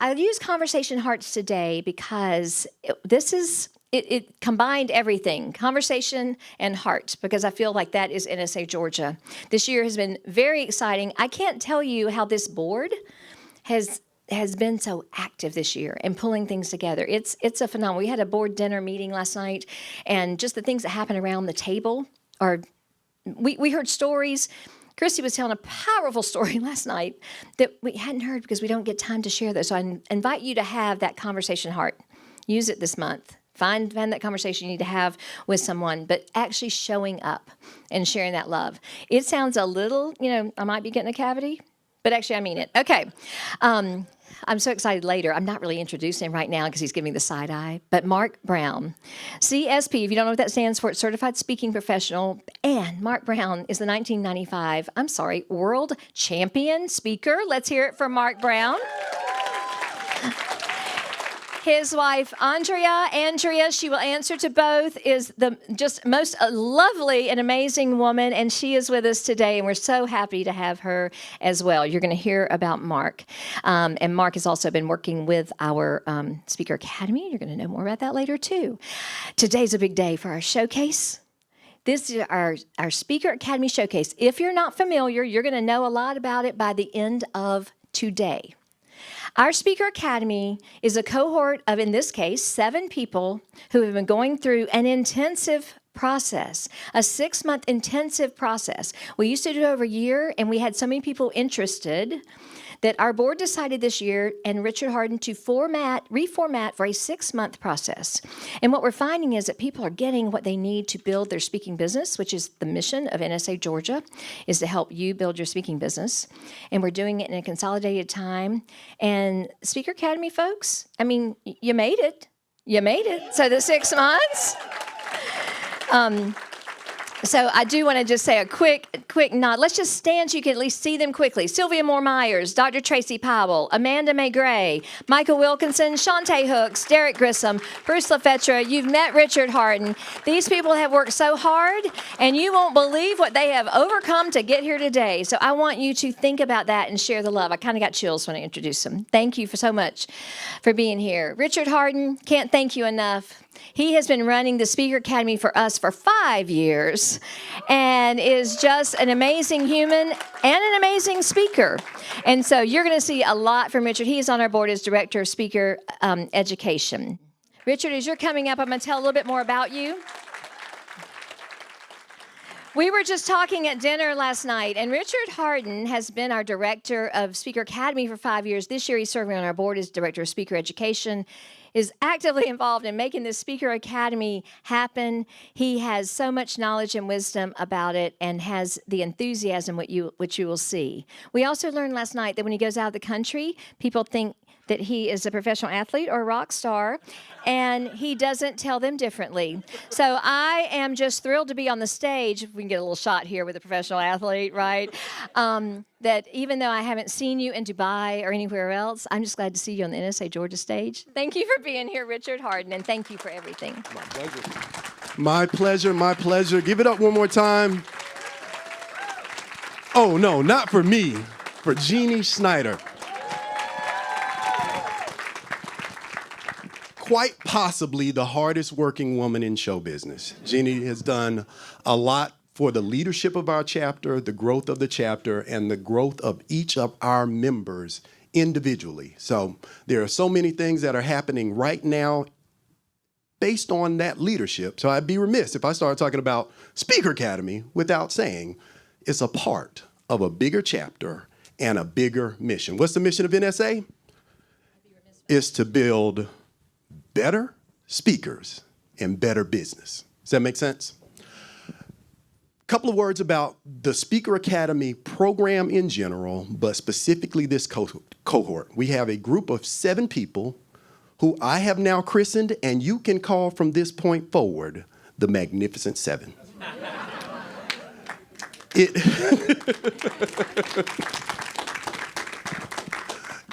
I use Conversation Hearts today because it combined everything, conversation and heart, because I feel like that is NSA Georgia. This year has been very exciting. I can't tell you how this board has been so active this year and pulling things together. It's a phenomenal. We had a board dinner meeting last night, and just the things that happen around the table are, we heard stories. Christy was telling a powerful story last night that we hadn't heard because we don't get time to share those. So I invite you to have that conversation heart. Use it this month. Find that conversation you need to have with someone, but actually showing up and sharing that love. It sounds a little, I might be getting a cavity, but actually I mean it. Okay. I'm so excited later. I'm not really introducing him right now because he's giving me the side eye. But Mark Brown, CSP, if you don't know what that stands for, it's Certified Speaking Professional. And Mark Brown is the 1995, World Champion Speaker. Let's hear it for Mark Brown. His wife, Andrea, she will answer to both, is the just most lovely and amazing woman, and she is with us today, and we're so happy to have her as well. You're going to hear about Mark, and Mark has also been working with our Speaker Academy. You're going to know more about that later, too. Today's a big day for our showcase. This is our Speaker Academy showcase. If you're not familiar, you're going to know a lot about it by the end of today. Our Speaker Academy is a cohort of, in this case, 7 people who have been going through an intensive process, a 6-month intensive process. We used to do it over a year, and we had so many people interested that our board decided this year, and Richard Harden, to reformat for a 6-month process. And what we're finding is that people are getting what they need to build their speaking business, which is the mission of NSA Georgia, is to help you build your speaking business. And we're doing it in a consolidated time. And Speaker Academy folks, you made it. You made it. So the 6 months. So I do want to just say a quick nod. Let's just stand so you can at least see them quickly. Sylvia Moore-Myers, Dr. Tracy Powell, Amanda May Gray, Michael Wilkinson, Shantae Hooks, Derek Grissom, Bruce LaFetra. You've met Richard Harden. These people have worked so hard, and you won't believe what they have overcome to get here today. So I want you to think about that and share the love. I kind of got chills when I introduced them. Thank you so much for being here. Richard Harden, can't thank you enough. He has been running the Speaker Academy for us for 5 years and is just an amazing human and an amazing speaker. And so you're going to see a lot from Richard. He is on our board as Director of Speaker Education. Richard, as you're coming up, I'm going to tell a little bit more about you. We were just talking at dinner last night, and Richard Harden has been our Director of Speaker Academy for 5 years. This year he's serving on our board as Director of Speaker Education, is actively involved in making this Speaker Academy happen. He has so much knowledge and wisdom about it and has the enthusiasm which you will see. We also learned last night that when he goes out of the country, people think that he is a professional athlete or a rock star, and he doesn't tell them differently. So I am just thrilled to be on the stage. If we can get a little shot here with a professional athlete, right? That even though I haven't seen you in Dubai or anywhere else, I'm just glad to see you on the NSA Georgia stage. Thank you for being here, Richard Harden, and thank you for everything. My pleasure. My pleasure, my pleasure. Give it up one more time. Oh, no, not for me, for Jeannie Snyder. Quite possibly the hardest working woman in show business. Jeannie has done a lot for the leadership of our chapter, the growth of the chapter, and the growth of each of our members individually. So there are so many things that are happening right now based on that leadership. So I'd be remiss if I started talking about Speaker Academy without saying it's a part of a bigger chapter and a bigger mission. What's the mission of NSA? It's to build better speakers and better business. Does that make sense? Couple of words about the Speaker Academy program in general, but specifically this cohort. We have a group of 7 people who I have now christened, and you can call from this point forward the Magnificent 7.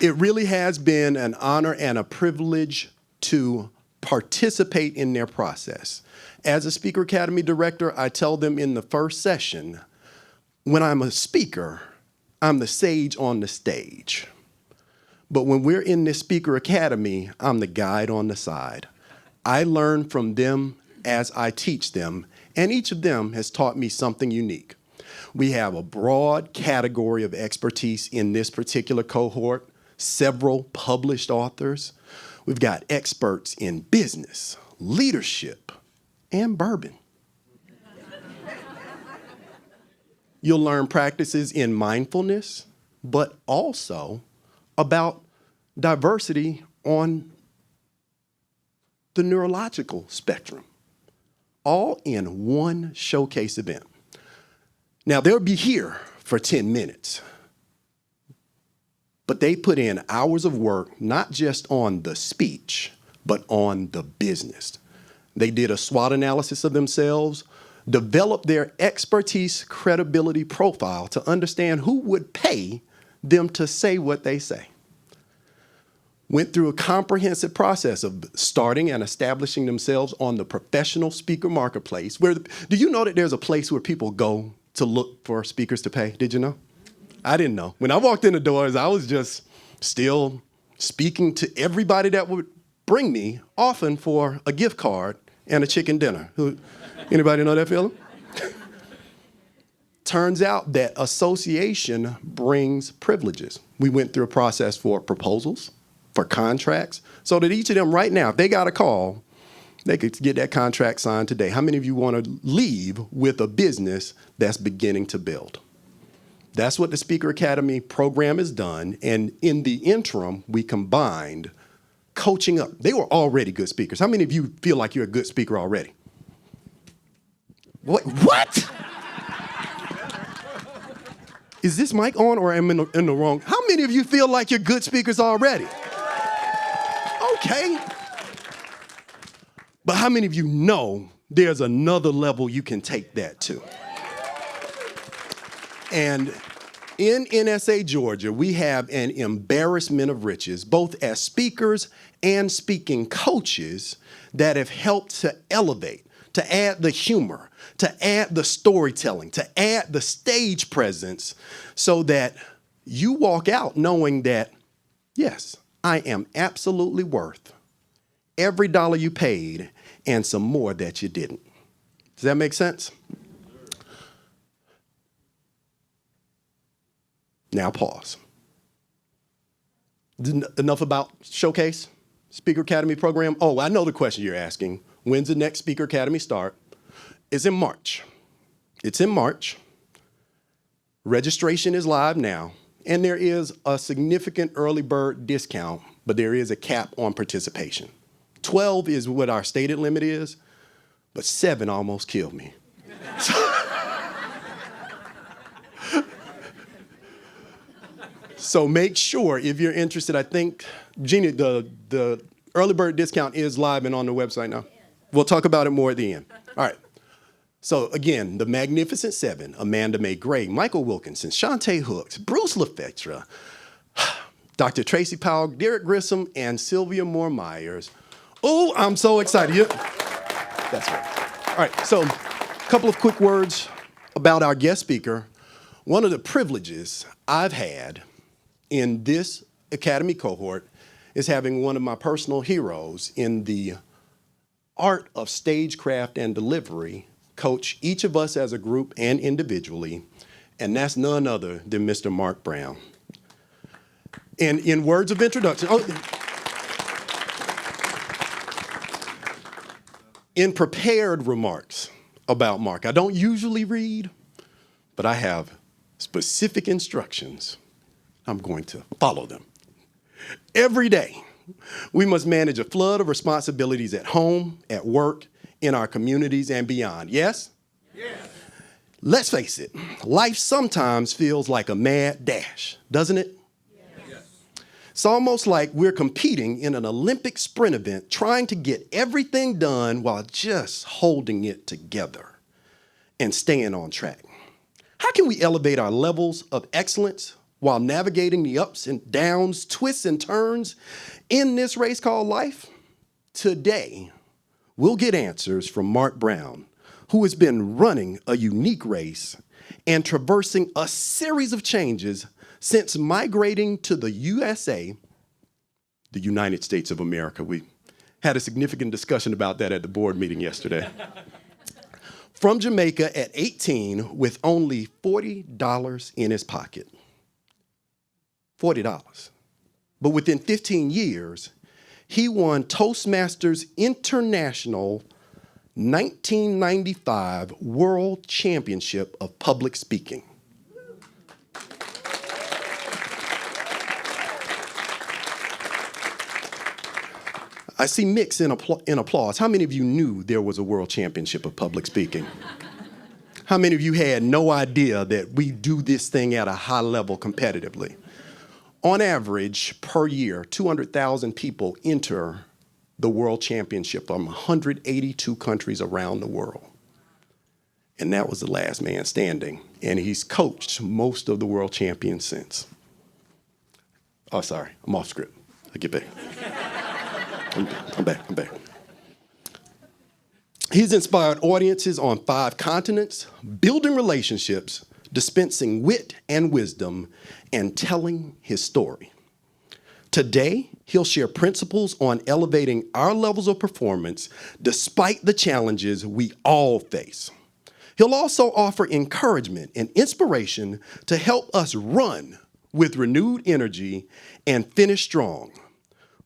It really has been an honor and a privilege to participate in their process. As a Speaker Academy director, I tell them in the first session, when I'm a speaker, I'm the sage on the stage. But when we're in this Speaker Academy, I'm the guide on the side. I learn from them as I teach them, and each of them has taught me something unique. We have a broad category of expertise in this particular cohort, several published authors. We've got experts in business, leadership, and bourbon. You'll learn practices in mindfulness, but also about diversity on the neurological spectrum, all in one showcase event. Now, they'll be here for 10 minutes, but they put in hours of work, not just on the speech, but on the business. They did a SWOT analysis of themselves, developed their expertise credibility profile to understand who would pay them to say what they say. Went through a comprehensive process of starting and establishing themselves on the professional speaker marketplace. Do you know that there's a place where people go to look for speakers to pay? Did you know? I didn't know. When I walked in the doors, I was just still speaking to everybody that would bring me, often for a gift card and a chicken dinner. Anybody know that feeling? Turns out that association brings privileges. We went through a process for proposals, for contracts, so that each of them right now, if they got a call, they could get that contract signed today. How many of you want to leave with a business that's beginning to build? That's what the Speaker Academy program has done. And in the interim, we combined coaching up. They were already good speakers. How many of you feel like you're a good speaker already? What? Is this mic on or am I in the wrong? How many of you feel like you're good speakers already? Okay. But how many of you know there's another level you can take that to? And in NSA, Georgia, we have an embarrassment of riches, both as speakers and speaking coaches that have helped to elevate, to add the humor, to add the storytelling, to add the stage presence so that you walk out knowing that, yes, I am absolutely worth every dollar you paid and some more that you didn't. Does that make sense? Now pause. Enough about Showcase, Speaker Academy program. Oh, I know the question you're asking. When's the next Speaker Academy start? It's in March. It's in March. Registration is live now, and there is a significant early bird discount, but there is a cap on participation. 12 is what our stated limit is, but 7 almost killed me. So make sure if you're interested, I think, Jeannie, the early bird discount is live and on the website now. We'll talk about it more at the end. All right. So again, the Magnificent Seven, Amanda Mae Gray, Michael Wilkinson, Shantae Hooks, Bruce LaFetra, Dr. Tracy Powell, Derek Grissom, and Sylvia Moore Myers. Oh, I'm so excited. That's right. All right, so a couple of quick words about our guest speaker. One of the privileges I've had in this Academy cohort is having one of my personal heroes in the art of stagecraft and delivery coach each of us as a group and individually, and that's none other than Mr. Mark Brown. And in words of introduction, in prepared remarks about Mark, I don't usually read, but I have specific instructions. I'm going to follow them. Every day, we must manage a flood of responsibilities at home, at work, in our communities, and beyond. Yes? Yes. Let's face it, life sometimes feels like a mad dash, doesn't it? Yes. It's almost like we're competing in an Olympic sprint event, trying to get everything done while just holding it together and staying on track. How can we elevate our levels of excellence while navigating the ups and downs, twists and turns in this race called life? Today, we'll get answers from Mark Brown, who has been running a unique race and traversing a series of changes since migrating to the USA the United States of America. We had a significant discussion about that at the board meeting yesterday. From Jamaica at 18 with only $40 in his pocket. $40. But within 15 years, he won Toastmasters International 1995 World Championship of Public Speaking. I see mix in applause. How many of you knew there was a World Championship of Public Speaking? How many of you had no idea that we do this thing at a high level competitively? On average, per year, 200,000 people enter the World Championship from 182 countries around the world. And that was the last man standing. And he's coached most of the world champions since. Oh, sorry, I'm off script. I get back. I'm back. He's inspired audiences on 5 continents, building relationships, dispensing wit and wisdom, and telling his story. Today, he'll share principles on elevating our levels of performance despite the challenges we all face. He'll also offer encouragement and inspiration to help us run with renewed energy and finish strong.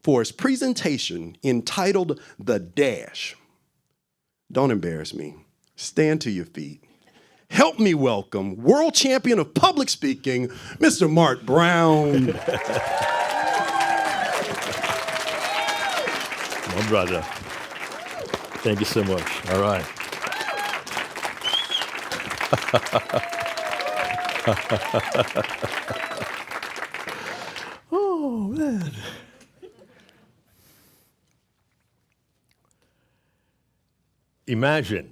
For his presentation entitled The Dash. Don't embarrass me. Stand to your feet. Help me welcome world champion of public speaking, Mr. Mark Brown. My brother. Thank you so much. All right. Oh, man. Imagine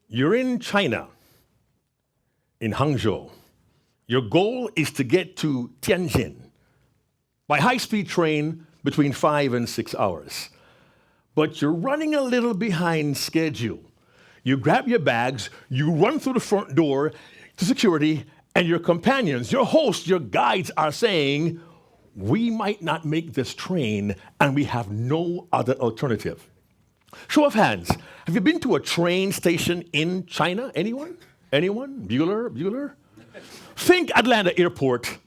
you're in China, in Hangzhou. Your goal is to get to Tianjin by high-speed train between 5 and 6 hours. But you're running a little behind schedule. You grab your bags, you run through the front door to security, and your companions, your hosts, your guides are saying, we might not make this train, and we have no other alternative. Show of hands. Have you been to a train station in China? Anyone? Anyone? Bueller? Think Atlanta Airport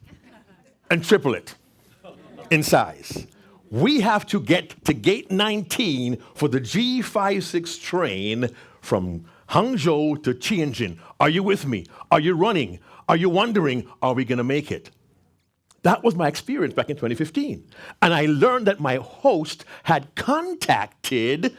and triple it in size. We have to get to gate 19 for the G56 train from Hangzhou to Tianjin. Are you with me? Are you running? Are you wondering, are we going to make it? That was my experience back in 2015. And I learned that my host had contacted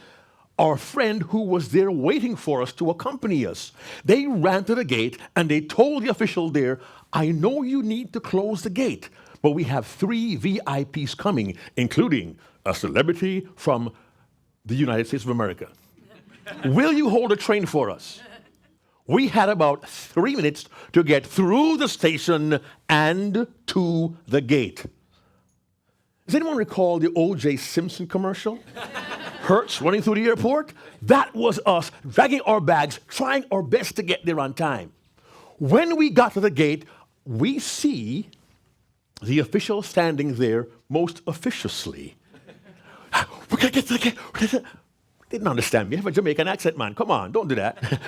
our friend who was there waiting for us to accompany us. They ran to the gate and they told the official there, I know you need to close the gate, but we have 3 VIPs coming, including a celebrity from the United States of America. Will you hold a train for us? We had about 3 minutes to get through the station and to the gate. Does anyone recall the O.J. Simpson commercial? Hurt running through the airport? That was us dragging our bags, trying our best to get there on time. When we got to the gate, we see the official standing there most officiously. We're going to get to the gate. Didn't understand me. I have a Jamaican accent, man. Come on, don't do that.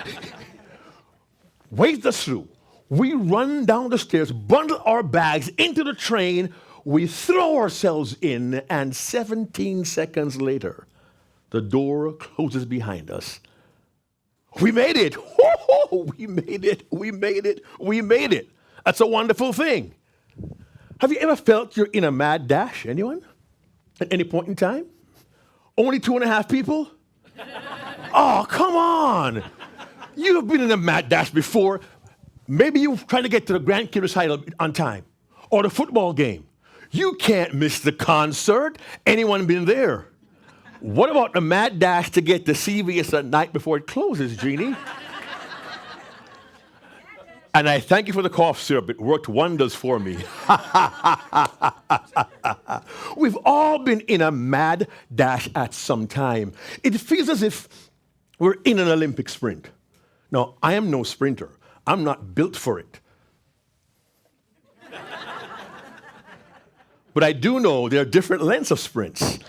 Waved us through. We run down the stairs, bundle our bags into the train, we throw ourselves in, and 17 seconds later, the door closes behind us. We made it. We made it. We made it. We made it. That's a wonderful thing. Have you ever felt you're in a mad dash? Anyone? At any point in time? Only 2.5 people? Oh, come on. You've been in a mad dash before. Maybe you're trying to get to the grandkid recital on time or the football game. You can't miss the concert. Anyone been there? What about the mad dash to get to CVS at night before it closes, Jeannie? And I thank you for the cough syrup. It worked wonders for me. We've all been in a mad dash at some time. It feels as if we're in an Olympic sprint. Now, I am no sprinter. I'm not built for it. But I do know there are different lengths of sprints.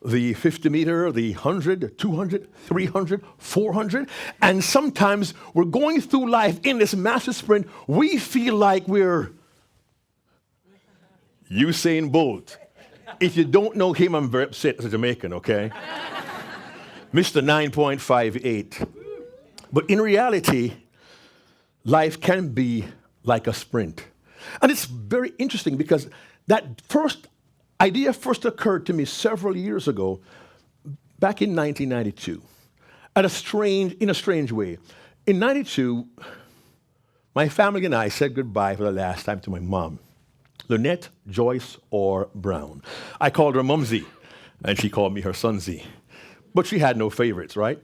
The 50 meter, the 100, 200, 300, 400. And sometimes we're going through life in this massive sprint. We feel like we're Usain Bolt. If you don't know him, I'm very upset as a Jamaican, okay? Mr. 9.58. But in reality, life can be like a sprint. And it's very interesting because that idea first occurred to me several years ago, back in 1992, in a strange way. In 92, my family and I said goodbye for the last time to my mom, Lynette Joyce Orr Brown. I called her Mumsy, and she called me her Sunsy. But she had no favorites, right?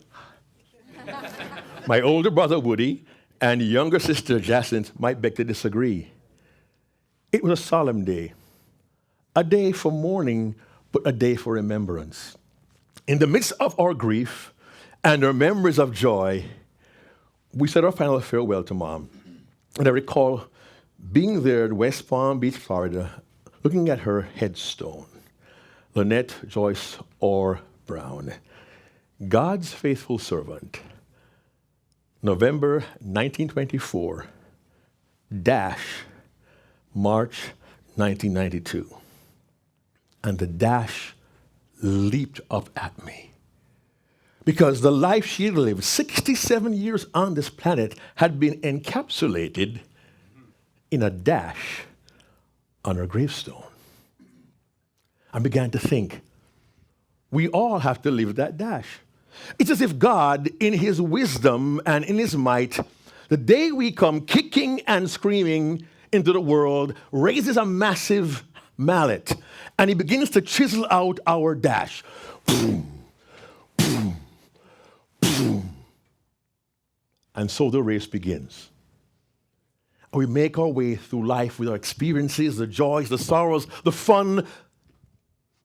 My older brother Woody and younger sister Jacinth might beg to disagree. It was a solemn day. A day for mourning, but a day for remembrance. In the midst of our grief and our memories of joy, we said our final farewell to Mom. And I recall being there at West Palm Beach, Florida, looking at her headstone, Lynette Joyce Orr Brown, God's faithful servant, November 1924, March 1992. And the dash leaped up at me. Because the life she had lived, 67 years on this planet, had been encapsulated in a dash on her gravestone. I began to think, we all have to live that dash. It's as if God, in his wisdom and in his might, the day we come kicking and screaming into the world, raises a massive mallet, and he begins to chisel out our dash. Boom, boom, boom. And so the race begins. We make our way through life with our experiences, the joys, the sorrows, the fun.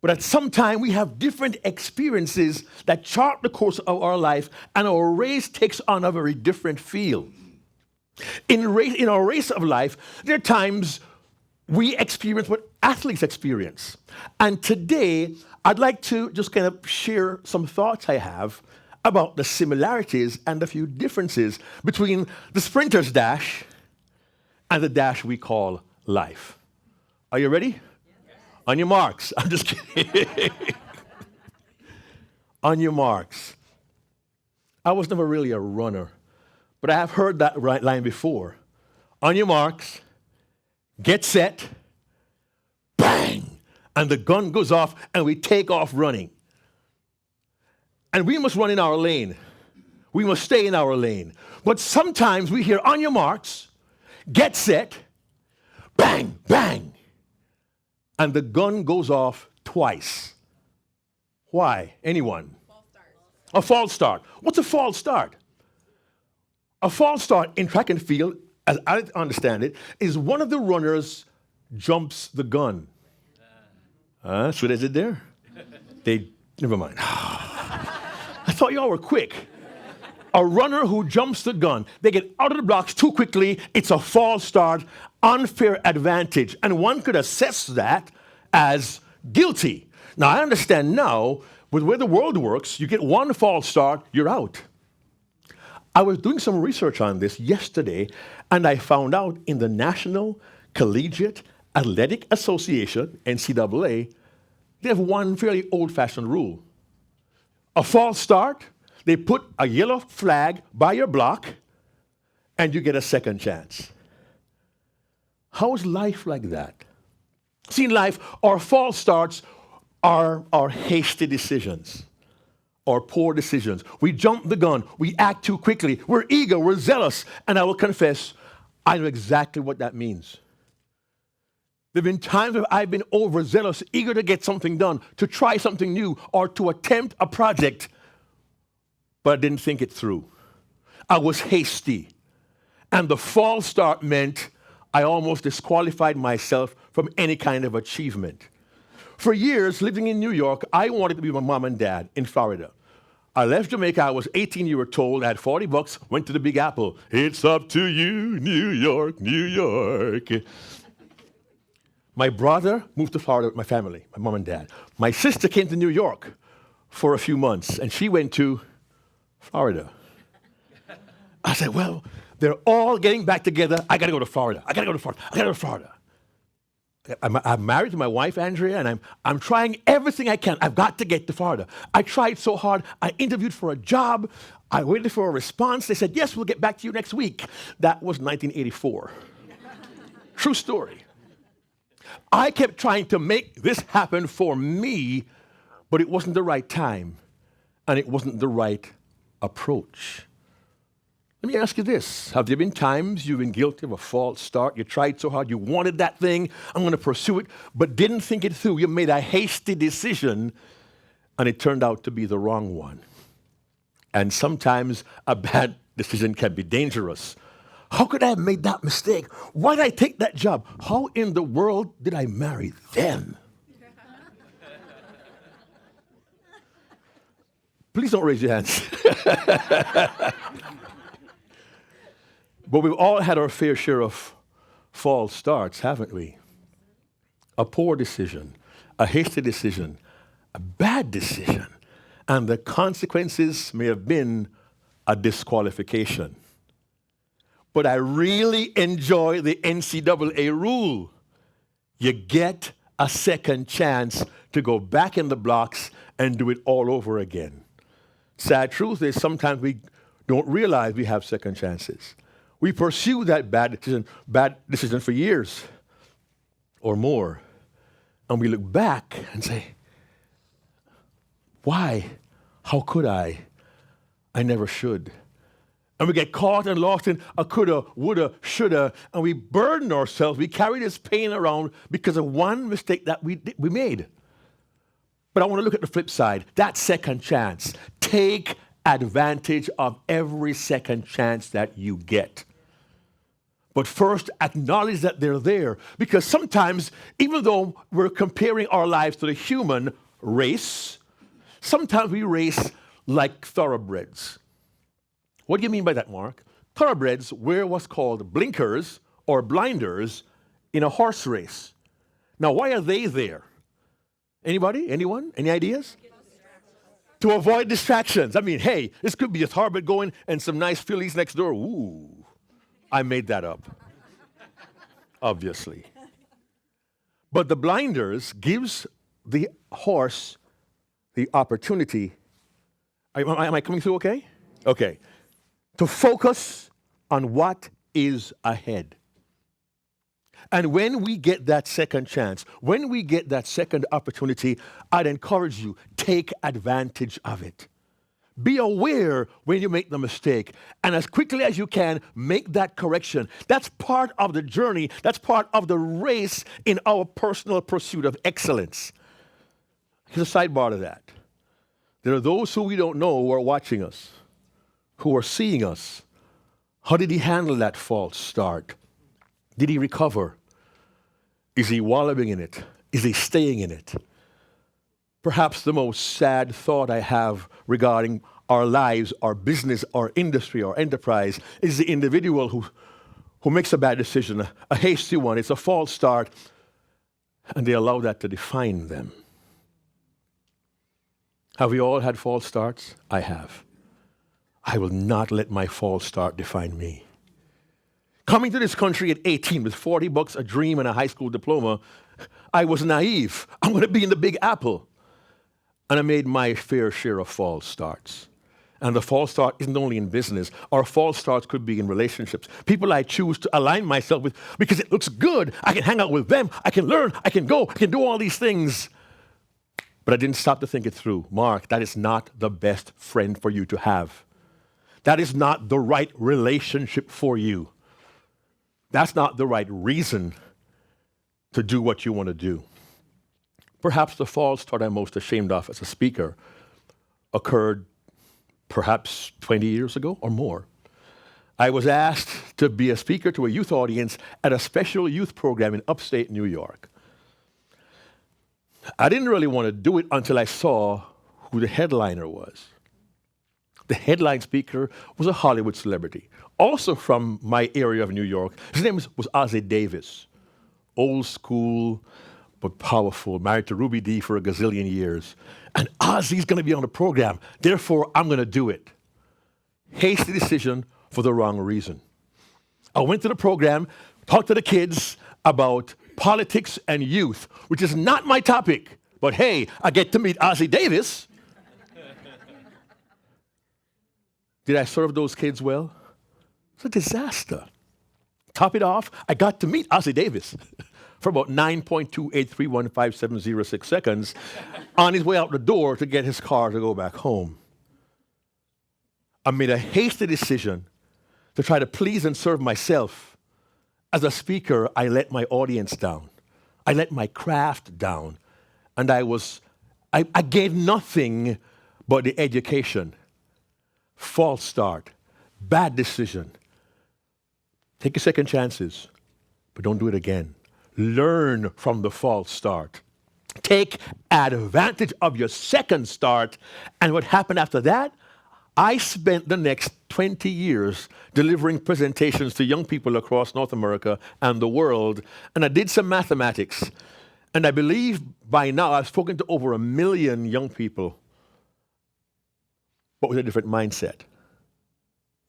But at some time, we have different experiences that chart the course of our life, and our race takes on a very different feel. In our race of life, there are times we experience what athletes experience. And today, I'd like to just kind of share some thoughts I have about the similarities and a few differences between the sprinter's dash and the dash we call life. Are you ready? Yes. On your marks. I'm just kidding. On your marks. I was never really a runner, but I have heard that line before. On your marks, get set, bang, and the gun goes off and we take off running. And we must run in our lane. We must stay in our lane. But sometimes we hear on your marks, get set, bang, bang, and the gun goes off twice. Why? Anyone? False start. A false start. What's a false start? A false start in track and field, as I understand it, is one of the runners jumps the gun. So they did there? Never mind. I thought y'all were quick. A runner who jumps the gun, they get out of the blocks too quickly, it's a false start, unfair advantage. And one could assess that as guilty. Now, I understand now, with the way the world works, you get one false start, you're out. I was doing some research on this yesterday, and I found out in the National Collegiate Athletic Association, NCAA, they have one fairly old-fashioned rule. A false start, they put a yellow flag by your block, and you get a second chance. How is life like that? See, in life, our false starts are our hasty decisions, or poor decisions. We jump the gun, we act too quickly, we're eager, we're zealous, and I will confess, I know exactly what that means. There have been times where I've been overzealous, eager to get something done, to try something new, or to attempt a project, but I didn't think it through. I was hasty. And the false start meant I almost disqualified myself from any kind of achievement. For years, living in New York, I wanted to be with my mom and dad in Florida. I left Jamaica, I was 18 years old, I had $40, went to the Big Apple. It's up to you, New York, New York. My brother moved to Florida with my family, my mom and dad. My sister came to New York for a few months, and she went to Florida. I said, well, they're all getting back together. I got to go to Florida. I got to go to Florida. I got to go to Florida. I'm married to my wife, Andrea, and I'm trying everything I can. I've got to get to Florida. I tried so hard. I interviewed for a job. I waited for a response. They said, yes, we'll get back to you next week. That was 1984. True story. I kept trying to make this happen for me, but it wasn't the right time, and it wasn't the right approach. Let me ask you this. Have there been times you've been guilty of a false start? You tried so hard, you wanted that thing, I'm going to pursue it, but didn't think it through. You made a hasty decision, and it turned out to be the wrong one. And sometimes a bad decision can be dangerous. How could I have made that mistake? Why did I take that job? How in the world did I marry them? Please don't raise your hands. But we've all had our fair share of false starts, haven't we? A poor decision, a hasty decision, a bad decision, and the consequences may have been a disqualification. But I really enjoy the NCAA rule. You get a second chance to go back in the blocks and do it all over again. Sad truth is sometimes we don't realize we have second chances. We pursue that bad decision for years or more. And we look back and say, why? How could I? I never should. And we get caught and lost in a coulda, woulda, shoulda, and we burden ourselves. We carry this pain around because of one mistake that we made. But I want to look at the flip side, that second chance. Take advantage of every second chance that you get. But first, acknowledge that they're there. Because sometimes, even though we're comparing our lives to the human race, sometimes we race like thoroughbreds. What do you mean by that, Mark? Thoroughbreds wear what's called blinkers or blinders in a horse race. Now, why are they there? Anybody? Anyone? Any ideas? To avoid distractions. I mean, hey, this could be a thoroughbred going and some nice fillies next door. Ooh. I made that up, obviously. But the blinders gives the horse the opportunity. Am I coming through okay? Okay. To focus on what is ahead. And when we get that second chance, when we get that second opportunity, I'd encourage you, take advantage of it. Be aware when you make the mistake, and as quickly as you can, make that correction. That's part of the journey. That's part of the race in our personal pursuit of excellence. Here's a sidebar to that. There are those who we don't know who are watching us, who are seeing us. How did he handle that false start? Did he recover? Is he wallowing in it? Is he staying in it? Perhaps the most sad thought I have regarding our lives, our business, our industry, our enterprise is the individual who makes a bad decision, a hasty one. It's a false start, and they allow that to define them. Have we all had false starts? I have. I will not let my false start define me. Coming to this country at 18 with $40, a dream, and a high school diploma, I was naive. I'm going to be in the Big Apple. And I made my fair share of false starts. And the false start isn't only in business. Our false starts could be in relationships. People I choose to align myself with because it looks good. I can hang out with them. I can learn. I can go. I can do all these things. But I didn't stop to think it through. Mark, that is not the best friend for you to have. That is not the right relationship for you. That's not the right reason to do what you want to do. Perhaps the false start I'm most ashamed of as a speaker occurred perhaps 20 years ago or more. I was asked to be a speaker to a youth audience at a special youth program in upstate New York. I didn't really want to do it until I saw who the headliner was. The headline speaker was a Hollywood celebrity, also from my area of New York. His name was Ossie Davis. old school but powerful, married to Ruby Dee for a gazillion years. And Ozzy's going to be on the program, therefore I'm going to do it. Hasty decision for the wrong reason. I went to the program, talked to the kids about politics and youth, which is not my topic, but hey, I get to meet Ozzy Davis. Did I serve those kids well? It's a disaster. Top it off, I got to meet Ozzy Davis for about 9.2831570 seconds on his way out the door to get his car to go back home. I made a hasty decision to try to please and serve myself. As a speaker, I let my audience down. I let my craft down. And I gave nothing but the education. False start, bad decision. Take your second chances, but don't do it again. Learn from the false start. Take advantage of your second start. And what happened after that? I spent the next 20 years delivering presentations to young people across North America and the world, and I did some mathematics. And I believe by now I've spoken to over 1 million young people, but with a different mindset.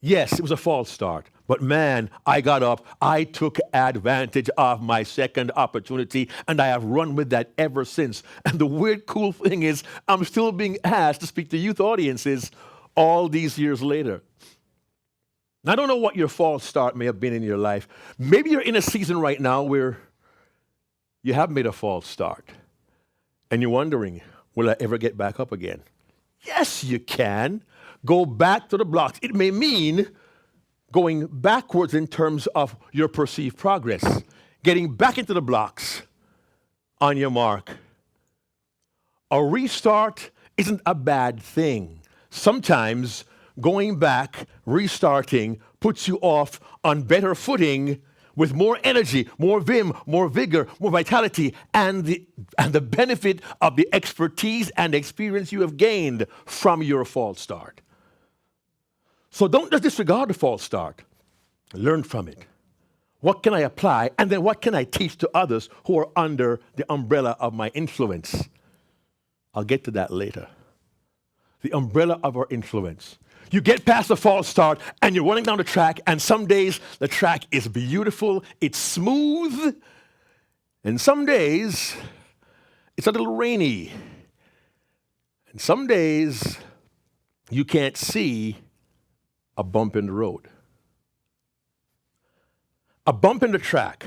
Yes, it was a false start, but man, I got up, I took advantage of my second opportunity, and I have run with that ever since. And the weird, cool thing is, I'm still being asked to speak to youth audiences all these years later. Now, I don't know what your false start may have been in your life. Maybe you're in a season right now where you have made a false start, and you're wondering, will I ever get back up again? Yes, you can. Go back to the blocks. It may mean going backwards in terms of your perceived progress, getting back into the blocks on your mark. A restart isn't a bad thing. Sometimes going back, restarting, puts you off on better footing with more energy, more vim, more vigor, more vitality, and the benefit of the expertise and experience you have gained from your false start. So don't just disregard the false start. Learn from it. What can I apply? And then what can I teach to others who are under the umbrella of my influence? I'll get to that later. The umbrella of our influence. You get past the false start and you're running down the track, and some days the track is beautiful, it's smooth, and some days it's a little rainy. And some days you can't see a bump in the road. A bump in the track,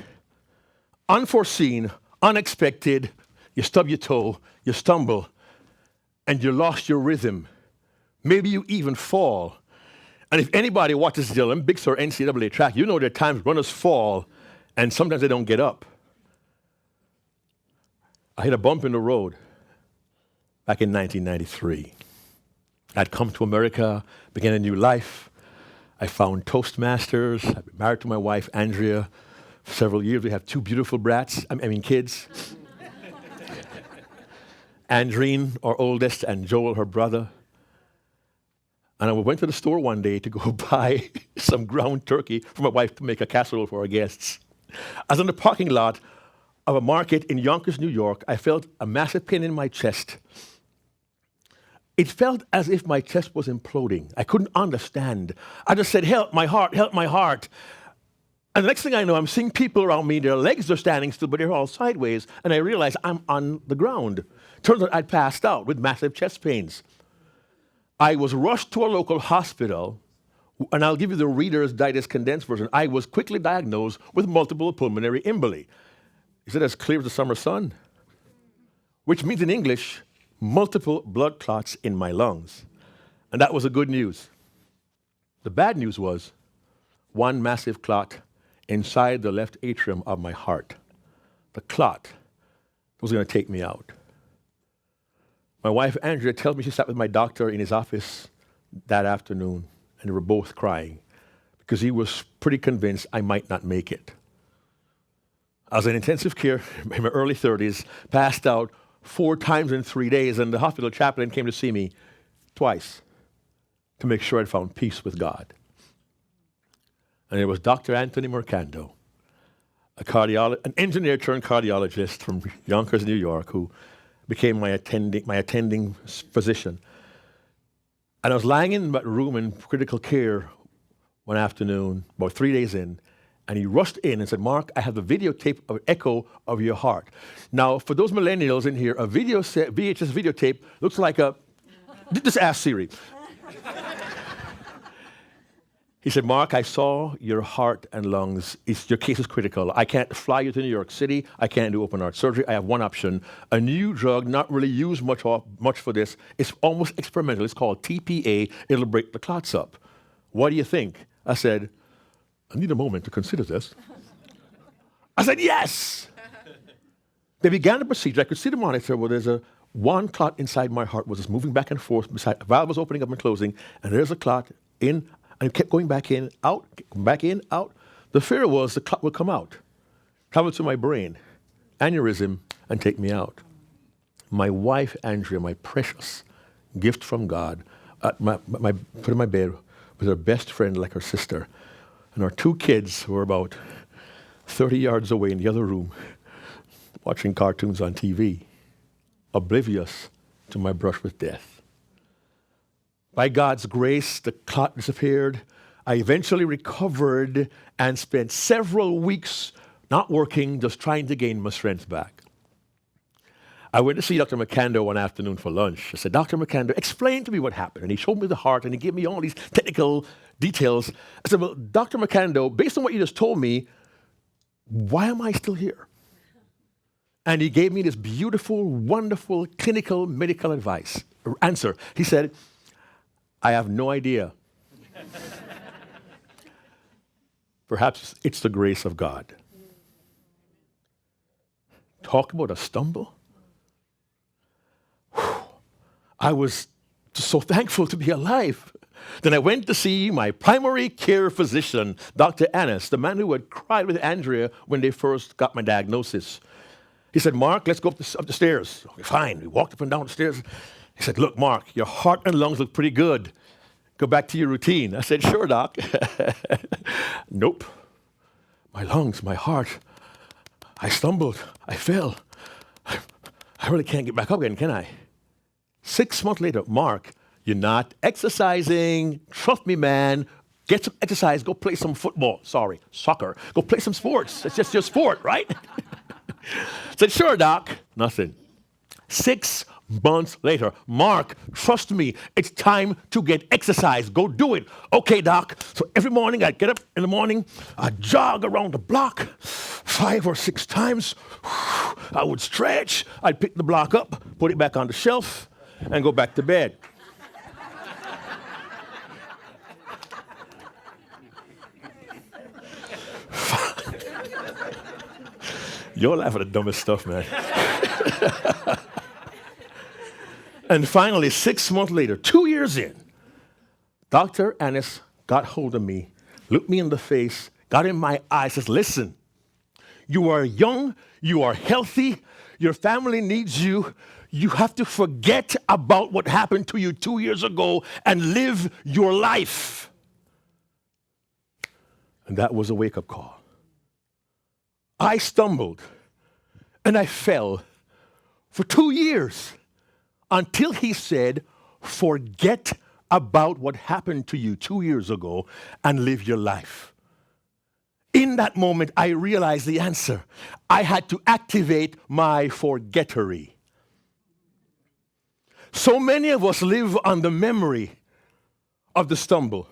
unforeseen, unexpected, you stub your toe, you stumble, and you lost your rhythm. Maybe you even fall. And if anybody watches the Olympics or NCAA track, you know there are times runners fall, and sometimes they don't get up. I hit a bump in the road back in 1993. I'd come to America, began a new life. I found Toastmasters. I've been married to my wife, Andrea, for several years. We have 2 beautiful kids. Andreen, our oldest, and Joel, her brother. And I went to the store one day to go buy some ground turkey for my wife to make a casserole for our guests. I was in the parking lot of a market in Yonkers, New York. I felt a massive pain in my chest. It felt as if my chest was imploding. I couldn't understand. I just said, help my heart, help my heart. And the next thing I know, I'm seeing people around me, their legs are standing still, but they're all sideways. And I realize I'm on the ground. Turns out I'd passed out with massive chest pains. I was rushed to a local hospital, and I'll give you the Reader's Digest condensed version. I was quickly diagnosed with multiple pulmonary emboli. Is it as clear as the summer sun? Which means in English, multiple blood clots in my lungs. And that was the good news. The bad news was one massive clot inside the left atrium of my heart. The clot was going to take me out. My wife, Andrea, tells me she sat with my doctor in his office that afternoon, and they were both crying because he was pretty convinced I might not make it. I was in intensive care in my early 30s, passed out 4 times in 3 days, and the hospital chaplain came to see me twice to make sure I'd found peace with God. And it was Dr. Anthony Mercando, an engineer turned cardiologist from Yonkers, New York, who became my attending physician. And I was lying in my room in critical care one afternoon, about 3 days in, and he rushed in and said, "Mark, I have the videotape of echo of your heart." Now, for those millennials in here, a VHS videotape looks like a, just ask Siri. He said, "Mark, I saw your heart and lungs. Your case is critical. I can't fly you to New York City. I can't do open heart surgery. I have one option, a new drug, not really used much for this. It's almost experimental. It's called TPA. It'll break the clots up. What do you think?" I said, "I need a moment to consider this." I said, "Yes." They began the procedure. I could see the monitor where there's one clot inside my heart was just moving back and forth. A valve was opening up and closing, and there's a clot in. And it kept going back in, out, back in, out. The fear was the clot would come out, travel to my brain, aneurysm, and take me out. My wife, Andrea, my precious gift from God, put in my bed with her best friend like her sister, and our 2 kids who were about 30 yards away in the other room, watching cartoons on TV, oblivious to my brush with death. By God's grace, the clot disappeared. I eventually recovered and spent several weeks not working, just trying to gain my strength back. I went to see Dr. McCando one afternoon for lunch. I said, "Dr. McCando, explain to me what happened." And he showed me the heart, and he gave me all these technical details. I said, "Well, Dr. McCando, based on what you just told me, why am I still here?" And he gave me this beautiful, wonderful, clinical, medical answer. He said, "I have no idea. Perhaps it's the grace of God." Talk about a stumble. I was just so thankful to be alive. Then I went to see my primary care physician, Dr. Annis, the man who had cried with Andrea when they first got my diagnosis. He said, "Mark, let's go up the stairs." Okay, fine. We walked up and down the stairs. He said, "Look, Mark, your heart and lungs look pretty good. Go back to your routine." I said, "Sure, Doc." Nope. My lungs, my heart, I stumbled, I fell. I really can't get back up again, can I? 6 months later, "Mark, you're not exercising. Trust me, man. Get some exercise. Go play some football. Sorry, soccer. Go play some sports. It's just your sport, right?" I said, "Sure, Doc." Nothing. 6 months later, "Mark, trust me, it's time to get exercise. Go do it." "Okay, Doc." So every morning I'd get up in the morning, I'd jog around the block 5 or 6 times. I would stretch, I'd pick the block up, put it back on the shelf, and go back to bed. You're laughing at the dumbest stuff, man. And finally, 6 months later, 2 years in, Dr. Annis got hold of me, looked me in the face, got in my eyes, says, "Listen, you are young, you are healthy, your family needs you. You have to forget about what happened to you 2 years ago and live your life." And that was a wake-up call. I stumbled and I fell for 2 years. Until he said, "Forget about what happened to you 2 years ago and live your life." In that moment, I realized the answer. I had to activate my forgettery. So many of us live on the memory of the stumble,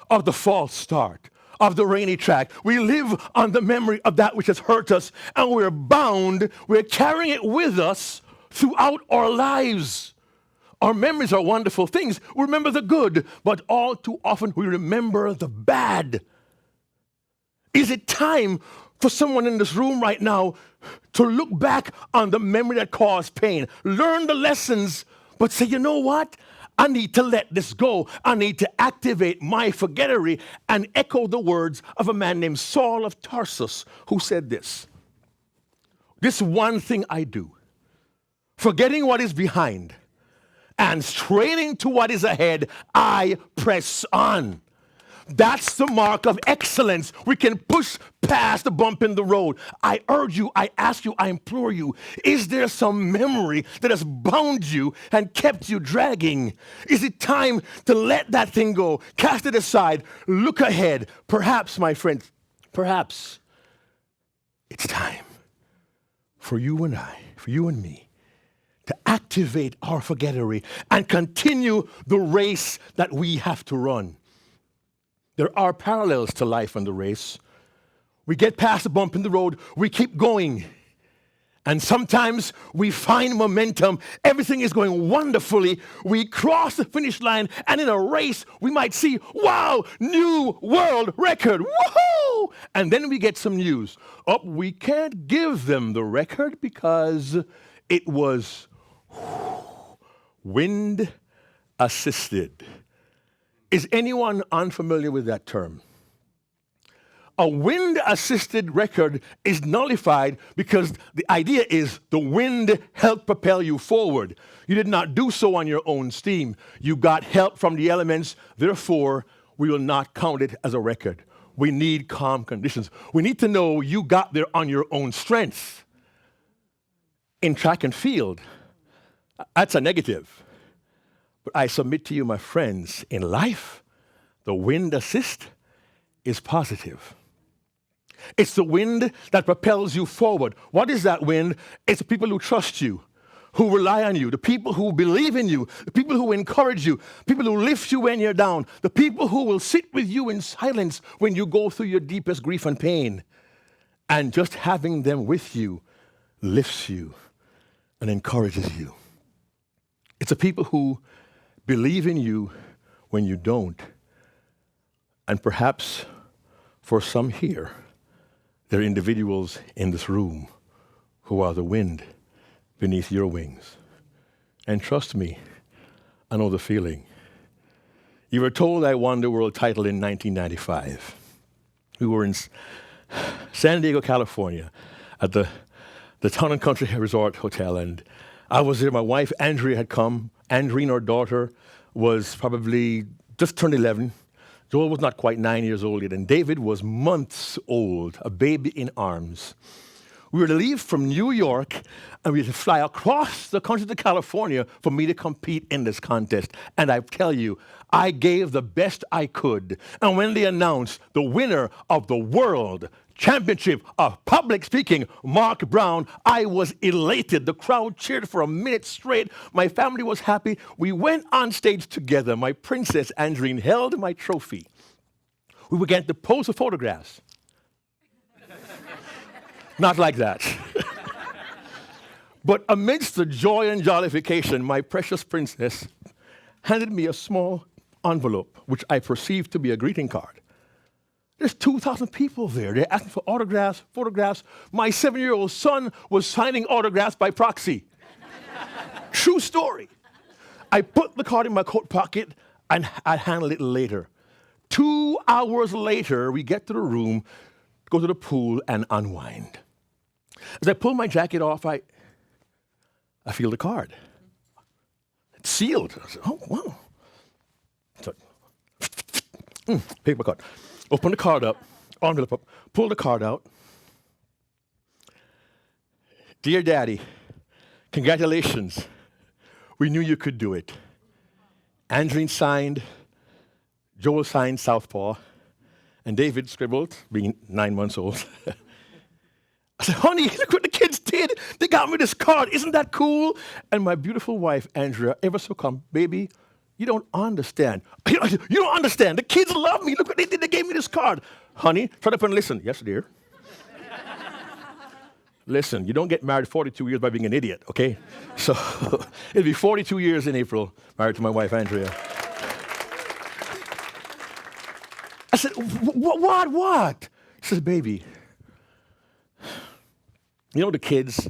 of the false start, of the rainy track. We live on the memory of that which has hurt us, and we're bound, we're carrying it with us throughout our lives. Our memories are wonderful things. We remember the good, but all too often we remember the bad. Is it time for someone in this room right now to look back on the memory that caused pain, learn the lessons, but say, "You know what? I need to let this go. I need to activate my forgettery," and echo the words of a man named Saul of Tarsus, who said this: "This one thing I do, forgetting what is behind and straining to what is ahead, I press on." That's the mark of excellence. We can push past the bump in the road. I urge you, I ask you, I implore you, is there some memory that has bound you and kept you dragging? Is it time to let that thing go? Cast it aside. Look ahead. Perhaps, my friends, perhaps it's time for you and I, for you and me, to activate our forgettery and continue the race that we have to run. There are parallels to life and the race. We get past the bump in the road, we keep going. And sometimes we find momentum. Everything is going wonderfully. We cross the finish line, and in a race, we might see, wow, new world record, woohoo! And then we get some news. Oh, we can't give them the record because it was wind assisted. Is anyone unfamiliar with that term? A wind-assisted record is nullified because the idea is the wind helped propel you forward. You did not do so on your own steam. You got help from the elements, therefore, we will not count it as a record. We need calm conditions. We need to know you got there on your own strength. In track and field, that's a negative. But I submit to you, my friends, in life, the wind assist is positive. It's the wind that propels you forward. What is that wind? It's the people who trust you, who rely on you, the people who believe in you, the people who encourage you, people who lift you when you're down, the people who will sit with you in silence when you go through your deepest grief and pain. And just having them with you lifts you and encourages you. It's the people who believe in you when you don't. And perhaps for some here, there are individuals in this room who are the wind beneath your wings. And trust me, I know the feeling. You were told I won the world title in 1995. We were in San Diego, California, at the Town and Country Resort Hotel, and I was there. My wife, Andrea, had come. Andreen, our daughter, was probably just turned 11. Joel was not quite 9 years old yet, and David was months old, a baby in arms. We were to leave from New York, and we had to fly across the country to California for me to compete in this contest. And I tell you, I gave the best I could. And when they announced the winner of the World Championship of Public Speaking, Mark Brown, I was elated. The crowd cheered for a minute straight. My family was happy. We went on stage together. My princess, Andreen, held my trophy. We began to pose for photographs. Not like that. But amidst the joy and jollification, my precious princess handed me a small envelope, which I perceived to be a greeting card. There's 2,000 people there. They're asking for autographs, photographs. My 7-year-old son was signing autographs by proxy. True story. I put the card in my coat pocket, and I'd handle it later. 2 hours later, we get to the room, go to the pool, and unwind. As I pull my jacket off, I feel the card. It's sealed. I said, oh, wow. So, paper card. Open the card up, envelope up, pull the card out. Dear Daddy, congratulations. We knew you could do it. Andreen signed, Joel signed Southpaw, and David scribbled, being 9 months old. I said, honey, look what the kids did. They got me this card. Isn't that cool? And my beautiful wife, Andrea, ever so calm, baby, you don't understand. You don't understand. The kids love me. Look what they did. They gave me this card. Honey, shut up and listen. Yes, dear. Listen, you don't get married 42 years by being an idiot, okay? So it'll be 42 years in April, married to my wife, Andrea. I said, what? She says, baby, you know the kids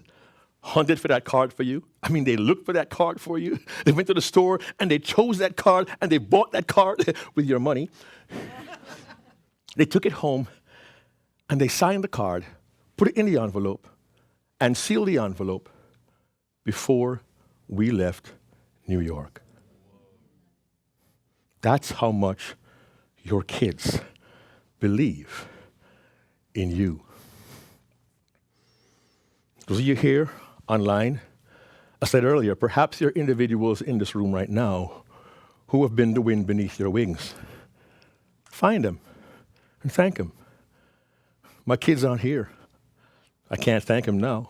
hunted for that card for you? I mean, they looked for that card for you. They went to the store and they chose that card and they bought that card with your money. They took it home and they signed the card, put it in the envelope, and sealed the envelope before we left New York. That's how much your kids believe in you. Those of you here online, I said earlier, perhaps there are individuals in this room right now who have been the wind beneath your wings. Find them and thank them. My kids aren't here. I can't thank them now.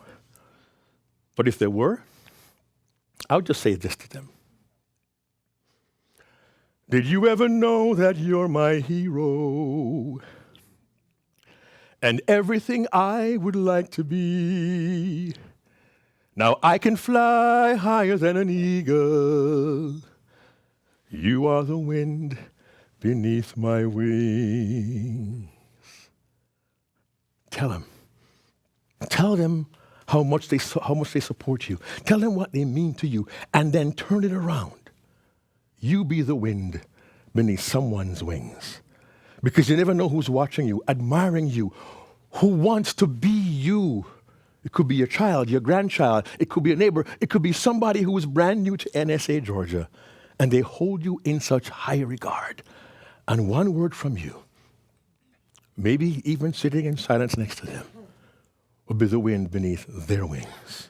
But if they were, I would just say this to them. Did you ever know that you're my hero? And everything I would like to be. Now I can fly higher than an eagle. You are the wind beneath my wings. Tell them. Tell them how much they support you. Tell them what they mean to you, and then turn it around. You be the wind beneath someone's wings. Because you never know who's watching you, admiring you, who wants to be you. It could be your child, your grandchild. It could be a neighbor. It could be somebody who is brand new to NSA, Georgia, and they hold you in such high regard. And one word from you, maybe even sitting in silence next to them, will be the wind beneath their wings.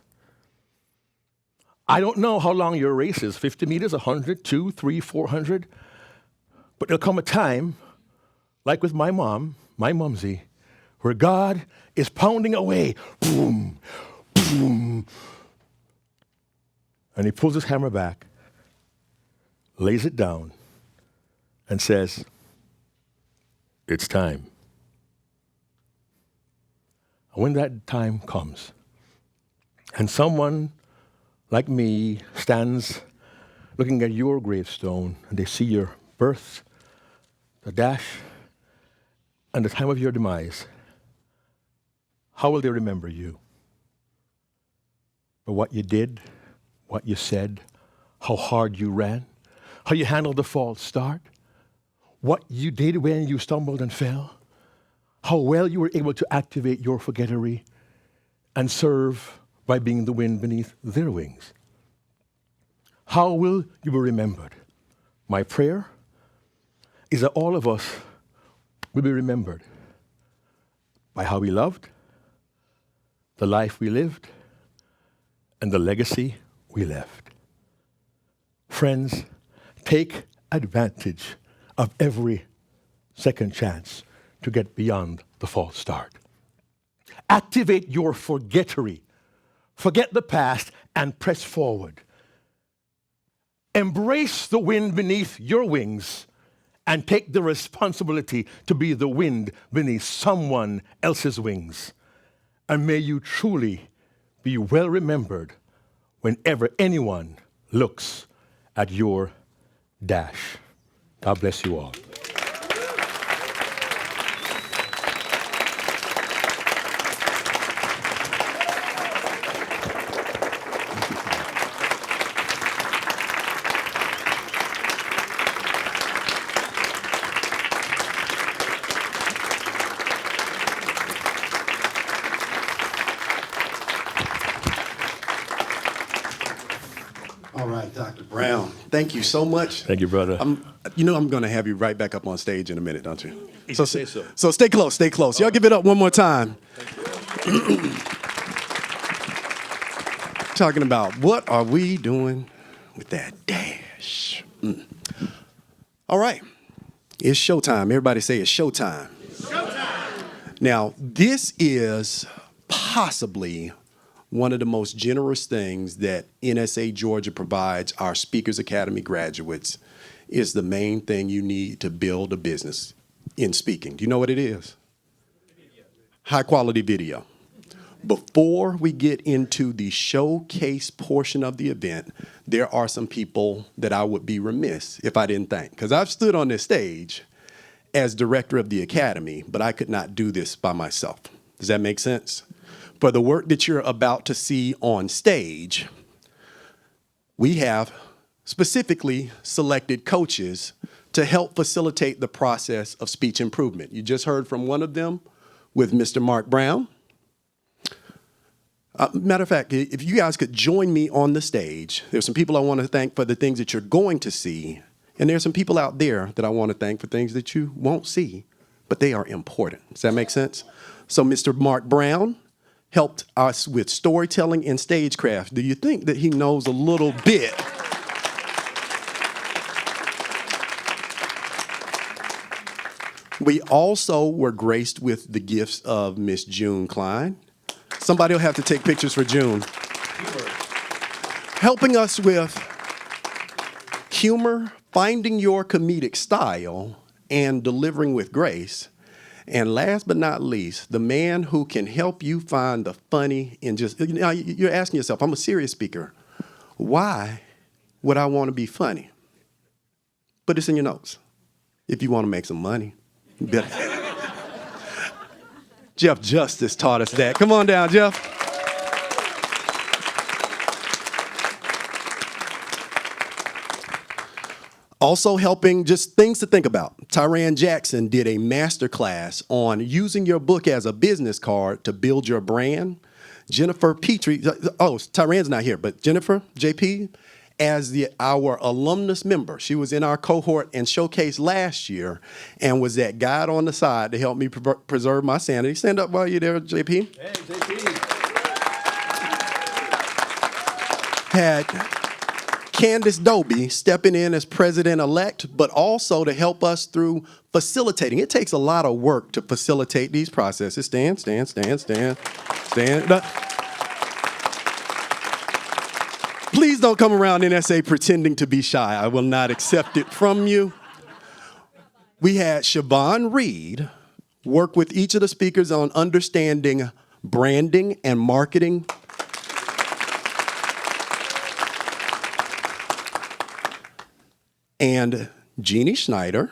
I don't know how long your race is, 50 meters, 100, 200, 300, 400. But there'll come a time, like with my mom, my mumsy, where God is pounding away. Boom, boom. And he pulls his hammer back, lays it down, and says, it's time. And when that time comes, and someone like me stands looking at your gravestone, and they see your birth, the dash, and the time of your demise, how will they remember you? For what you did, what you said, how hard you ran, how you handled the false start, what you did when you stumbled and fell, how well you were able to activate your forgettery and serve by being the wind beneath their wings. How will you be remembered? My prayer is that all of us will be remembered by how we loved, the life we lived, and the legacy we left. Friends, take advantage of every second chance to get beyond the false start. Activate your forgettery. Forget the past and press forward. Embrace the wind beneath your wings and take the responsibility to be the wind beneath someone else's wings. And may you truly be well remembered whenever anyone looks at your dash. God bless you all. All right, Dr. Brown, thank you so much. Thank you, brother. I'm going to have you right back up on stage in a minute, don't you? So say so. So stay close, stay close. Y'all give it up one more time. Talking about what are we doing with that dash? All right, it's showtime. Everybody say it's showtime. It's showtime. Now, this is possibly one of the most generous things that NSA Georgia provides our Speakers Academy graduates is the main thing you need to build a business in speaking. Do you know what it is? High quality video. Before we get into the showcase portion of the event, there are some people that I would be remiss if I didn't thank. Because I've stood on this stage as director of the Academy, but I could not do this by myself. Does that make sense? For the work that you're about to see on stage, we have specifically selected coaches to help facilitate the process of speech improvement. You just heard from one of them with Mr. Mark Brown. Matter of fact, if you guys could join me on the stage, there's some people I want to thank for the things that you're going to see And there's some people out there that I want to thank for things that you won't see, but they are important. Does that make sense? So Mr. Mark Brown helped us with storytelling and stagecraft. Do you think that he knows a little bit? We also were graced with the gifts of Miss June Klein. Somebody will have to take pictures for June. Helping us with humor, finding your comedic style, and delivering with grace. And last but not least, the man who can help you find the funny in just, you're asking yourself, I'm a serious speaker. Why would I want to be funny? Put this in your notes. If you want to make some money. Jeff Justice taught us that. Come on down, Jeff. Also helping, just things to think about. Tyran Jackson did a masterclass on using your book as a business card to build your brand. Jennifer Petrie, Tyran's not here, but Jennifer, JP, as our alumnus member. She was in our cohort and showcase last year and was that guide on the side to help me preserve my sanity. Stand up while you're there, JP. Hey, JP. Had Candace Doby stepping in as president-elect, but also to help us through facilitating. It takes a lot of work to facilitate these processes. Stand. Please don't come around NSA pretending to be shy. I will not accept it from you. We had Siobhan Reed work with each of the speakers on understanding branding and marketing. And Jeannie Schneider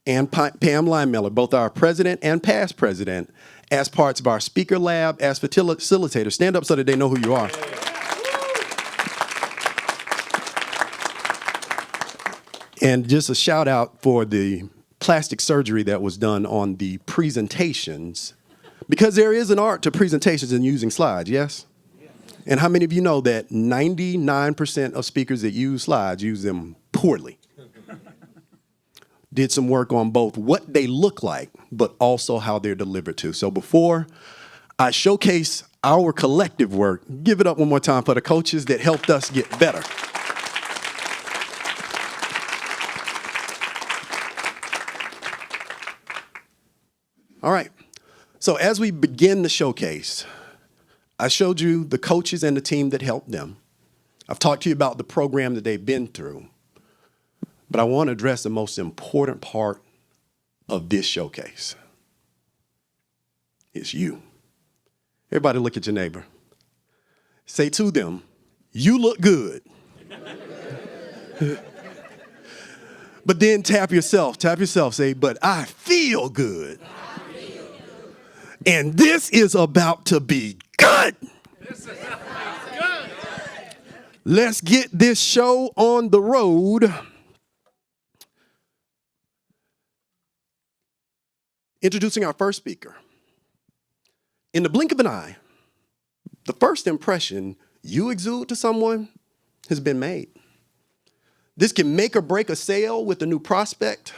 and Pam Linemiller, both our president and past president, as parts of our speaker lab, as facilitators. Stand up so that they know who you are. And just a shout out for the plastic surgery that was done on the presentations, because there is an art to presentations and using slides, yes? And how many of you know that 99% of speakers that use slides use them poorly? Did some work on both what they look like, but also how they're delivered to. So before I showcase our collective work, give it up one more time for the coaches that helped us get better. All right, so as we begin the showcase, I showed you the coaches and the team that helped them. I've talked to you about the program that they've been through, but I want to address the most important part of this showcase. It's you. Everybody look at your neighbor. Say to them, you look good. But then tap yourself, say, but I feel good. And this is about to be good. Let's get this show on the road. Introducing our first speaker. In the blink of an eye, the first impression you exude to someone has been made. This can make or break a sale with a new prospect.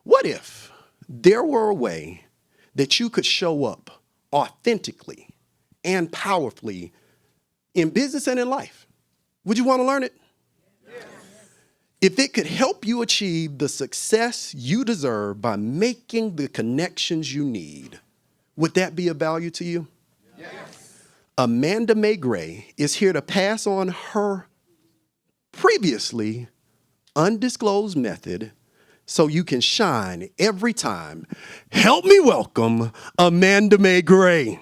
What if there were a way that you could show up authentically and powerfully in business and in life? Would you want to learn it? Yes. If it could help you achieve the success you deserve by making the connections you need, would that be of value to you? Yes. Amanda Mae Gray is here to pass on her previously undisclosed method so you can shine every time. Help me welcome Amanda Mae Gray.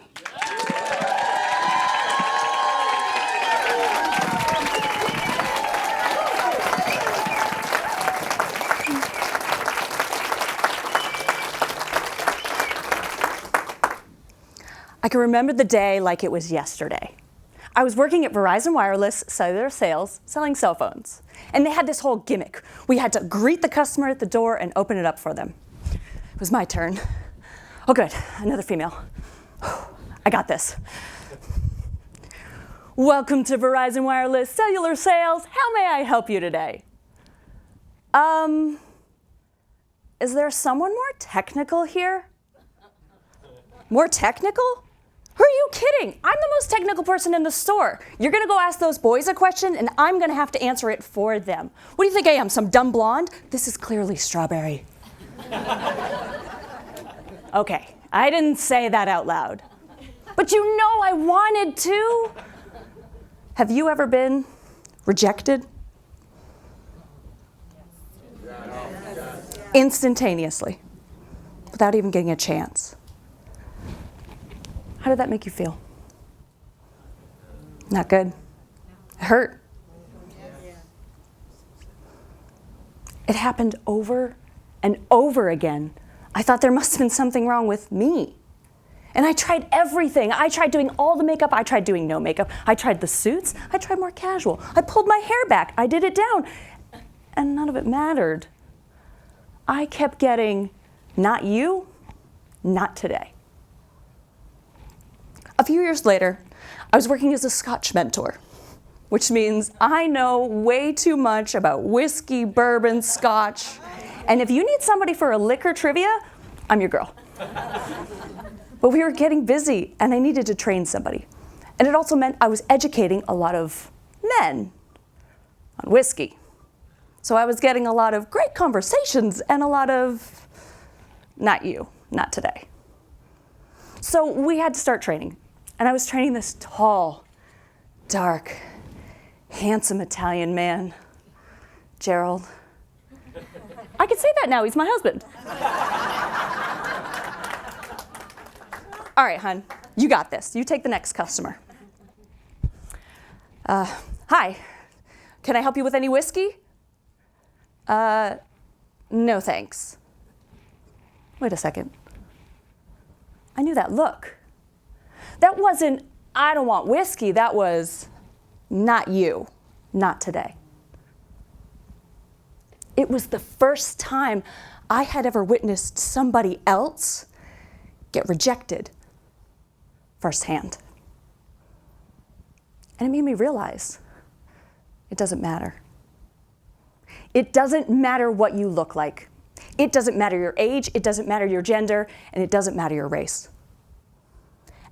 I can remember the day like it was yesterday. I was working at Verizon Wireless Cellular Sales selling cell phones. And they had this whole gimmick. We had to greet the customer at the door and open it up for them. It was my turn. Oh good, another female. I got this. Welcome to Verizon Wireless Cellular Sales. How may I help you today? Is there someone more technical here? More technical? Who are you kidding? I'm the most technical person in the store. You're gonna go ask those boys a question and I'm gonna have to answer it for them. What do you think I am, some dumb blonde? This is clearly strawberry. Okay, I didn't say that out loud. But you know I wanted to. Have you ever been rejected? Instantaneously, without even getting a chance. How did that make you feel? Not good. It hurt. It happened over and over again. I thought there must have been something wrong with me. And I tried everything. I tried doing all the makeup. I tried doing no makeup. I tried the suits. I tried more casual. I pulled my hair back. I did it down. And none of it mattered. I kept getting, not you, not today. A few years later, I was working as a Scotch mentor, which means I know way too much about whiskey, bourbon, Scotch. And if you need somebody for a liquor trivia, I'm your girl. But we were getting busy and I needed to train somebody. And it also meant I was educating a lot of men on whiskey. So I was getting a lot of great conversations and a lot of, not you, not today. So we had to start training. And I was training this tall, dark, handsome Italian man, Gerald. I can say that now, he's my husband. All right, hon, you got this. You take the next customer. Hi, can I help you with any whiskey? No thanks. Wait a second. I knew that look. That wasn't, I don't want whiskey, that was, not you, not today. It was the first time I had ever witnessed somebody else get rejected firsthand. And it made me realize it doesn't matter. It doesn't matter what you look like. It doesn't matter your age, it doesn't matter your gender, and it doesn't matter your race.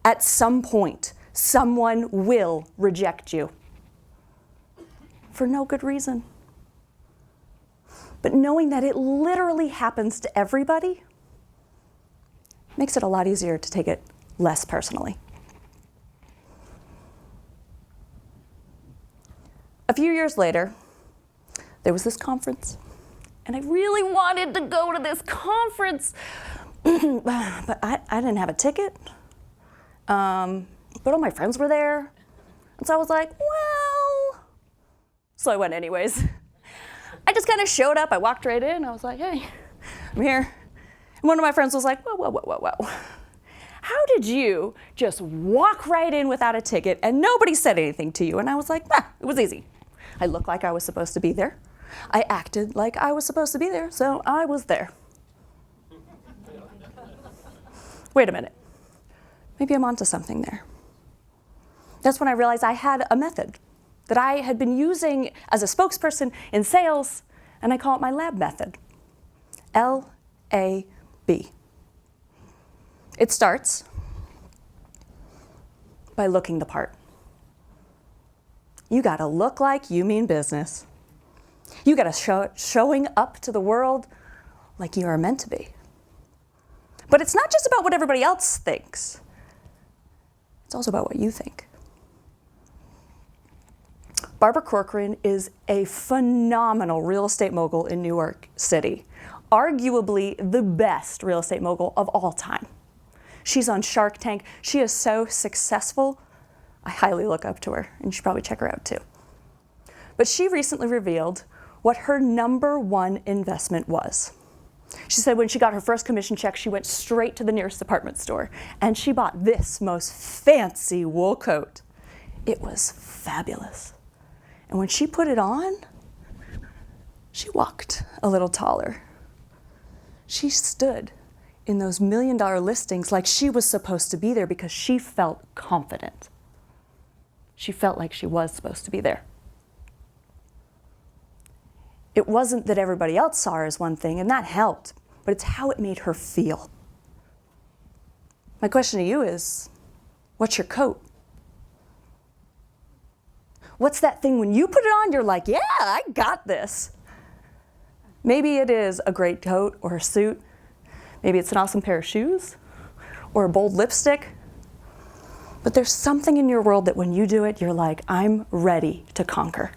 At some point, someone will reject you for no good reason. But knowing that it literally happens to everybody makes it a lot easier to take it less personally. A few years later, there was this conference, and I really wanted to go to this conference, but I didn't have a ticket. But all my friends were there. And so I was like, well, so I went anyways. I just kind of showed up. I walked right in. I was like, hey, I'm here. And one of my friends was like, whoa. How did you just walk right in without a ticket and nobody said anything to you? And I was like, it was easy. I looked like I was supposed to be there. I acted like I was supposed to be there, so I was there. Wait a minute. Maybe I'm onto something there. That's when I realized I had a method that I had been using as a spokesperson in sales, and I call it my lab method. LAB. It starts by looking the part. You gotta look like you mean business. You gotta showing up to the world like you are meant to be. But it's not just about what everybody else thinks. It's also about what you think. Barbara Corcoran is a phenomenal real estate mogul in New York City, arguably the best real estate mogul of all time. She's on Shark Tank. She is so successful. I highly look up to her, and you should probably check her out too. But she recently revealed what her #1 investment was. She said when she got her first commission check, she went straight to the nearest department store, and she bought this most fancy wool coat. It was fabulous. And when she put it on, she walked a little taller. She stood in those $1 million listings like she was supposed to be there because she felt confident. She felt like she was supposed to be there. It wasn't that everybody else saw her as one thing, and that helped, but it's how it made her feel. My question to you is, what's your coat? What's that thing when you put it on, you're like, yeah, I got this. Maybe it is a great coat or a suit. Maybe it's an awesome pair of shoes or a bold lipstick. But there's something in your world that when you do it, you're like, I'm ready to conquer.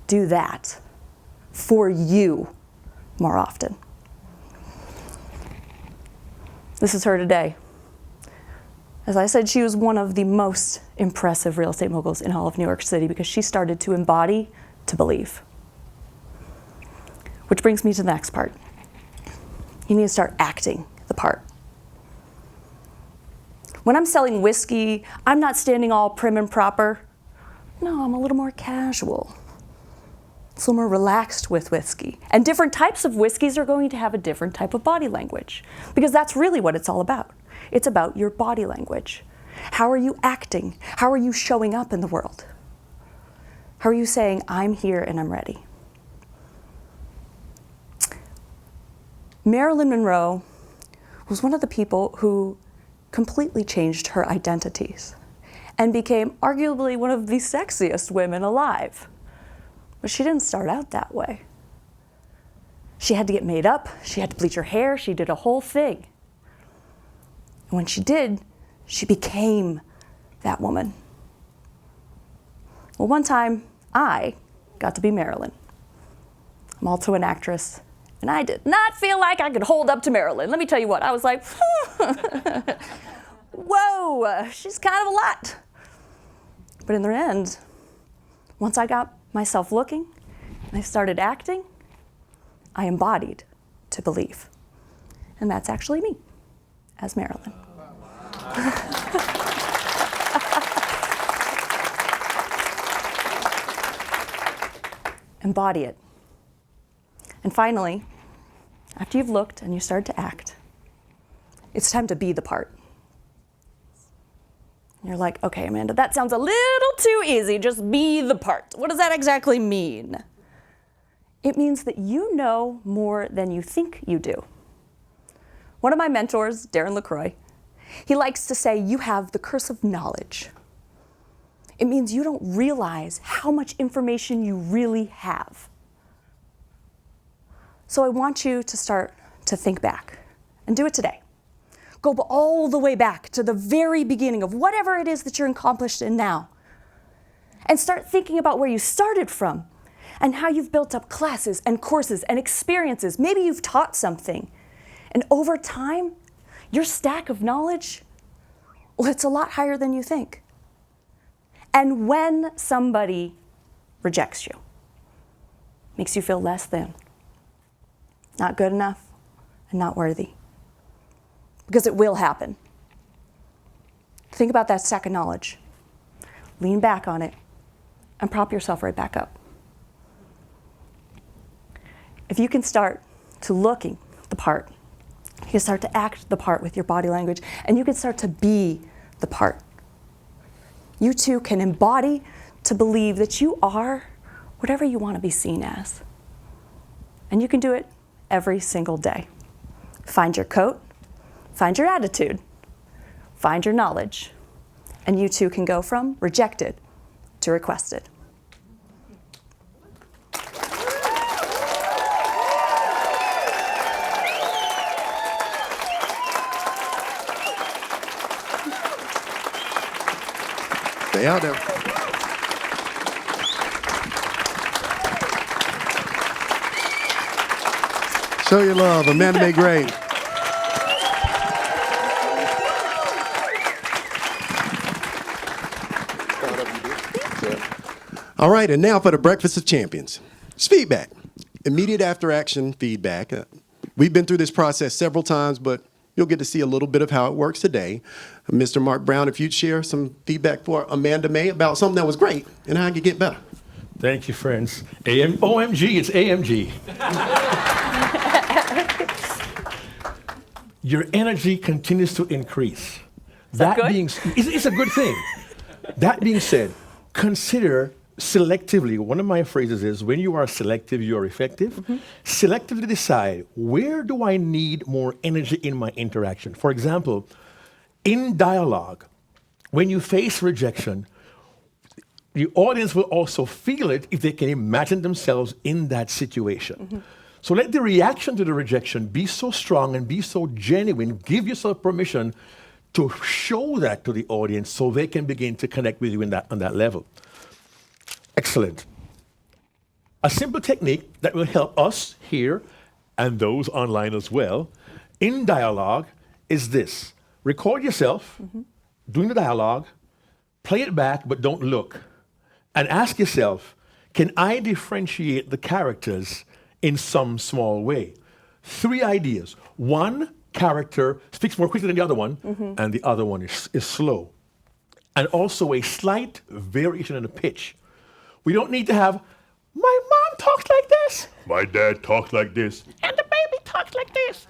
Do that for you more often. This is her today. As I said, she was one of the most impressive real estate moguls in all of New York City because she started to embody to believe. Which brings me to the next part. You need to start acting the part. When I'm selling whiskey, I'm not standing all prim and proper. No, I'm a little more casual. It's a little more relaxed with whiskey. And different types of whiskeys are going to have a different type of body language because that's really what it's all about. It's about your body language. How are you acting? How are you showing up in the world? How are you saying, I'm here and I'm ready? Marilyn Monroe was one of the people who completely changed her identities and became arguably one of the sexiest women alive. But she didn't start out that way. She had to get made up, she had to bleach her hair, she did a whole thing. And when she did, she became that woman. Well, one time, I got to be Marilyn. I'm also an actress, and I did not feel like I could hold up to Marilyn. Let me tell you what, I was like, whoa, she's kind of a lot. But in the end, once I got myself looking and I started acting, I embodied to believe. And that's actually me as Marilyn. Embody it. And finally, after you've looked and you start to act, it's time to be the part. You're like, okay, Amanda, that sounds a little too easy. Just be the part. What does that exactly mean? It means that you know more than you think you do. One of my mentors, Darren LaCroix, he likes to say, you have the curse of knowledge. It means you don't realize how much information you really have. So I want you to start to think back and do it today. Go all the way back to the very beginning of whatever it is that you're accomplished in now. And start thinking about where you started from and how you've built up classes and courses and experiences. Maybe you've taught something. And over time, your stack of knowledge, well, it's a lot higher than you think. And when somebody rejects you, makes you feel less than, not good enough, and not worthy, because it will happen. Think about that stack of knowledge. Lean back on it and prop yourself right back up. If you can start to looking the part, you can start to act the part with your body language, and you can start to be the part. You too can embody to believe that you are whatever you want to be seen as. And you can do it every single day. Find your coat, find your attitude, find your knowledge, and you too can go from rejected to requested. Stay out there. Show your love, Amanda May Gray. All right, and now for the Breakfast of Champions. It's feedback, immediate after action feedback. We've been through this process several times, but you'll get to see a little bit of how it works today. Mr. Mark Brown, if you'd share some feedback for Amanda May about something that was great and how I could get better. Thank you, friends. OMG, it's AMG. Your energy continues to increase. Is that good? It's a good thing. That being said, consider selectively, one of my phrases is, when you are selective, you are effective. Selectively decide, where do I need more energy in my interaction? For example, in dialogue, when you face rejection, the audience will also feel it if they can imagine themselves in that situation. So let the reaction to the rejection be so strong and be so genuine. Give yourself permission to show that to the audience so they can begin to connect with you on that level. Excellent. A simple technique that will help us here and those online as well in dialogue is this. Record yourself doing the dialogue, play it back, but don't look. And ask yourself, can I differentiate the characters in some small way? 3 ideas. One character speaks more quickly than the other one, and the other one is slow. And also a slight variation in the pitch. We don't need to have, my mom talks like this, my dad talks like this, and the baby talks like this.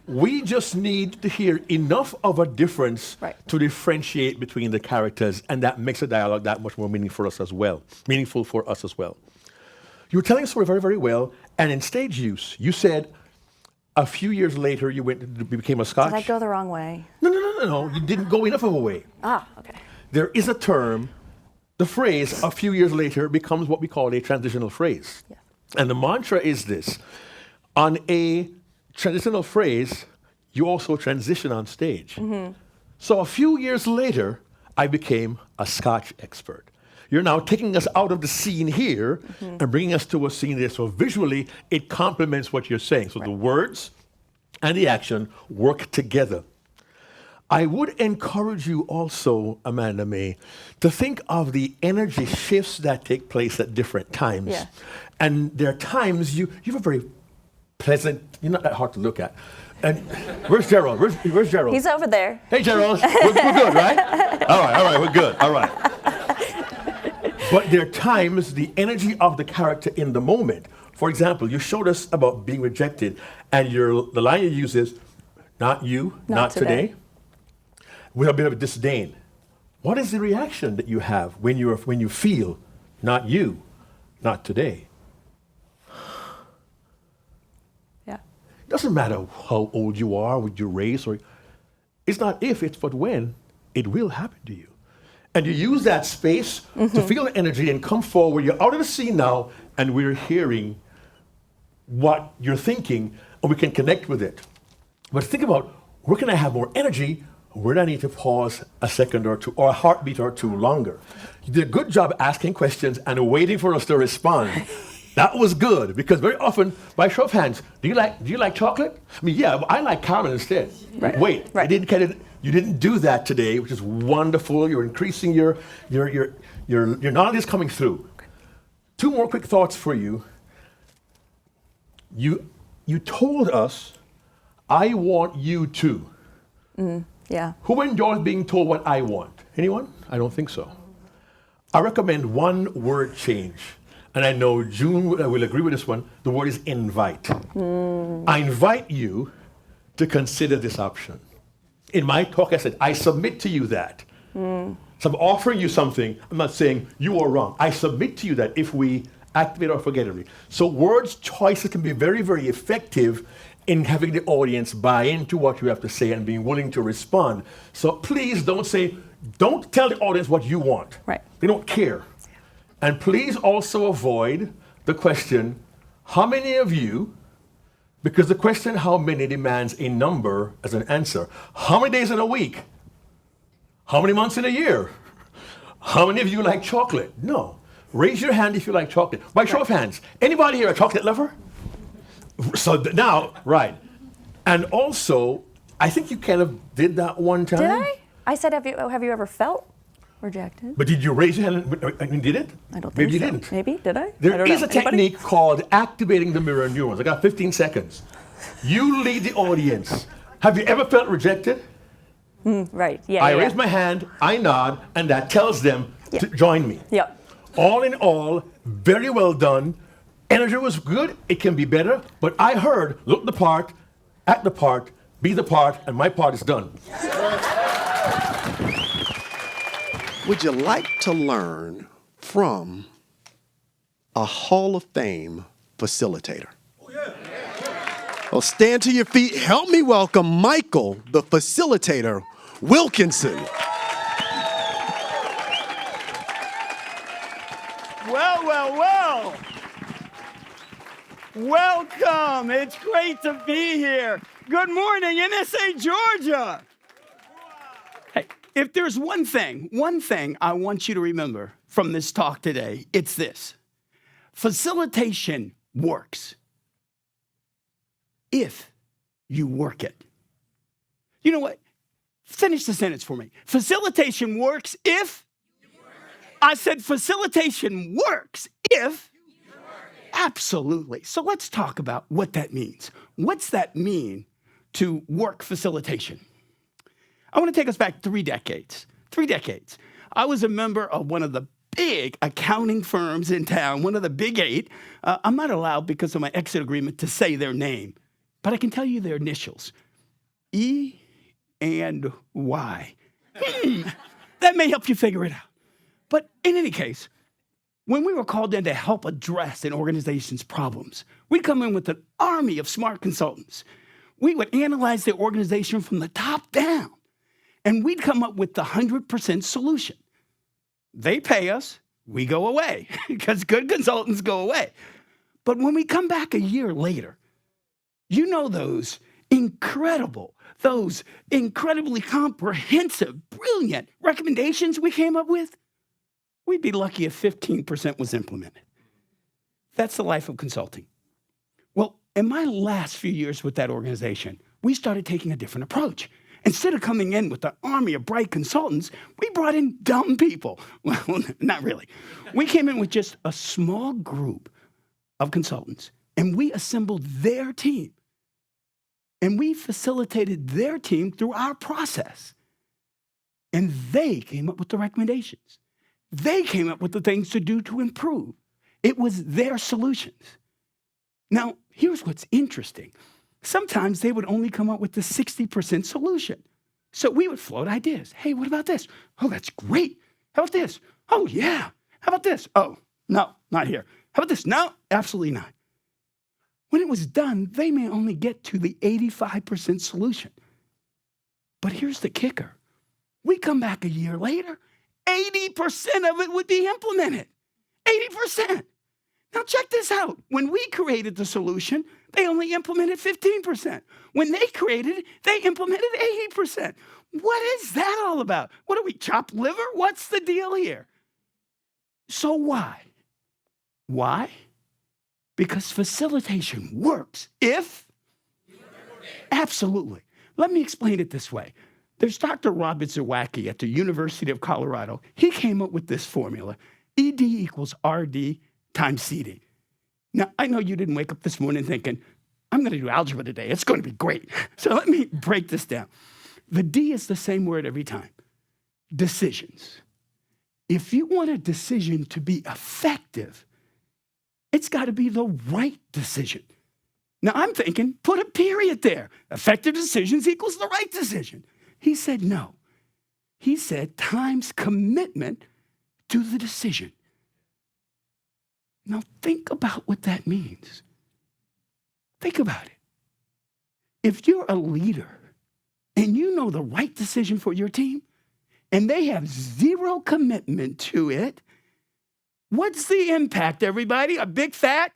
We just need to hear enough of a difference to differentiate between the characters, and that makes the dialogue that much more meaningful for us as well. You were telling a story very, very well, and in stage use, you said a few years later you became a Scotch. Did I go the wrong way? No. You didn't go enough of a way. Okay. There is a term, the phrase, a few years later, becomes what we call a transitional phrase. Yeah. And the mantra is this. On a transitional phrase, you also transition on stage. So a few years later, I became a Scotch expert. You're now taking us out of the scene here and bringing us to a scene there. So visually, it complements what you're saying. So the words and the action work together. I would encourage you also, Amanda May, to think of the energy shifts that take place at different times. Yeah. And there are times you have a very pleasant, you're not that hard to look at. And where's Gerald? Where's Gerald? He's over there. Hey, Gerald. We're good, right? All right, we're good. All right. But there are times the energy of the character in the moment. For example, you showed us about being rejected, and the line you use is, not you, not today. With a bit of disdain. What is the reaction that you have when you feel, not you, not today? Yeah. It doesn't matter how old you are, with your race, or it's not if, it's but when it will happen to you. And you use that space to feel the energy and come forward. You're out of the scene now, and we're hearing what you're thinking, and we can connect with it. But think about, where can I have more energy? Where do I need to pause a second or two, or a heartbeat or two longer? You did a good job asking questions and waiting for us to respond. That was good, because very often, by show of hands, do you like chocolate? I mean, yeah, I like caramel instead. Right. Wait, Right. You didn't do that today, which is wonderful. You're increasing your knowledge is coming through. 2 more quick thoughts for you. You told us, I want you to. Yeah. Who enjoys being told what I want? Anyone? I don't think so. I recommend 1 word change. And I know June will agree with this one. The word is invite. I invite you to consider this option. In my talk, I said, I submit to you that. So I'm offering you something. I'm not saying you are wrong. I submit to you that if we activate or forget it. So words choices can be very, very effective in having the audience buy into what you have to say and being willing to respond. So please don't tell the audience what you want. Right. They don't care. And please also avoid the question, how many of you, because the question how many demands a number as an answer. How many days in a week? How many months in a year? How many of you like chocolate? No. Raise your hand if you like chocolate. By show of hands, anybody here a chocolate lover? So now, right. And also, I think you kind of did that one time. Did I? I said, have you ever felt rejected? But did you raise your hand and did it? I don't think Maybe you so. didn't. Maybe, did I? There is know. a technique called activating the mirror neurons. I got 15 seconds. You lead the audience. Have you ever felt rejected? Right, yeah. I raise my hand, I nod, and that tells them to join me. Yep. All in all, very well done. Energy was good, it can be better, but I heard, look the part, act the part, be the part, and my part is done. Would you like to learn from a Hall of Fame facilitator. Well, stand to your feet. Help me welcome Michael, the facilitator, Wilkinson. Well, well, well. Welcome. It's great to be here. Good morning, NSA, Georgia. Hey, if there's one thing I want you to remember from this talk today, it's this. Facilitation works if you work it. You know what? Finish the sentence for me. Facilitation works if I said facilitation works if absolutely. So let's talk about what that means. What's that mean to work facilitation? I want to take us back 3 decades. 3 decades. I was a member of one of the big accounting firms in town, one of the big 8. I'm not allowed because of my exit agreement to say their name, but I can tell you their initials. E and Y. That may help you figure it out. But in any case, when we were called in to help address an organization's problems, we'd come in with an army of smart consultants. We would analyze the organization from the top down, and we'd come up with the 100% solution. They pay us, we go away, because good consultants go away. But when we come back a year later, you know those incredibly comprehensive, brilliant recommendations we came up with? We'd be lucky if 15% was implemented. That's the life of consulting. Well, in my last few years with that organization, we started taking a different approach. Instead of coming in with an army of bright consultants, we brought in dumb people. Well, not really. We came in with just a small group of consultants, and we assembled their team. And we facilitated their team through our process. And they came up with the recommendations. They came up with the things to do to improve. It was their solutions. Now, here's what's interesting. Sometimes they would only come up with the 60% solution. So we would float ideas. Hey, what about this? Oh, that's great. How about this? Oh, yeah. How about this? Oh, no, not here. How about this? No, absolutely not. When it was done, they may only get to the 85% solution. But here's the kicker. We come back a year later, 80% of it would be implemented. 80%. Now check this out. When we created the solution, they only implemented 15%. When they created it, they implemented 80%. What is that all about? What are we, chopped liver? What's the deal here? So why? Why? Because facilitation works if? Absolutely. Let me explain it this way. There's Dr. Robert Zawacki at the University of Colorado. He came up with this formula, ED equals RD times CD. Now, I know you didn't wake up this morning thinking, I'm going to do algebra today. It's going to be great. So let me break this down. The D is the same word every time. Decisions. If you want a decision to be effective, it's got to be the right decision. Now, I'm thinking, put a period there. Effective decisions equals the right decision. He said no. He said times commitment to the decision. Now, think about what that means. Think about it. If you're a leader and you know the right decision for your team and they have zero commitment to it, what's the impact, everybody? A big fat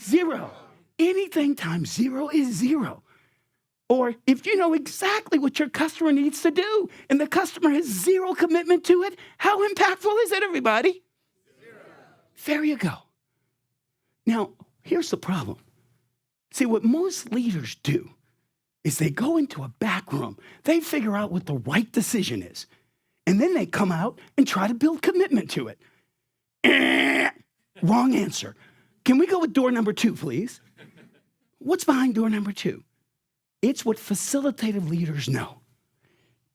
zero. Anything times zero is zero. Or if you know exactly what your customer needs to do and the customer has zero commitment to it, how impactful is it, everybody? Zero. There you go. Now, here's the problem. See, what most leaders do is they go into a back room, they figure out what the right decision is, and then they come out and try to build commitment to it. Wrong answer. Can we go with door number 2, please? What's behind door number 2? It's what facilitative leaders know.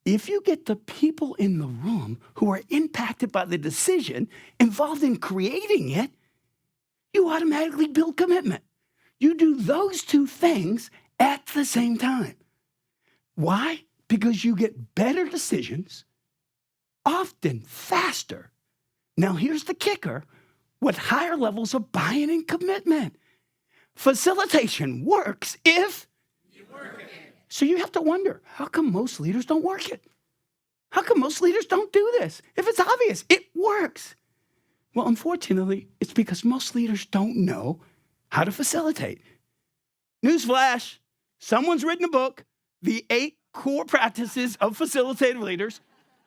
If you get the people in the room who are impacted by the decision involved in creating it, you automatically build commitment. You do those 2 things at the same time. Why? Because you get better decisions, often faster. Now, here's the kicker. with higher levels of buy-in and commitment. Facilitation works if you work it. So you have to wonder, how come most leaders don't work it? How come most leaders don't do this? If it's obvious, it works. Well, unfortunately, it's because most leaders don't know how to facilitate. Newsflash, someone's written a book, The 8 Core Practices of Facilitative Leaders.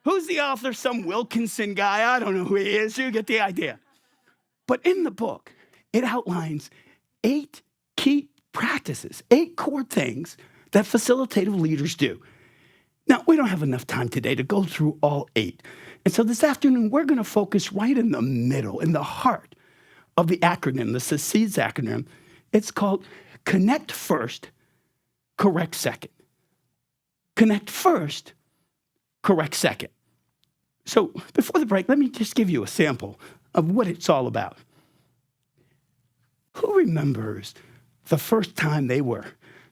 Who's the author? Some Wilkinson guy. I don't know who he is. You get the idea. But in the book, it outlines 8 key practices, 8 core things that facilitative leaders do. Now, we don't have enough time today to go through all 8. And so this afternoon, we're going to focus right in the middle, in the heart of the acronym, the SEEDS acronym. It's called Connect First, Correct Second. Connect first, correct second. So before the break, let me just give you a sample of what it's all about. Who remembers the first time they were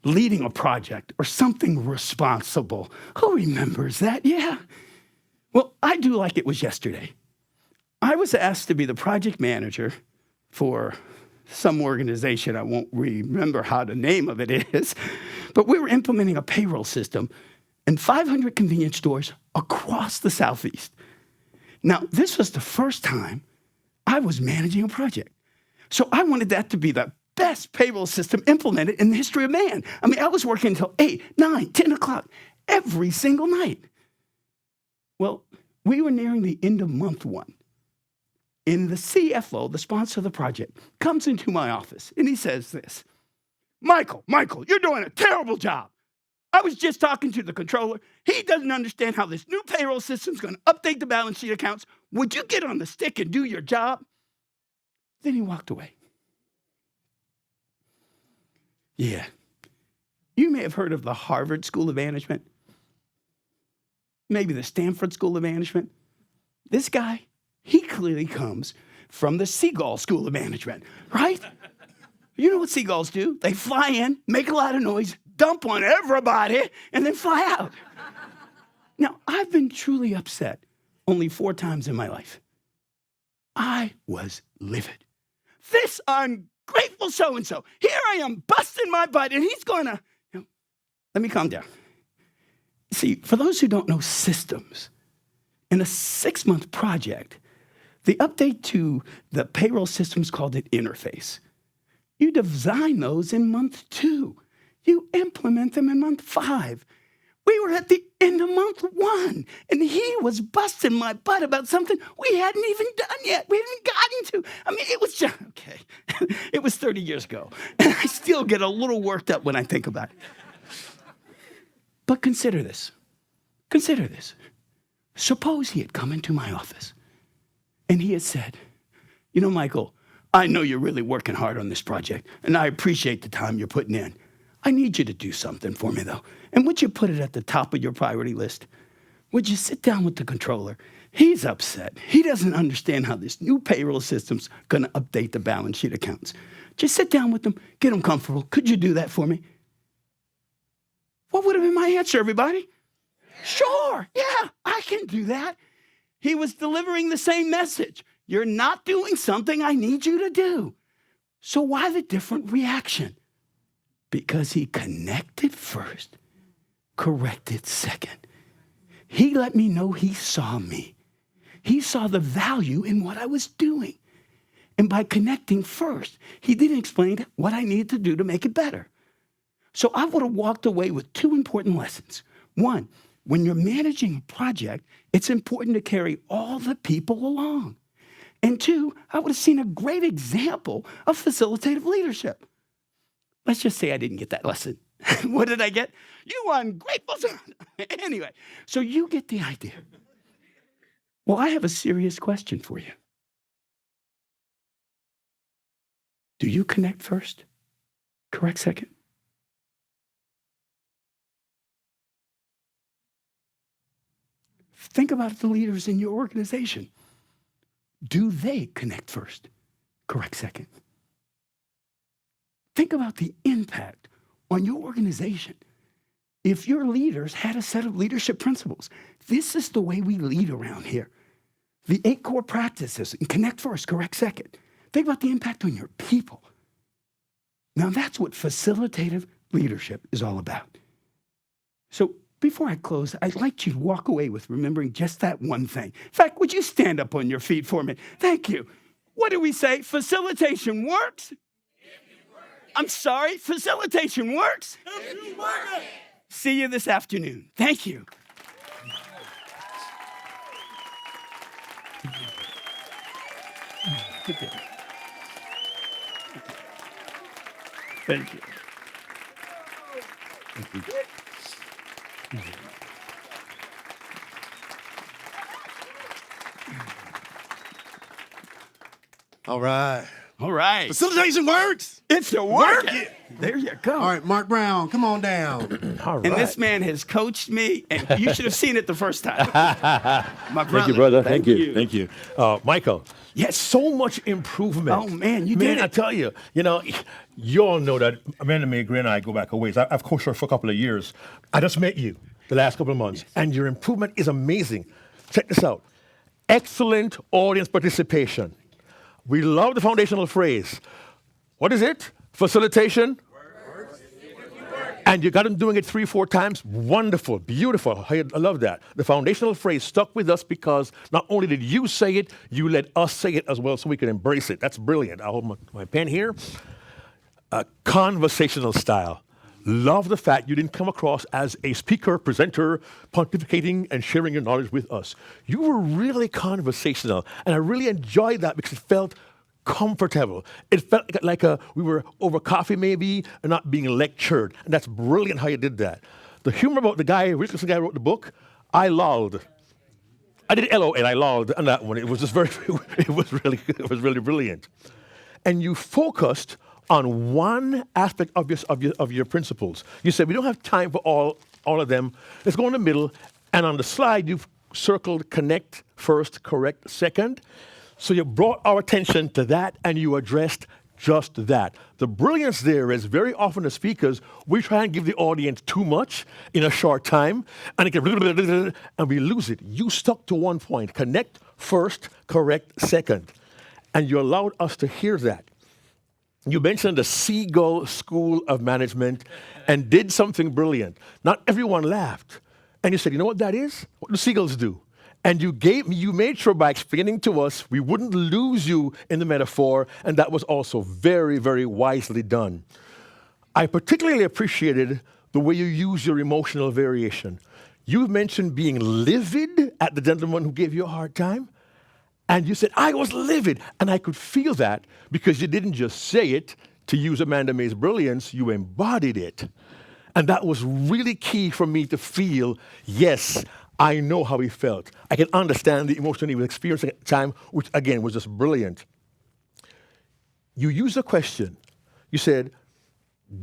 leading a project or something responsible? Who remembers that? Yeah. Well, I do like it was yesterday. I was asked to be the project manager for some organization. I won't remember how the name of it is, but we were implementing a payroll system in 500 convenience stores across the Southeast. Now, this was the first time I was managing a project. So I wanted that to be the best payroll system implemented in the history of man. I mean, I was working until 8, 9, 10 o'clock every single night. Well, we were nearing the end of month 1. And the CFO, the sponsor of the project, comes into my office and he says this, Michael, you're doing a terrible job. I was just talking to the controller. He doesn't understand how this new payroll system is going to update the balance sheet accounts. Would you get on the stick and do your job? Then he walked away. Yeah. You may have heard of the Harvard School of Management. Maybe the Stanford School of Management. This guy, he clearly comes from the Seagull School of Management, right? You know what seagulls do? They fly in, make a lot of noise, dump on everybody, and then fly out. Now, I've been truly upset only 4 times in my life. I was livid. This ungrateful so-and-so, here I am busting my butt, and he's going to, let me calm down. See, for those who don't know systems, in a 6-month project, the update to the payroll system is called an interface. You design those in month 2. You implement them in month 5. We were at the end of month 1, and he was busting my butt about something we hadn't even done yet. We hadn't gotten to. I mean, it was just, okay. It was 30 years ago, and I still get a little worked up when I think about it. But consider this. Consider this. Suppose he had come into my office, and he had said, you know, Michael, I know you're really working hard on this project, and I appreciate the time you're putting in. I need you to do something for me, though. And would you put it at the top of your priority list? Would you sit down with the controller? He's upset. He doesn't understand how this new payroll system's going to update the balance sheet accounts. Just sit down with him, get him comfortable. Could you do that for me? What would have been my answer, everybody? Sure, yeah, I can do that. He was delivering the same message. You're not doing something I need you to do. So why the different reaction? Because he connected first, corrected second. He let me know he saw me. He saw the value in what I was doing. And by connecting first, he didn't explain what I needed to do to make it better. So I would have walked away with 2 important lessons. 1, when you're managing a project, it's important to carry all the people along. And 2, I would have seen a great example of facilitative leadership. Let's just say I didn't get that lesson. What did I get? You ungrateful son. Anyway, so you get the idea. Well, I have a serious question for you. Do you connect first? Correct second? Think about the leaders in your organization. Do they connect first? Correct second? Think about the impact on your organization. If your leaders had a set of leadership principles, this is the way we lead around here. The 8 core practices, and connect first, correct second. Think about the impact on your people. Now, that's what facilitative leadership is all about. So before I close, I'd like you to walk away with remembering just that one thing. In fact, would you stand up on your feet for me? Thank you. What do we say? Facilitation works? I'm sorry, facilitation works? See you this afternoon. Thank you. Thank you. All right. All right. Facilitation works. It's a work. There you go. All right, Mark Brown, come on down. All right. And this man has coached me, and you should have seen it the first time. My brother. Thank you, brother. Thank you. Thank you. Michael. Yes. So much improvement. Oh, man, you did it. I tell you, you all know that Amanda Maigret and I go back a ways. I've coached her for a couple of years. I just met you the last couple of months, and your improvement is amazing. Check this out. Excellent audience participation. We love the foundational phrase. What is it? Facilitation? And you got them doing it 3-4 times. Wonderful, beautiful. I love that. The foundational phrase stuck with us because not only did you say it, you let us say it as well so we could embrace it. That's brilliant. I hold my pen here. Conversational style. Love the fact you didn't come across as a speaker, presenter, pontificating and sharing your knowledge with us. You were really conversational, and I really enjoyed that because it felt comfortable. It felt like we were over coffee maybe and not being lectured, and that's brilliant how you did that. The humor about the guy, Richardson guy who wrote the book, I lolled. I did LOL, I lolled on that one. It was just it was really brilliant. And you focused on one aspect of your principles. You said, we don't have time for all of them. Let's go in the middle. And on the slide, you've circled connect first, correct second. So you brought our attention to that, and you addressed just that. The brilliance there is very often as speakers, we try and give the audience too much in a short time, and and we lose it. You stuck to one point. Connect first, correct second. And you allowed us to hear that. You mentioned the Seagull School of Management and did something brilliant. Not everyone laughed. And you said, you know what that is? What do seagulls do? And you made sure by explaining to us we wouldn't lose you in the metaphor, and that was also very, very wisely done. I particularly appreciated the way you use your emotional variation. You mentioned being livid at the gentleman who gave you a hard time. And you said, I was livid. And I could feel that because you didn't just say it to use Amanda May's brilliance, you embodied it. And that was really key for me to feel, yes, I know how he felt. I can understand the emotion he was experiencing at the time, which again was just brilliant. You used a question. You said,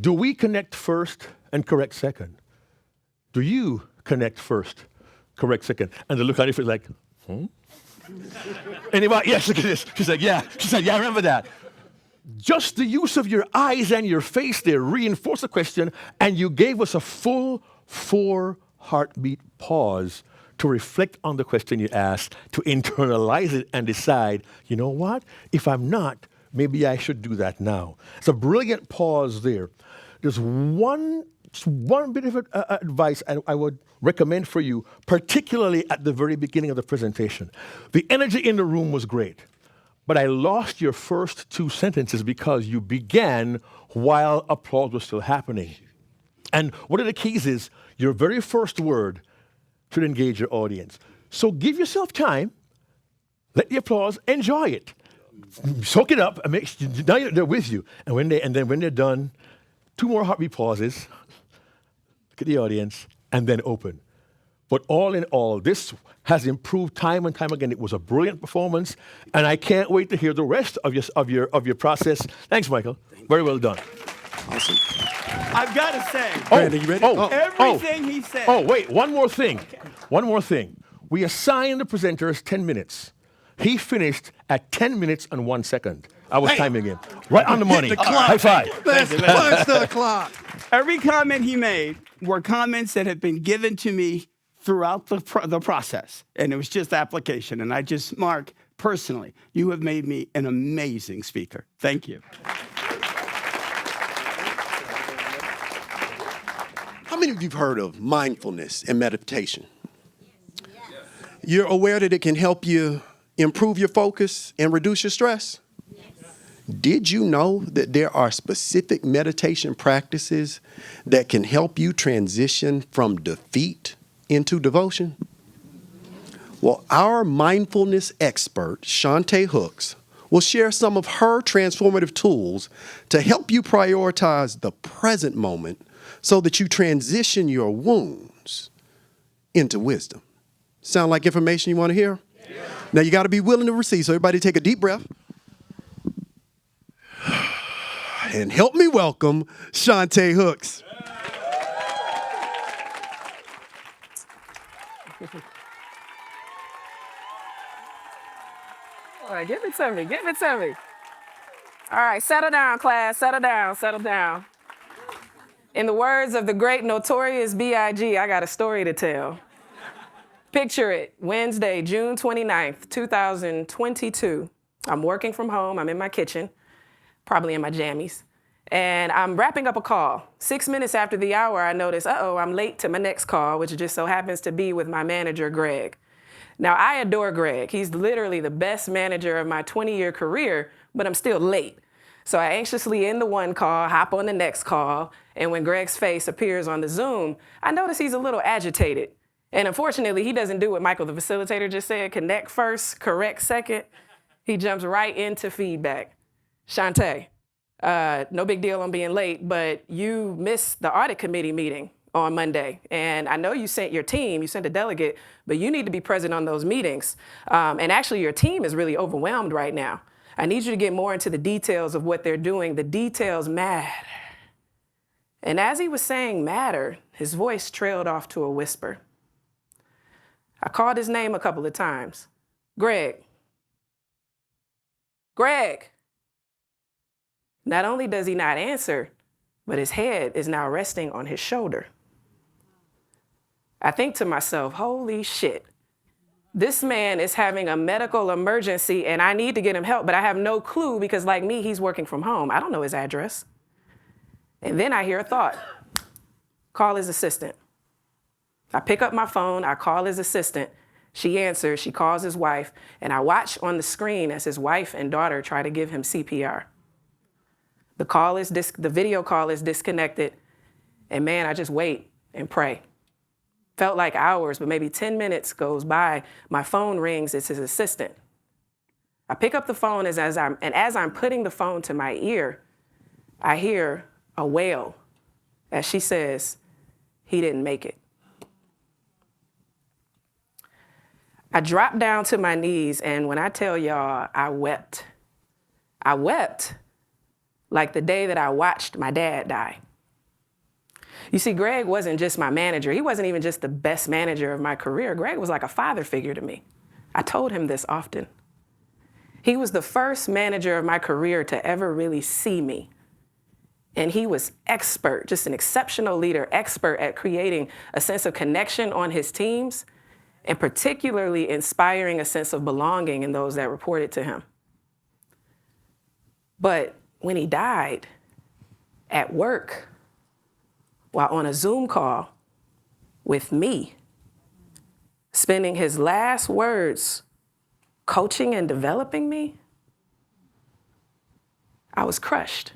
do we connect first and correct second? Do you connect first, correct second? And the look on your face like, Anybody? Yes, look at this. She said, yeah. She said, yeah, I remember that. Just the use of your eyes and your face there reinforced the question, and you gave us a full 4 heartbeat pause to reflect on the question you asked, to internalize it and decide, you know what? If I'm not, maybe I should do that now. It's a brilliant pause there. There's one bit of advice I would recommend for you, particularly at the very beginning of the presentation. The energy in the room was great, but I lost your first 2 sentences because you began while applause was still happening. And one of the keys is your very first word should engage your audience. So give yourself time, let the applause, enjoy it. Soak it up, and now they're with you. And then when they're done, 2 more heartbeat pauses, look at the audience, and then open. But all in all, this has improved time and time again. It was a brilliant performance, and I can't wait to hear the rest of your process. Thanks, Michael. Very well done. Awesome. I've got to say, Brandon, you ready? everything he said. Oh, wait, one more thing. One more thing. We assigned the presenters 10 minutes. He finished at 10 minutes and 1 second. I was timing him. Right on the money. The clock. High five. Let's punch the clock. Every comment he made were comments that had been given to me throughout the process, and it was just application. And Mark, personally, you have made me an amazing speaker. Thank you. How many of you have heard of mindfulness and meditation? You're aware that it can help you improve your focus and reduce your stress? Did you know that there are specific meditation practices that can help you transition from defeat into devotion? Well, our mindfulness expert, Shantae Hooks, will share some of her transformative tools to help you prioritize the present moment so that you transition your wounds into wisdom. Sound like information you want to hear? Yeah. Now you got to be willing to receive. So everybody take a deep breath. And help me welcome Shantae Hooks. All right, give it to me, give it to me. All right, settle down, class, settle down, settle down. In the words of the great Notorious B.I.G., I got a story to tell. Picture it, Wednesday, June 29th, 2022. I'm working from home, I'm in my kitchen, probably in my jammies, and I'm wrapping up a call. 6 minutes after the hour, I notice, I'm late to my next call, which just so happens to be with my manager, Greg. Now, I adore Greg. He's literally the best manager of my 20-year career, but I'm still late. So I anxiously end the one call, hop on the next call, and when Greg's face appears on the Zoom, I notice he's a little agitated. And unfortunately, he doesn't do what Michael, the facilitator, just said, connect first, correct second. He jumps right into feedback. Shantae, no big deal on being late, but you missed the audit committee meeting on Monday. And I know you sent your team, you sent a delegate, but you need to be present on those meetings. And actually, your team is really overwhelmed right now. I need you to get more into the details of what they're doing. The details matter. And as he was saying matter, his voice trailed off to a whisper. I called his name a couple of times. Greg. Greg. Not only does he not answer, but his head is now resting on his shoulder. I think to myself, holy shit. This man is having a medical emergency and I need to get him help, but I have no clue because like me, he's working from home. I don't know his address. And then I hear a thought. Call his assistant. I pick up my phone, I call his assistant. She answers, she calls his wife, and I watch on the screen as his wife and daughter try to give him CPR. The video call is disconnected, and man, I just wait and pray. Felt like hours, but maybe 10 minutes goes by. My phone rings, it's his assistant. I pick up the phone as I'm putting the phone to my ear, I hear a wail as she says, he didn't make it. I dropped down to my knees, and when I tell y'all, I wept. I wept like the day that I watched my dad die. You see, Greg wasn't just my manager. He wasn't even just the best manager of my career. Greg was like a father figure to me. I told him this often. He was the first manager of my career to ever really see me. And he was expert, just an exceptional leader, expert at creating a sense of connection on his teams, and particularly inspiring a sense of belonging in those that reported to him. But when he died at work, while on a Zoom call with me, spending his last words coaching and developing me, I was crushed.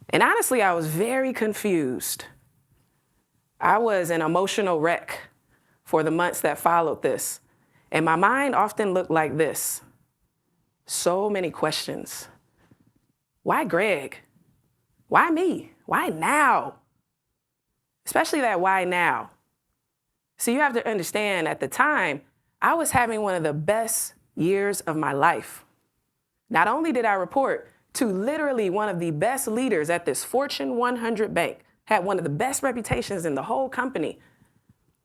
And honestly, I was very confused. I was an emotional wreck for the months that followed this. And my mind often looked like this. So many questions. Why Greg? Why me? Why now? Especially that why now. So you have to understand, at the time, I was having one of the best years of my life. Not only did I report to literally one of the best leaders at this Fortune 100 bank, had one of the best reputations in the whole company,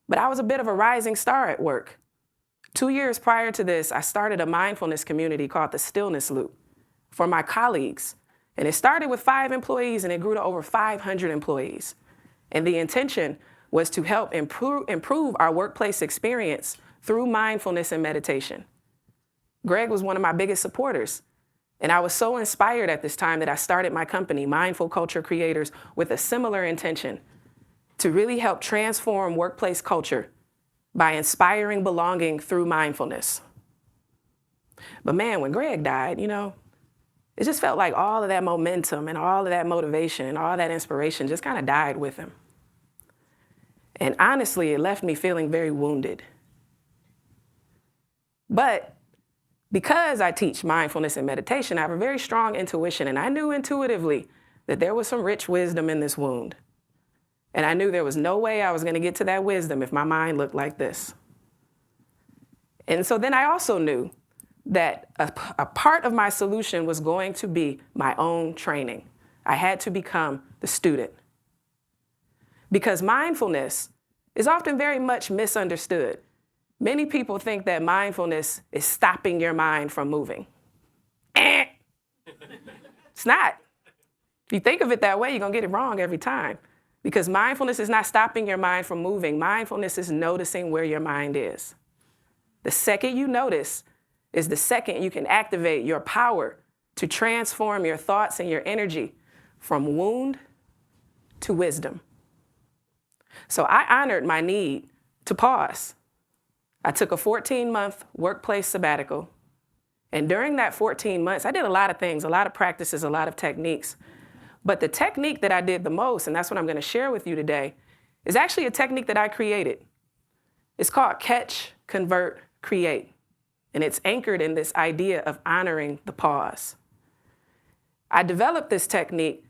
but I was a bit of a rising star at work. 2 years prior to this, I started a mindfulness community called the Stillness Loop for my colleagues. And it started with 5 employees and it grew to over 500 employees. And the intention was to help improve our workplace experience through mindfulness and meditation. Greg was one of my biggest supporters. And I was so inspired at this time that I started my company, Mindful Culture Creators, with a similar intention to really help transform workplace culture by inspiring belonging through mindfulness. But man, when Greg died, it just felt like all of that momentum and all of that motivation and all that inspiration just kind of died with him. And honestly, it left me feeling very wounded. But because I teach mindfulness and meditation, I have a very strong intuition, and I knew intuitively that there was some rich wisdom in this wound. And I knew there was no way I was going to get to that wisdom if my mind looked like this. And so then I also knew that a part of my solution was going to be my own training. I had to become the student. Because mindfulness is often very much misunderstood. Many people think that mindfulness is stopping your mind from moving. It's not. If you think of it that way, you're going to get it wrong every time. Because mindfulness is not stopping your mind from moving. Mindfulness is noticing where your mind is. The second you notice is the second you can activate your power to transform your thoughts and your energy from wound to wisdom. So I honored my need to pause. I took a 14-month workplace sabbatical. And during that 14 months, I did a lot of things, a lot of practices, a lot of techniques. But the technique that I did the most, and that's what I'm going to share with you today, is actually a technique that I created. It's called Catch, Convert, Create. And it's anchored in this idea of honoring the pause. I developed this technique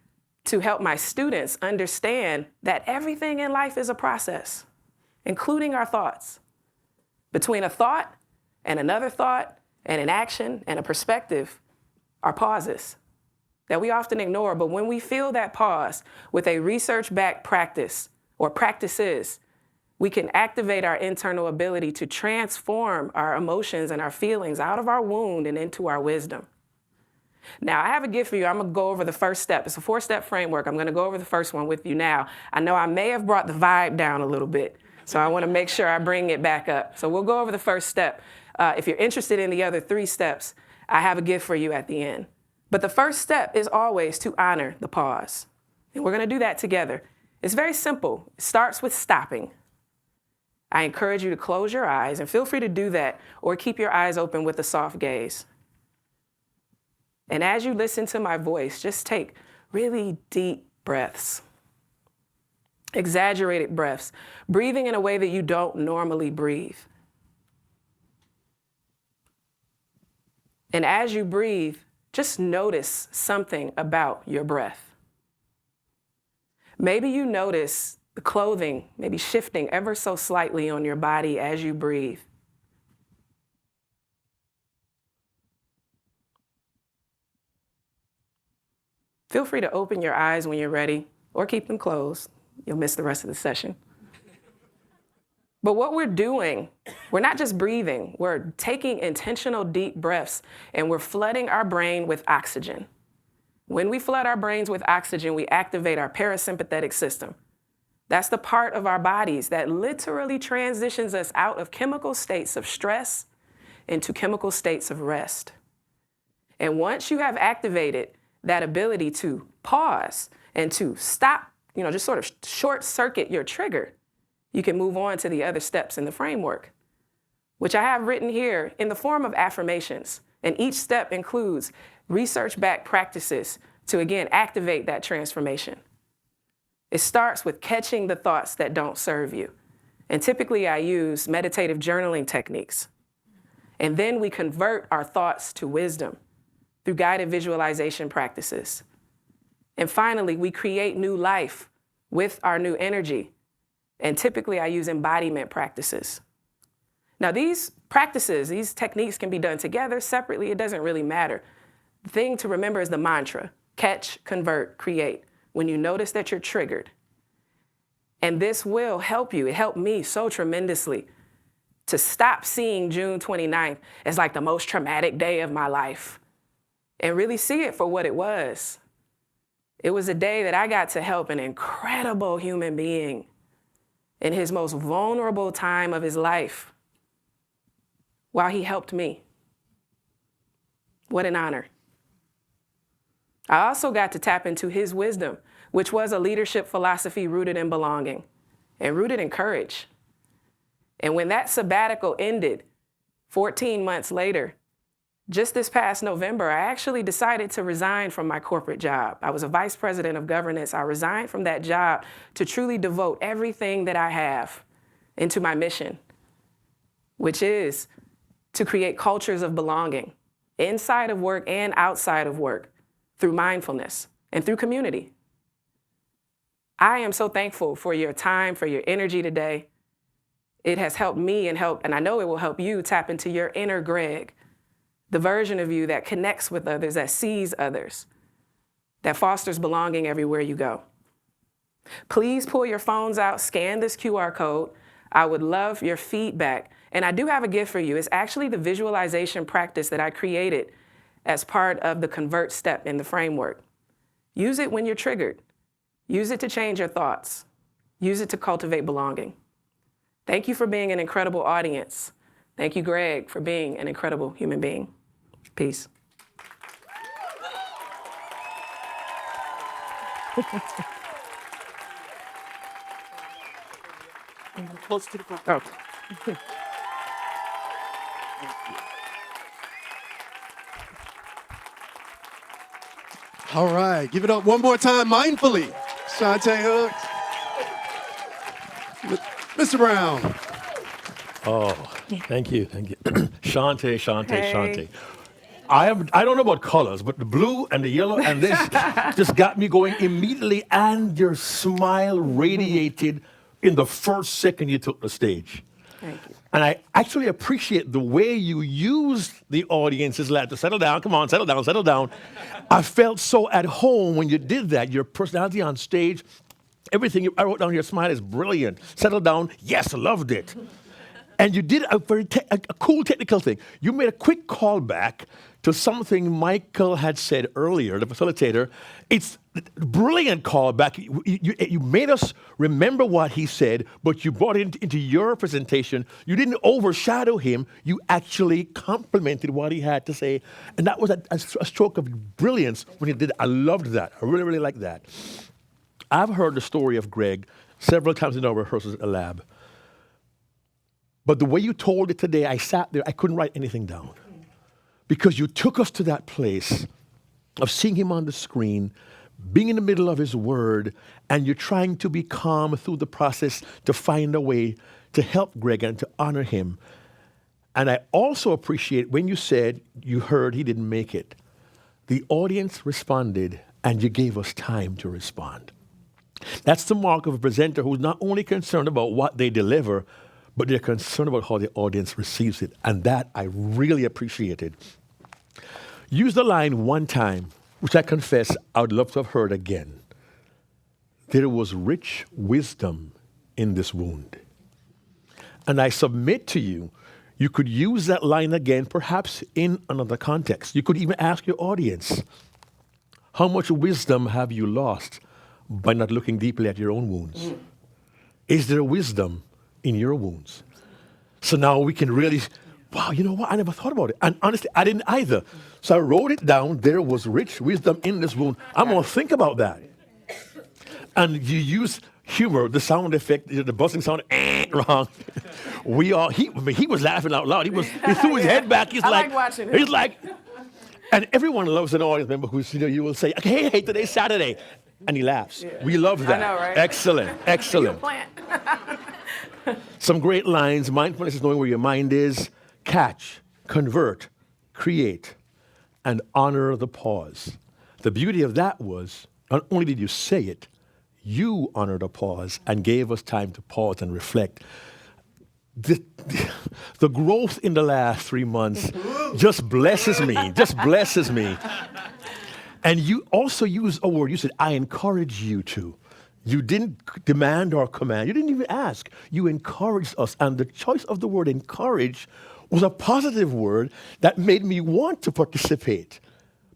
to help my students understand that everything in life is a process, including our thoughts. Between a thought and another thought and an action and a perspective are pauses that we often ignore. But when we feel that pause with a research-backed practice or practices, we can activate our internal ability to transform our emotions and our feelings out of our wound and into our wisdom. Now, I have a gift for you. I'm going to go over the first step. It's a 4-step framework. I'm going to go over the first one with you now. I know I may have brought the vibe down a little bit, so I want to make sure I bring it back up. So we'll go over the first step. If you're interested in the other 3 steps, I have a gift for you at the end. But the first step is always to honor the pause. And we're going to do that together. It's very simple. It starts with stopping. I encourage you to close your eyes, and feel free to do that or keep your eyes open with a soft gaze. And as you listen to my voice, just take really deep breaths, exaggerated breaths, breathing in a way that you don't normally breathe. And as you breathe, just notice something about your breath. Maybe you notice the clothing maybe shifting ever so slightly on your body as you breathe. Feel free to open your eyes when you're ready, or keep them closed. You'll miss the rest of the session. But what we're doing, we're not just breathing, we're taking intentional deep breaths, and we're flooding our brain with oxygen. When we flood our brains with oxygen, we activate our parasympathetic system. That's the part of our bodies that literally transitions us out of chemical states of stress into chemical states of rest. And once you have activated that ability to pause and to stop, just sort of short circuit your trigger, you can move on to the other steps in the framework, which I have written here in the form of affirmations. And each step includes research-backed practices to, again, activate that transformation. It starts with catching the thoughts that don't serve you. And typically I use meditative journaling techniques. And then we convert our thoughts to wisdom through guided visualization practices. And finally, we create new life with our new energy. And typically I use embodiment practices. Now these practices, these techniques can be done together, separately, it doesn't really matter. The thing to remember is the mantra: catch, convert, create. When you notice that you're triggered. And this will help you. It helped me so tremendously to stop seeing June 29th as like the most traumatic day of my life and really see it for what it was. It was a day that I got to help an incredible human being in his most vulnerable time of his life while he helped me. What an honor. I also got to tap into his wisdom, which was a leadership philosophy rooted in belonging and rooted in courage. And when that sabbatical ended, 14 months later, just this past November, I actually decided to resign from my corporate job. I was a vice president of governance. I resigned from that job to truly devote everything that I have into my mission, which is to create cultures of belonging inside of work and outside of work through mindfulness and through community. I am so thankful for your time, for your energy today. It has helped me and I know it will help you tap into your inner Greg, the version of you that connects with others, that sees others, that fosters belonging everywhere you go. Please pull your phones out, scan this QR code. I would love your feedback. And I do have a gift for you. It's actually the visualization practice that I created as part of the convert step in the framework. Use it when you're triggered. Use it to change your thoughts. Use it to cultivate belonging. Thank you for being an incredible audience. Thank you, Greg, for being an incredible human being. Peace. Close to the front. Oh. All right, give it up one more time mindfully. Shantae Hooks. Mr. Brown. Oh, thank you. Shante. Hey. I don't know about colors, but the blue and the yellow and this just got me going immediately, and your smile radiated in the first second you took the stage. Thank you. And I actually appreciate the way you used the audience's laugh to settle down. Come on, settle down. I felt so at home when you did that. Your personality on stage, everything I wrote down here, smile is brilliant. Settle down, yes, loved it. And you did a very a cool technical thing. You made a quick callback to something Michael had said earlier, the facilitator. It's a brilliant callback. You made us remember what he said, but you brought it into your presentation. You didn't overshadow him. You actually complimented what he had to say. And that was a stroke of brilliance when he did it. I loved that. I really, really liked that. I've heard the story of Greg several times in our rehearsals at the lab. But the way you told it today, I sat there, I couldn't write anything down. Because you took us to that place of seeing him on the screen, being in the middle of his word, and you're trying to be calm through the process to find a way to help Greg and to honor him. And I also appreciate when you said you heard he didn't make it. The audience responded, and you gave us time to respond. That's the mark of a presenter who's not only concerned about what they deliver, but they're concerned about how the audience receives it. And that I really appreciated. Use the line one time, which I confess I would love to have heard again. There was rich wisdom in this wound. And I submit to you, you could use that line again, perhaps in another context. You could even ask your audience, how much wisdom have you lost by not looking deeply at your own wounds? Is there wisdom in your wounds? So now we can really, wow, you know what? I never thought about it. And honestly, I didn't either. So I wrote it down. There was rich wisdom in this wound. I'm going to think about that. And you use humor, the sound effect, the buzzing sound, wrong. He was laughing out loud. He threw his head back. He's like watching him. He's like, and everyone loves an audience member who you will say, hey, today's Saturday. And he laughs. Yeah. We love that. I know, right? Excellent. Some great lines. Mindfulness is knowing where your mind is. Catch, convert, create, and honor the pause. The beauty of that was, not only did you say it, you honored a pause and gave us time to pause and reflect. The growth in the last 3 months just blesses me. And you also used a word. You said, I encourage you to. You didn't demand or command. You didn't even ask. You encouraged us. And the choice of the word encourage was a positive word that made me want to participate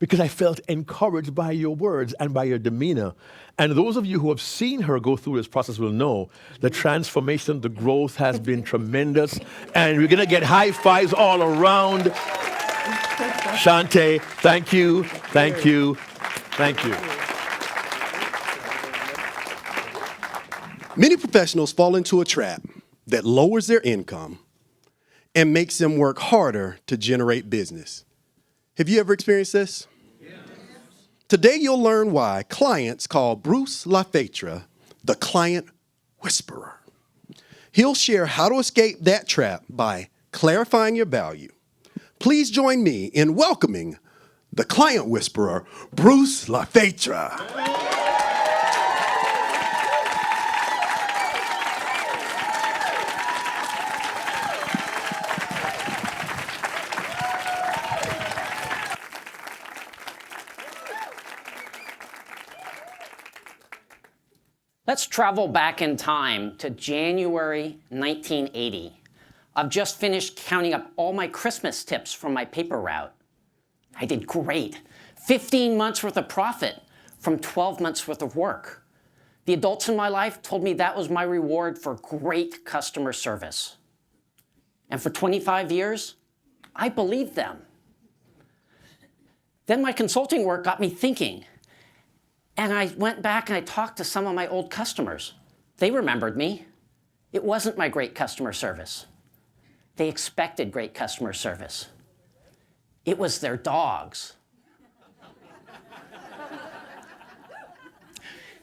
because I felt encouraged by your words and by your demeanor. And those of you who have seen her go through this process will know the transformation, the growth has been tremendous. And we're going to get high fives all around. Shante, thank you, thank you, thank you. Many professionals fall into a trap that lowers their income and makes them work harder to generate business. Have you ever experienced this? Yes. Today you'll learn why clients call Bruce LaFeitra the client whisperer. He'll share how to escape that trap by clarifying your value. Please join me in welcoming the client whisperer, Bruce LaFeitra. Let's travel back in time to January 1980. I've just finished counting up all my Christmas tips from my paper route. I did great. 15 months worth of profit from 12 months worth of work. The adults in my life told me that was my reward for great customer service. And for 25 years, I believed them. Then my consulting work got me thinking. And I went back and I talked to some of my old customers. They remembered me. It wasn't my great customer service. They expected great customer service. It was their dogs.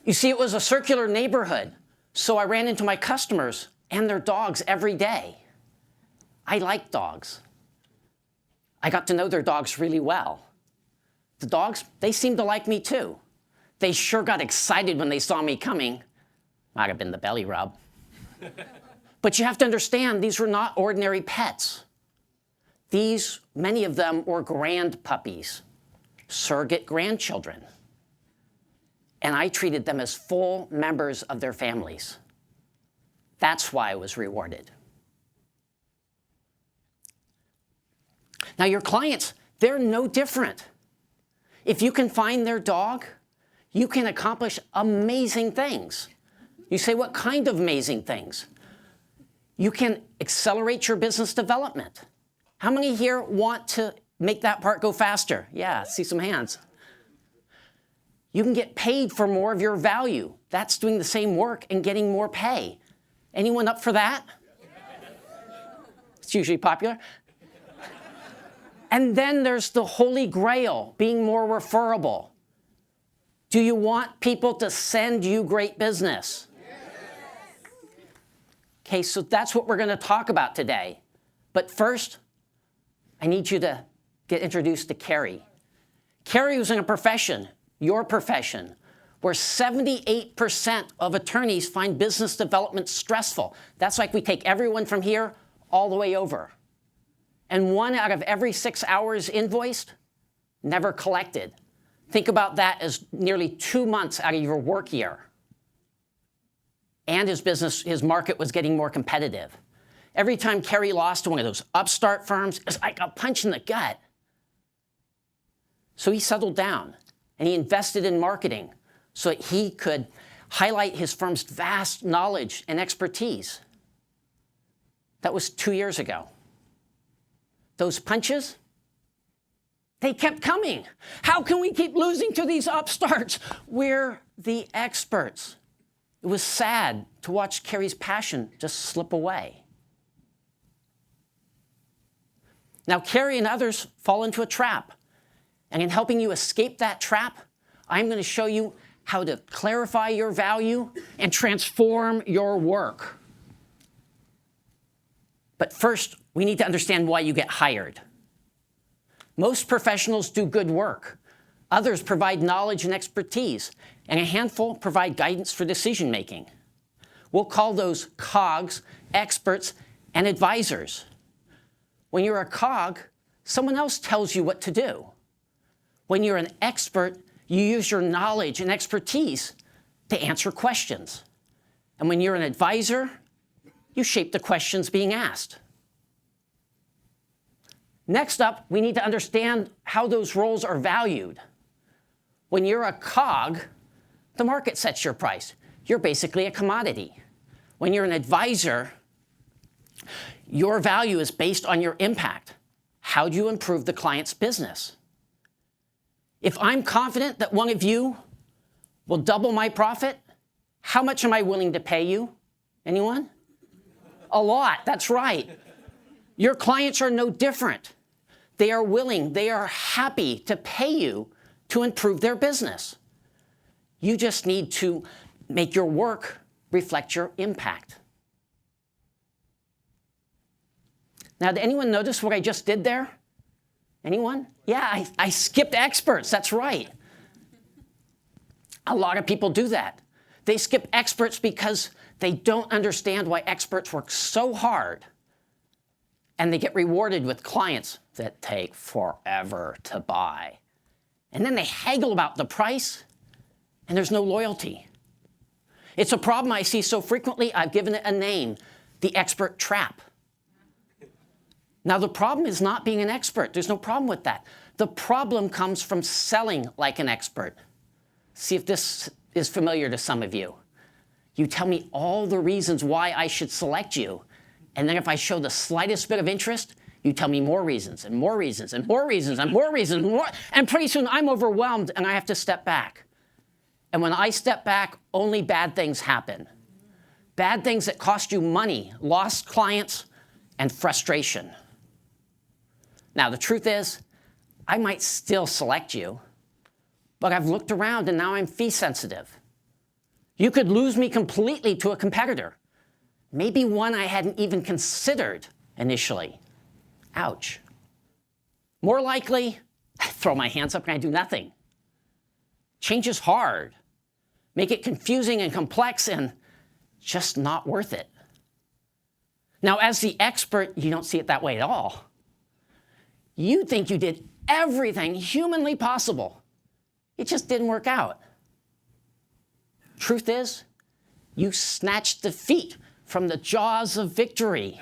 You see, it was a circular neighborhood, so I ran into my customers and their dogs every day. I like dogs. I got to know their dogs really well. The dogs, they seemed to like me too. They sure got excited when they saw me coming. Might have been the belly rub. But you have to understand, these were not ordinary pets. Many of them were grand puppies, surrogate grandchildren. And I treated them as full members of their families. That's why I was rewarded. Now your clients, they're no different. If you can find their dog, you can accomplish amazing things. You say, what kind of amazing things? You can accelerate your business development. How many here want to make that part go faster? Yeah, see some hands. You can get paid for more of your value. That's doing the same work and getting more pay. Anyone up for that? It's usually popular. And then there's the holy grail, being more referable. Do you want people to send you great business? Okay, so that's what we're going to talk about today. But first, I need you to get introduced to Carrie. Carrie was in a profession, your profession, where 78% of attorneys find business development stressful. That's like we take everyone from here all the way over. And 1 out of every 6 hours invoiced, never collected. Think about that as nearly 2 months out of your work year. And his market was getting more competitive. Every time Kerry lost to one of those upstart firms, it was like a punch in the gut. So he settled down and he invested in marketing so that he could highlight his firm's vast knowledge and expertise. That was 2 years ago. Those punches, they kept coming. How can we keep losing to these upstarts? We're the experts. It was sad to watch Kerry's passion just slip away. Now, Kerry and others fall into a trap. And in helping you escape that trap, I'm going to show you how to clarify your value and transform your work. But first, we need to understand why you get hired. Most professionals do good work. Others provide knowledge and expertise, and a handful provide guidance for decision making. We'll call those cogs, experts, and advisors. When you're a cog, someone else tells you what to do. When you're an expert, you use your knowledge and expertise to answer questions. And when you're an advisor, you shape the questions being asked. Next up, we need to understand how those roles are valued. When you're a cog, the market sets your price. You're basically a commodity. When you're an advisor, your value is based on your impact. how do you improve the client's business? If I'm confident that one of you will double my profit, how much am I willing to pay you? Anyone? A lot, that's right. Your clients are no different. They are willing, they are happy to pay you to improve their business. You just need to make your work reflect your impact. Now, did anyone notice what I just did there? Anyone? Yeah, I skipped experts, that's right. A lot of people do that. They skip experts because they don't understand why experts work so hard and they get rewarded with clients that take forever to buy. And then they haggle about the price and there's no loyalty. It's a problem I see so frequently, I've given it a name, the expert trap. Now, the problem is not being an expert. There's no problem with that. The problem comes from selling like an expert. See if this is familiar to some of you. You tell me all the reasons why I should select you, and then if I show the slightest bit of interest, you tell me more reasons and more reasons and more reasons and more reasons and more, and pretty soon I'm overwhelmed and I have to step back. And when I step back, only bad things happen. Bad things that cost you money, lost clients, and frustration. Now, the truth is, I might still select you, but I've looked around and now I'm fee sensitive. You could lose me completely to a competitor, maybe one I hadn't even considered initially. Ouch. More likely, I throw my hands up and I do nothing. Change is hard. Make it confusing and complex and just not worth it. Now, as the expert, you don't see it that way at all. You think you did everything humanly possible. It just didn't work out. Truth is, you snatched defeat from the jaws of victory.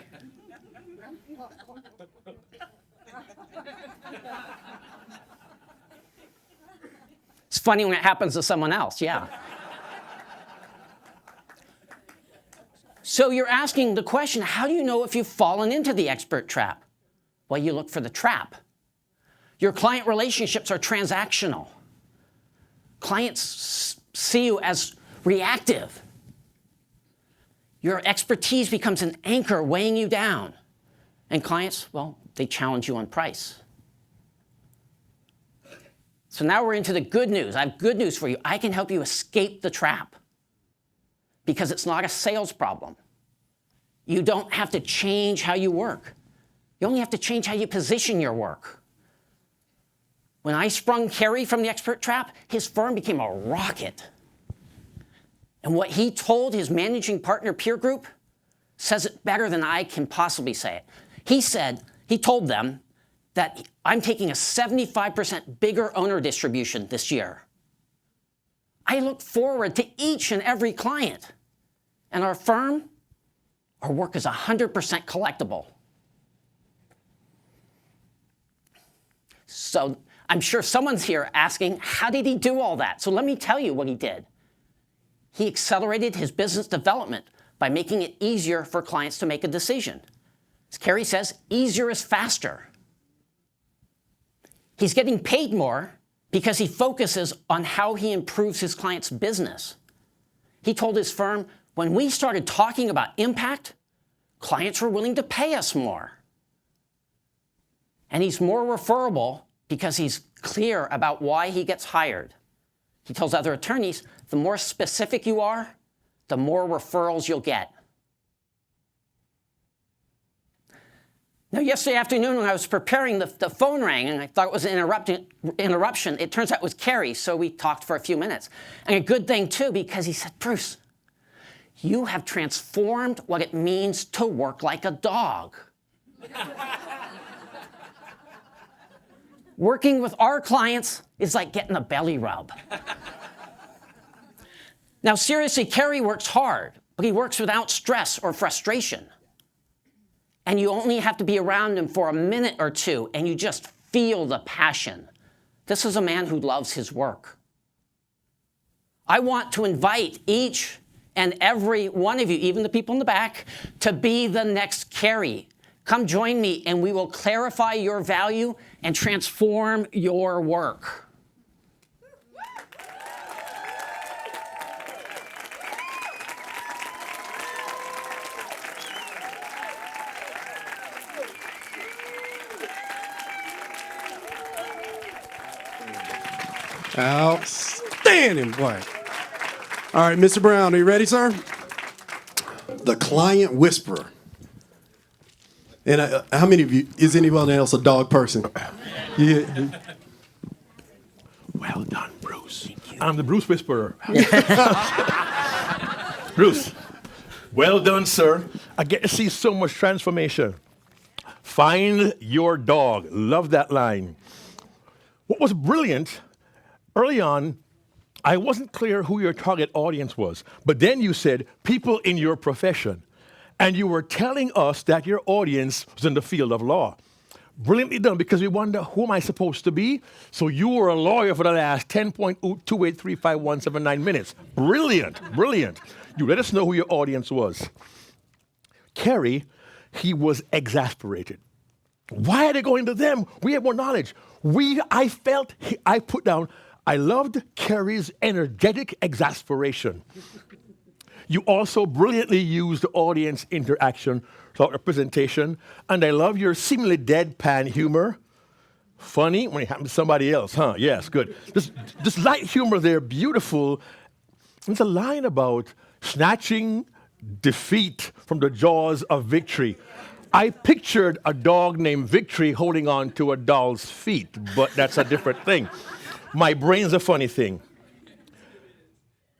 It's funny when it happens to someone else, yeah. So you're asking the question, how do you know if you've fallen into the expert trap? Well, you look for the trap. Your client relationships are transactional. Clients see you as reactive. Your expertise becomes an anchor weighing you down. And clients, well, they challenge you on price. So now we're into the good news. I have good news for you. I can help you escape the trap because it's not a sales problem. You don't have to change how you work. You only have to change how you position your work. When I sprung Kerry from the expert trap, his firm became a rocket. And what he told his managing partner peer group says it better than I can possibly say it. He told them that I'm taking a 75% bigger owner distribution this year. I look forward to each and every client. And our firm, our work is 100% collectible. So I'm sure someone's here asking, how did he do all that? So let me tell you what he did. He accelerated his business development by making it easier for clients to make a decision. As Kerry says, easier is faster. He's getting paid more because he focuses on how he improves his client's business. He told his firm, when we started talking about impact, clients were willing to pay us more. And he's more referable because he's clear about why he gets hired. He tells other attorneys, the more specific you are, the more referrals you'll get. Now, yesterday afternoon when I was preparing, the phone rang, and I thought it was an interruption. It turns out it was Kerry, so we talked for a few minutes. And a good thing, too, because he said, Bruce, you have transformed what it means to work like a dog. Working with our clients is like getting a belly rub. Now, seriously, Kerry works hard, but he works without stress or frustration. And you only have to be around him for a minute or two, and you just feel the passion. This is a man who loves his work. I want to invite each and every one of you, even the people in the back, to be the next Kerry. Come join me and we will clarify your value and transform your work. Outstanding, boy. All right, Mr. Brown, are you ready, sir? The client whisperer. And how many of you, is anyone else a dog person? Yeah. Well done, Bruce. I'm the Bruce Whisperer. Bruce, well done, sir. I get to see so much transformation. Find your dog. Love that line. What was brilliant, early on, I wasn't clear who your target audience was. But then you said, people in your profession. And you were telling us that your audience was in the field of law. Brilliantly done, because we wonder, who am I supposed to be? So you were a lawyer for the last 10.283517 minutes. Brilliant, brilliant. You let us know who your audience was. Kerry, he was exasperated. Why are they going to them? We have more knowledge. I put down, I loved Kerry's energetic exasperation. You also brilliantly used audience interaction throughout the presentation, and I love your seemingly deadpan humor. Funny when it happens to somebody else, huh? Yes, good. This light humor there, beautiful. It's a line about snatching defeat from the jaws of victory. I pictured a dog named Victory holding on to a doll's feet, but that's a different thing. My brain's a funny thing.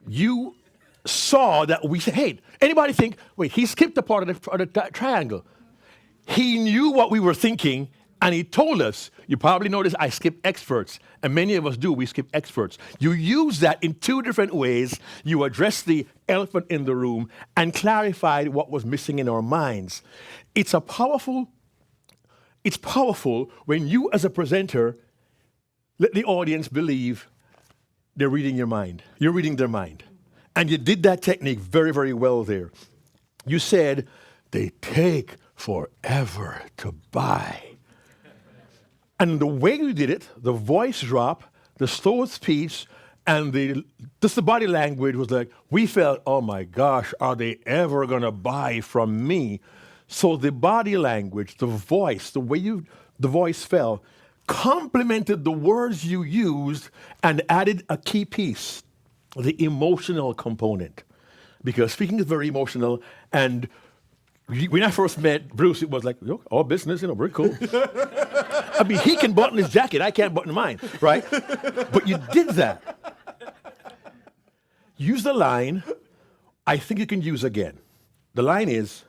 You saw that we said, hey, anybody think, wait, he skipped a part of the triangle. He knew what we were thinking, and he told us. You probably noticed I skip experts, and many of us do, we skip experts. You use that in two different ways. You addressed the elephant in the room and clarified what was missing in our minds. It's powerful when you as a presenter let the audience believe they're reading your mind. You're reading their mind. And you did that technique very, very well there. You said, they take forever to buy. And the way you did it, the voice drop, the slow speech, and the body language was like, we felt, oh my gosh, are they ever going to buy from me? So the body language, the voice, the way the voice fell, complemented the words you used and added a key piece. The emotional component. Because speaking is very emotional, and when I first met Bruce, it was like, all business, we're cool. I mean, he can button his jacket, I can't button mine, right? But you did that. Use the line, I think you can use again. The line is,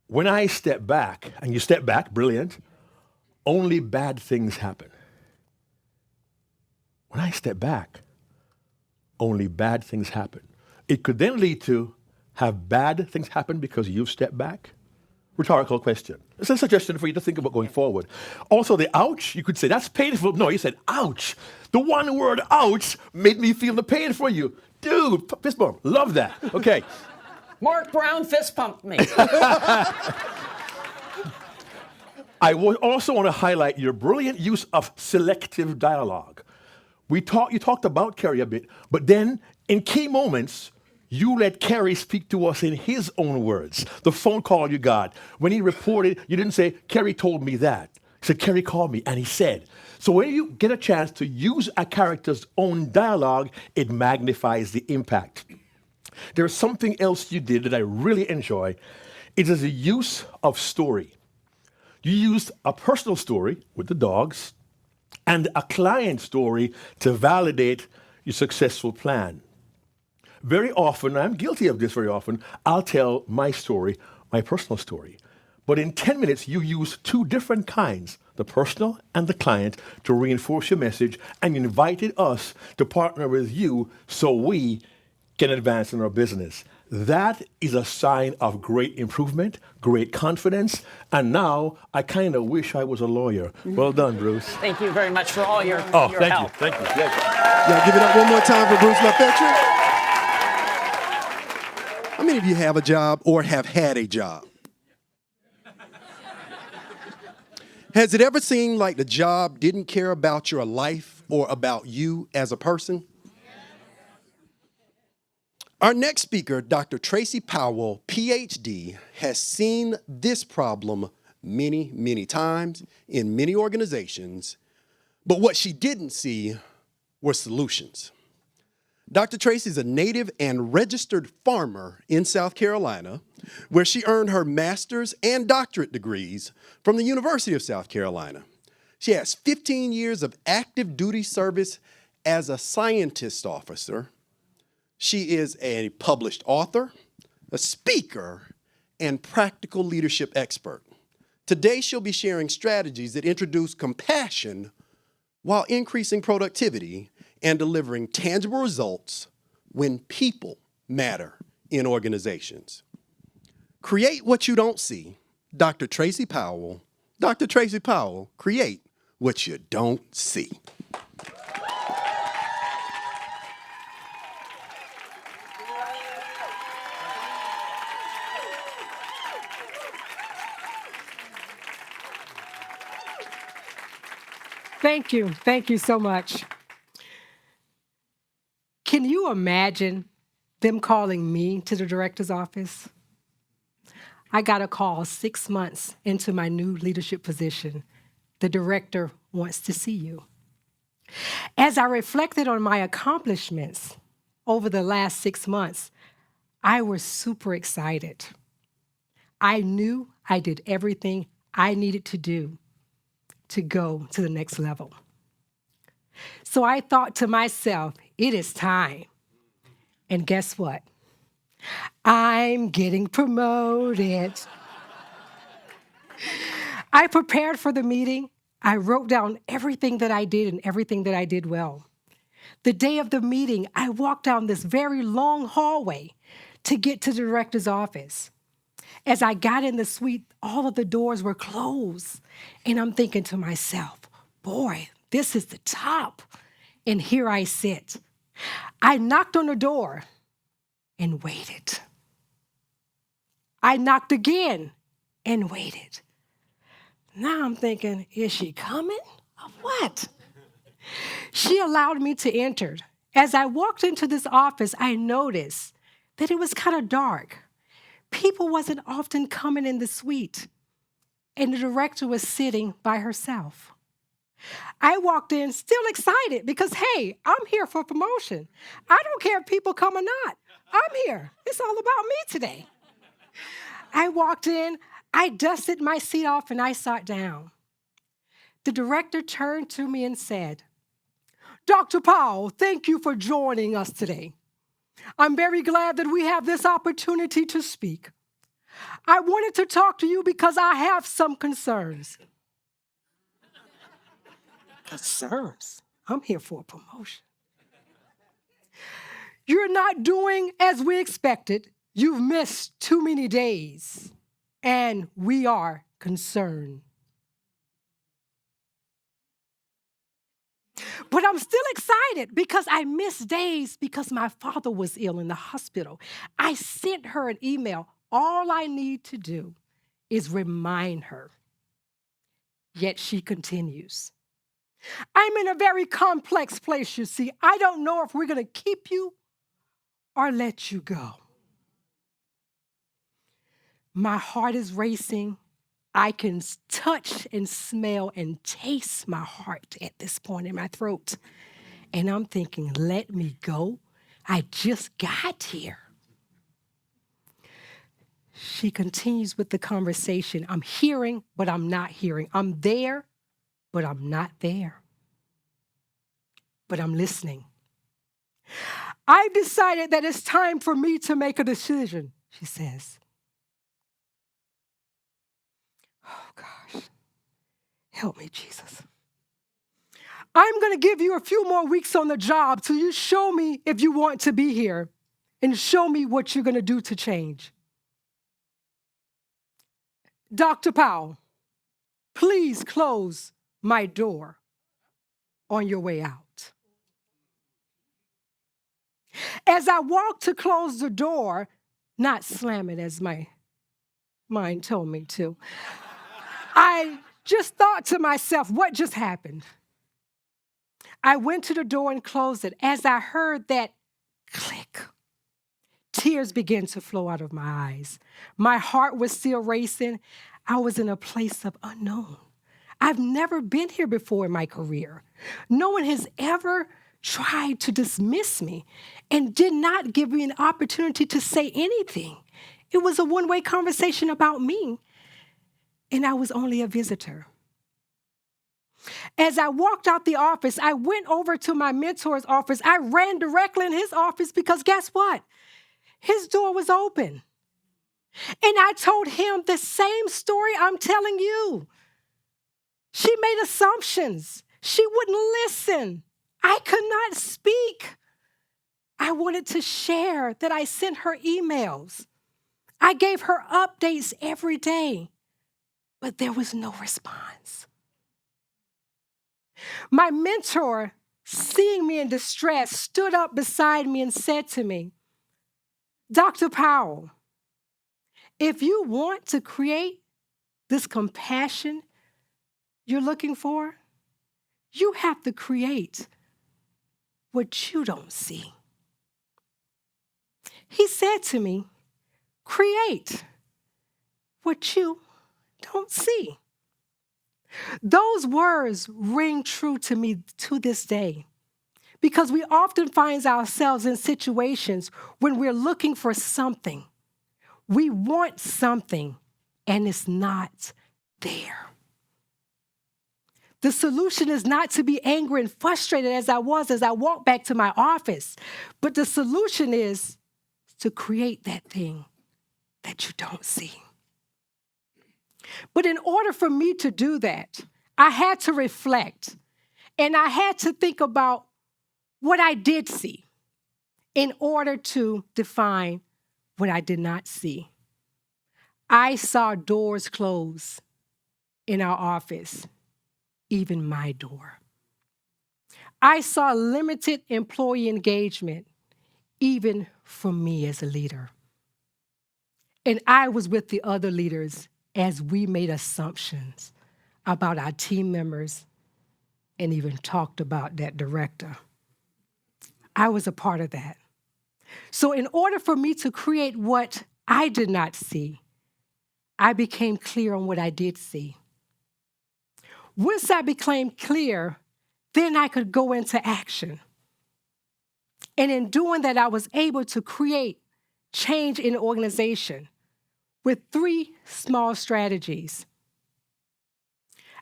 when I step back, and you step back, brilliant, only bad things happen. When I step back, only bad things happen. It could then lead to have bad things happen because you've stepped back? Rhetorical question. It's a suggestion for you to think about going forward. Also, the ouch, you could say, that's painful. No, you said, ouch. The one word ouch made me feel the pain for you. Dude, fist bump. Love that. Okay. Mark Brown fist pumped me. I also want to highlight your brilliant use of selective dialogue. You talked about Kerry a bit, but then in key moments, you let Kerry speak to us in his own words. The phone call you got, when he reported, you didn't say, Kerry told me that. He said, Kerry called me, and he said. So when you get a chance to use a character's own dialogue, it magnifies the impact. There's something else you did that I really enjoy. It is the use of story. You used a personal story with the dogs, and a client story to validate your successful plan. Very often, I'm guilty of this very often, I'll tell my story, my personal story. But in 10 minutes, you use two different kinds, the personal and the client, to reinforce your message, and you invited us to partner with you so we can advance in our business. That is a sign of great improvement, great confidence, and now I kind of wish I was a lawyer. Well done, Bruce. Thank you very much for all your thank help. you, thank you. Yeah, give it up one more time for Bruce LaFetcher. How many of you have a job or have had a job? Has it ever seemed like the job didn't care about your life or about you as a person? Our next speaker, Dr. Tracy Powell, PhD, has seen this problem many, many times in many organizations, but what she didn't see were solutions. Dr. Tracy is a native and registered farmer in South Carolina, where she earned her master's and doctorate degrees from the University of South Carolina. She has 15 years of active duty service as a scientist officer. She is a published author, a speaker, and practical leadership expert. Today, she'll be sharing strategies that introduce compassion while increasing productivity and delivering tangible results when people matter in organizations. Create what you don't see. Dr. Tracy Powell. Dr. Tracy Powell, create what you don't see. Thank you. Thank you so much. Can you imagine them calling me to the director's office? I got a call 6 months into my new leadership position. The director wants to see you. As I reflected on my accomplishments over the last 6 months, I was super excited. I knew I did everything I needed to do to go to the next level. So I thought to myself, it is time. And guess what? I'm getting promoted. I prepared for the meeting. I wrote down everything that I did and everything that I did well. The day of the meeting, I walked down this very long hallway to get to the director's office. As I got in the suite, all of the doors were closed. And I'm thinking to myself, boy, this is the top. And here I sit. I knocked on the door and waited. I knocked again and waited. Now I'm thinking, is she coming or what? She allowed me to enter. As I walked into this office, I noticed that it was kind of dark. People wasn't often coming in the suite, and the director was sitting by herself. I walked in still excited because, hey, I'm here for promotion. I don't care if people come or not. I'm here. It's all about me today. I walked in, I dusted my seat off, and I sat down. The director turned to me and said, Dr. Powell, thank you for joining us today. I'm very glad that we have this opportunity to speak. I wanted to talk to you because I have some concerns. Concerns? I'm here for a promotion. You're not doing as we expected. You've missed too many days, and we are concerned. But I'm still excited because I missed days because my father was ill in the hospital. I sent her an email. All I need to do is remind her. Yet she continues. I'm in a very complex place, you see. I don't know if we're going to keep you or let you go. My heart is racing. I can touch and smell and taste my heart at this point in my throat. And I'm thinking, let me go. I just got here. She continues with the conversation. I'm hearing, but I'm not hearing. I'm there, but I'm not there. But I'm listening. I've decided that it's time for me to make a decision, she says. Oh, gosh. Help me, Jesus. I'm going to give you a few more weeks on the job till you show me if you want to be here and show me what you're going to do to change. Dr. Powell, please close my door on your way out. As I walked to close the door, not slam it as my mind told me to, I Just thought to myself, what just happened? I went to the door and closed it. As I heard that click, tears began to flow out of my eyes. My heart was still racing. I was in a place of unknown. I've never been here before in my career. No one has ever tried to dismiss me and did not give me an opportunity to say anything. It was a one-way conversation about me, and I was only a visitor. As I walked out the office, I went over to my mentor's office. I ran directly in his office because guess what? His door was open. And I told him the same story I'm telling you. She made assumptions. She wouldn't listen. I could not speak. I wanted to share that I sent her emails. I gave her updates every day, but there was no response. My mentor, seeing me in distress, stood up beside me and said to me, Dr. Powell, if you want to create this compassion you're looking for, you have to create what you don't see. He said to me, create what you don't see. Those words ring true to me to this day because we often find ourselves in situations when we're looking for something. We want something and it's not there. The solution is not to be angry and frustrated as I walked back to my office, but the solution is to create that thing that you don't see. But in order for me to do that, I had to reflect and I had to think about what I did see in order to define what I did not see. I saw doors close in our office, even my door. I saw limited employee engagement, even from me as a leader. And I was with the other leaders as we made assumptions about our team members and even talked about that director. I was a part of that. So in order for me to create what I did not see, I became clear on what I did see. Once I became clear, then I could go into action. And in doing that, I was able to create change in the organization with 3 small strategies.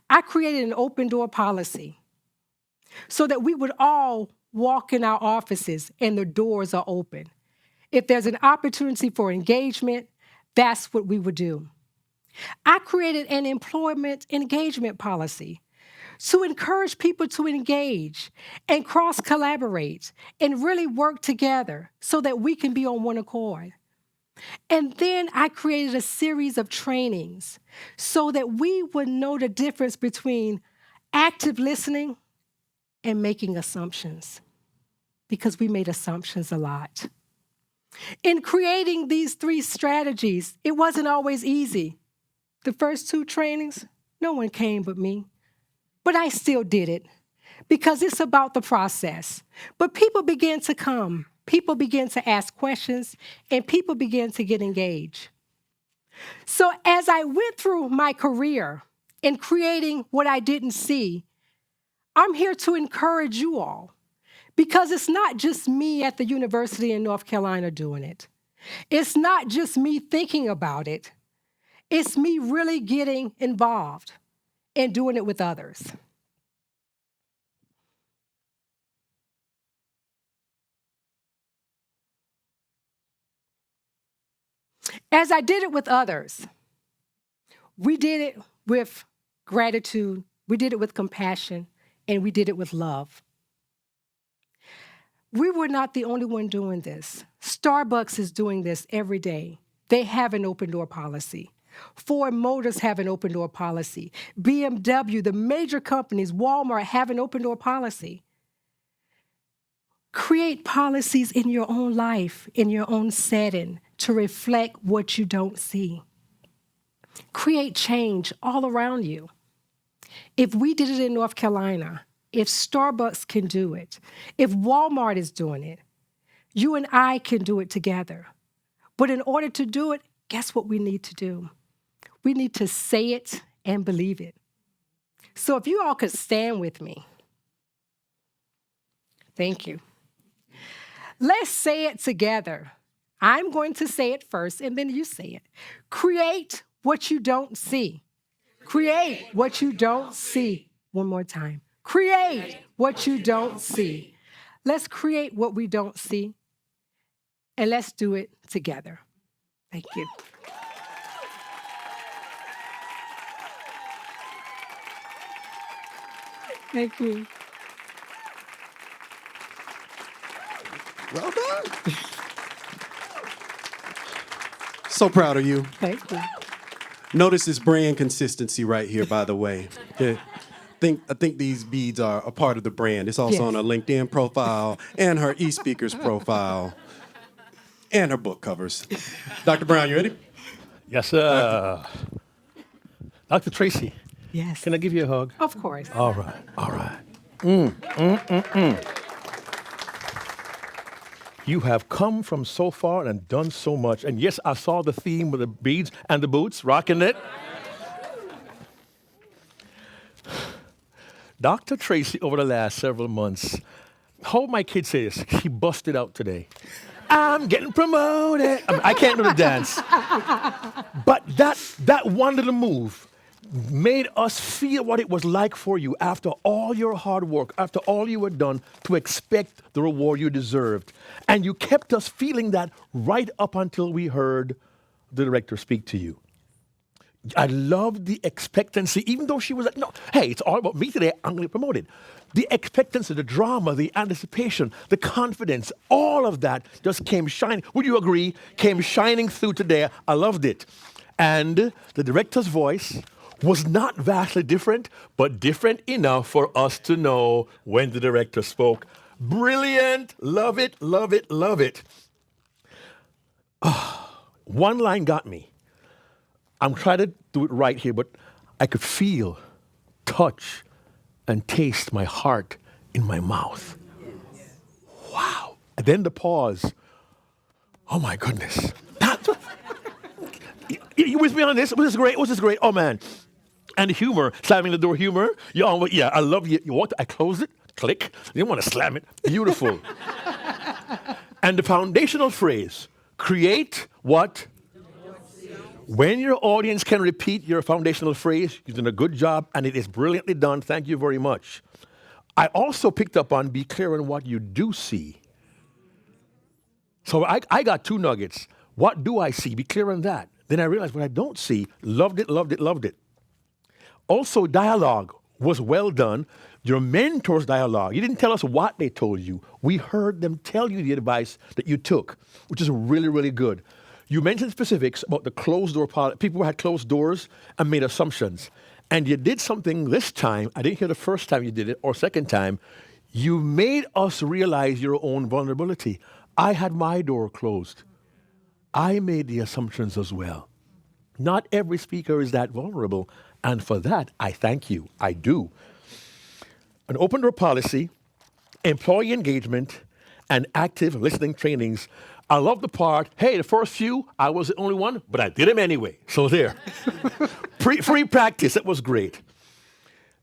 I created an open door policy so that we would all walk in our offices and the doors are open. If there's an opportunity for engagement, that's what we would do. I created an employment engagement policy to encourage people to engage and cross-collaborate and really work together so that we can be on one accord. And then I created a series of trainings so that we would know the difference between active listening and making assumptions, because we made assumptions a lot. In creating these 3 strategies, it wasn't always easy. The first 2 trainings, no one came but me. But I still did it because it's about the process. But people began to come. People began to ask questions, and people began to get engaged. So as I went through my career in creating what I didn't see, I'm here to encourage you all because it's not just me at the University in North Carolina doing it. It's not just me thinking about it. It's me really getting involved and doing it with others. As I did it with others, we did it with gratitude, we did it with compassion, and we did it with love. We were not the only one doing this. Starbucks is doing this every day. They have an open door policy. Ford Motors have an open door policy. BMW, the major companies, Walmart have an open door policy. Create policies in your own life, in your own setting, to reflect what you don't see. Create change all around you. If we did it in North Carolina, if Starbucks can do it, if Walmart is doing it, you and I can do it together. But in order to do it, guess what we need to do? We need to say it and believe it. So if you all could stand with me. Thank you. Let's say it together. I'm going to say it first, and then you say it. Create what you don't see. Create what you don't see. One more time. Create what you don't see. Let's create what we don't see, and let's do it together. Thank you. Thank you. Well done. So proud of you. Thank you. Notice this brand consistency right here, by the way. Yeah. I think these beads are a part of the brand. It's also on her LinkedIn profile and her eSpeakers profile and her book covers. Dr. Brown, you ready? Yes, sir. Dr. Tracy, Yes. can I give you a hug? Of course. All right, all right. You have come from so far and done so much. And yes, I saw the theme with the beads and the boots, rocking it. Dr. Tracy, over the last several months, how my kids say this, she busted out today. I'm getting promoted. I can't do the dance. But that one little move made us feel what it was like for you after all your hard work, after all you had done to expect the reward you deserved. And you kept us feeling that right up until we heard the director speak to you. I loved the expectancy, even though she was like, no, hey, it's all about me today, I'm going to get promoted. The expectancy, the drama, the anticipation, the confidence, all of that just came shining. Would you agree? Came shining through today. I loved it. And the director's voice was not vastly different, but different enough for us to know when the director spoke. Brilliant. Love it, love it, love it. One line got me. I'm trying to do it right here, but I could feel, touch, and taste my heart in my mouth. Wow. And then the pause. Oh my goodness. You with me on this? Was this great? Was this great? Oh man. And the humor, slamming the door humor. Yeah, I love you. You walked, I closed it, click. You didn't want to slam it. Beautiful. And the foundational phrase, create what? When your audience can repeat your foundational phrase, you've done a good job, and it is brilliantly done. Thank you very much. I also picked up on be clear on what you do see. So I got two nuggets. What do I see? Be clear on that. Then I realized what I don't see. Loved it, loved it, loved it. Also, dialogue was well done. Your mentor's dialogue, you didn't tell us what they told you. We heard them tell you the advice that you took, which is really, really good. You mentioned specifics about the closed door policy. People who had closed doors and made assumptions. And you did something this time, I didn't hear the first time you did it, or second time. You made us realize your own vulnerability. I had my door closed. I made the assumptions as well. Not every speaker is that vulnerable. And for that, I thank you. I do. An open door policy, employee engagement, and active listening trainings. I love the part, hey, the first few, I was the only one, but I did them anyway. So there. Free practice, that was great.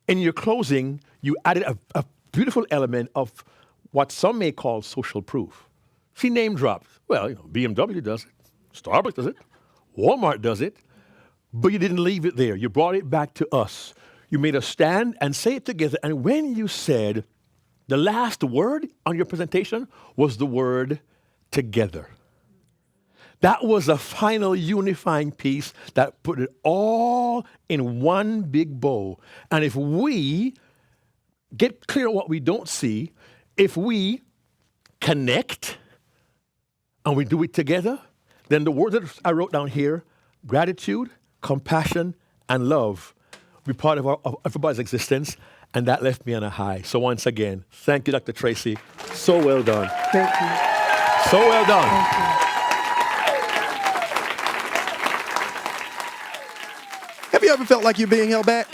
In your closing, you added a beautiful element of what some may call social proof. She name dropped. Well, BMW does it. Starbucks does it. Walmart does it. But you didn't leave it there. You brought it back to us. You made us stand and say it together. And when you said the last word on your presentation was the word together. That was a final unifying piece that put it all in one big bow. And if we get clear what we don't see, if we connect and we do it together, then the word that I wrote down here, gratitude, compassion, and love, will be part of everybody's existence. And that left me on a high. So once again, thank you, Dr. Tracy. So well done. Thank you. So well done. Have you ever felt like you're being held back?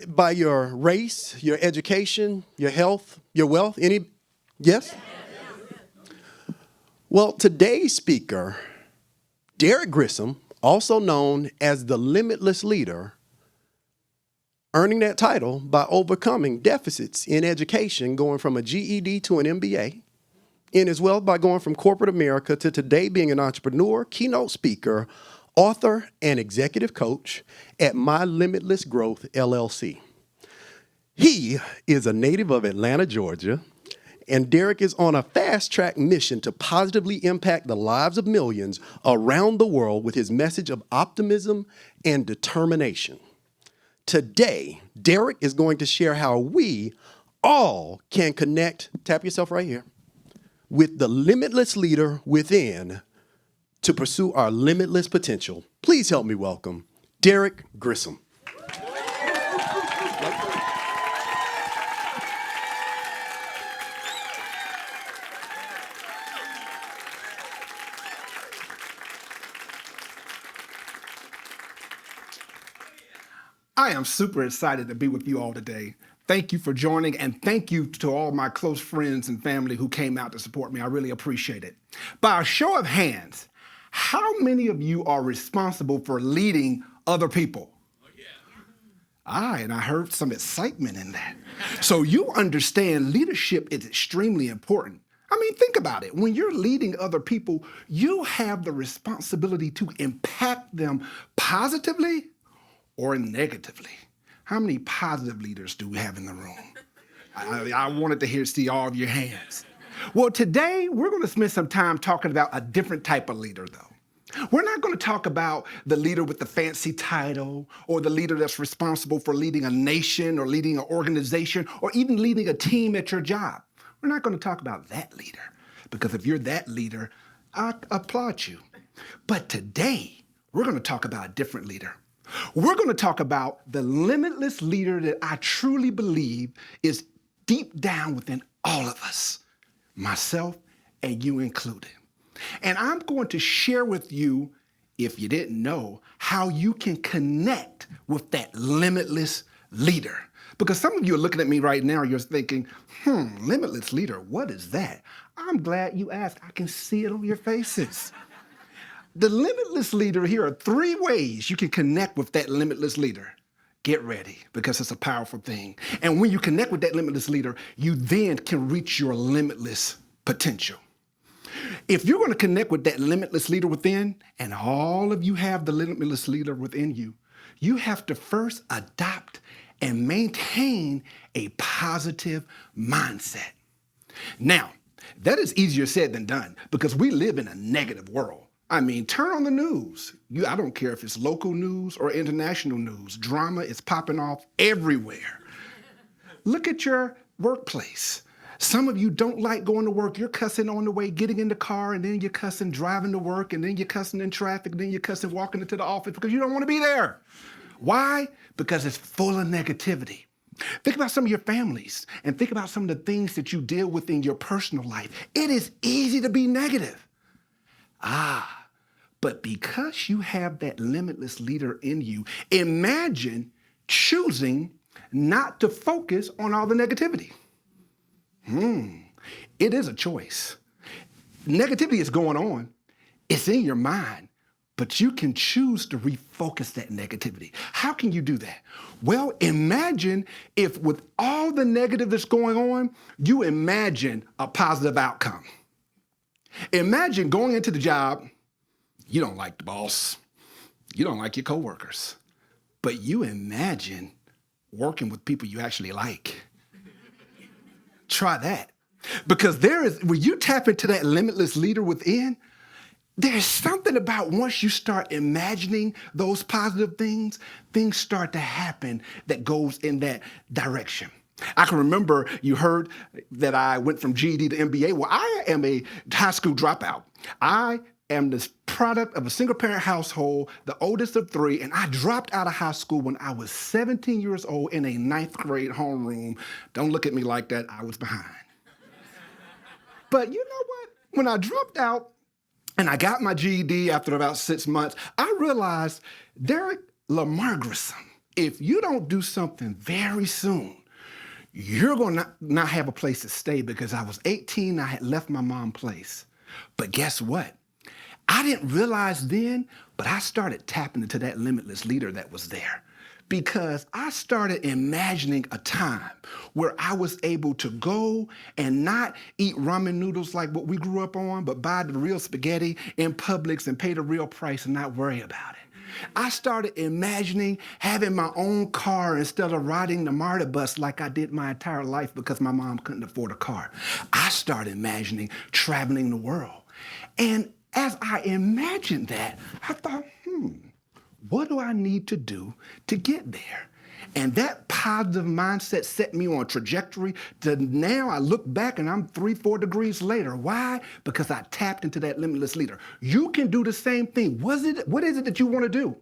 By your race, your education, your health, your wealth? Any? Yes? Well, today's speaker, Derek Grissom, also known as the Limitless Leader, earning that title by overcoming deficits in education, going from a GED to an MBA, and as well by going from corporate America to today being an entrepreneur, keynote speaker, author, and executive coach at My Limitless Growth, LLC. He is a native of Atlanta, Georgia, and Derek is on a fast-track mission to positively impact the lives of millions around the world with his message of optimism and determination. Today, Derek is going to share how we all can connect, tap yourself right here, with the limitless leader within to pursue our limitless potential. Please help me welcome Derek Grissom. I am super excited to be with you all today. Thank you for joining, and thank you to all my close friends and family who came out to support me. I really appreciate it. By a show of hands, how many of you are responsible for leading other people? And I heard some excitement in that. So you understand leadership is extremely important. I mean, think about it. When you're leading other people, you have the responsibility to impact them positively or negatively. How many positive leaders do we have in the room? I wanted to see all of your hands. Well, today we're going to spend some time talking about a different type of leader, though. We're not going to talk about the leader with the fancy title or the leader that's responsible for leading a nation or leading an organization or even leading a team at your job. We're not going to talk about that leader, because if you're that leader, I applaud you. But today we're going to talk about a different leader. We're going to talk about the limitless leader that I truly believe is deep down within all of us, myself and you included. And I'm going to share with you, if you didn't know, how you can connect with that limitless leader. Because some of you are looking at me right now, you're thinking, limitless leader, what is that? I'm glad you asked. I can see it on your faces. The limitless leader, here are 3 ways you can connect with that limitless leader. Get ready, because it's a powerful thing. And when you connect with that limitless leader, you then can reach your limitless potential. If you're going to connect with that limitless leader within, and all of you have the limitless leader within you, you have to first adopt and maintain a positive mindset. Now, that is easier said than done, because we live in a negative world. I mean, turn on the news. I don't care if it's local news or international news. Drama is popping off everywhere. Look at your workplace. Some of you don't like going to work. You're cussing on the way, getting in the car, and then you're cussing driving to work, and then you're cussing in traffic, and then you're cussing walking into the office because you don't want to be there. Why? Because it's full of negativity. Think about some of your families, and think about some of the things that you deal with in your personal life. It is easy to be negative. But because you have that limitless leader in you, imagine choosing not to focus on all the negativity. It is a choice. Negativity is going on. It's in your mind, but you can choose to refocus that negativity. How can you do that? Well, imagine if with all the negative that's going on, you imagine a positive outcome. Imagine going into the job, you don't like the boss, you don't like your coworkers, but you imagine working with people you actually like. Try that. Because when you tap into that limitless leader within, there's something about once you start imagining those positive things, things start to happen that goes in that direction. I can remember you heard that I went from GED to MBA. Well, I am a high school dropout. I am the product of a single-parent household, the oldest of 3, and I dropped out of high school when I was 17 years old in a 9th grade homeroom. Don't look at me like that. I was behind. But you know what? When I dropped out and I got my GED after about 6 months, I realized Derek Lamar Grissom, if you don't do something very soon, you're going to not have a place to stay, because I was 18, I had left my mom's place. But guess what? I didn't realize then, but I started tapping into that limitless leader that was there, because I started imagining a time where I was able to go and not eat ramen noodles like what we grew up on, but buy the real spaghetti in Publix and pay the real price and not worry about it. I started imagining having my own car instead of riding the MARTA bus like I did my entire life because my mom couldn't afford a car. I started imagining traveling the world. And as I imagined that, I thought, what do I need to do to get there? And that positive mindset set me on a trajectory to now I look back and I'm 3-4 degrees later. Why? Because I tapped into that limitless leader. You can do the same thing. What is it that you want to do?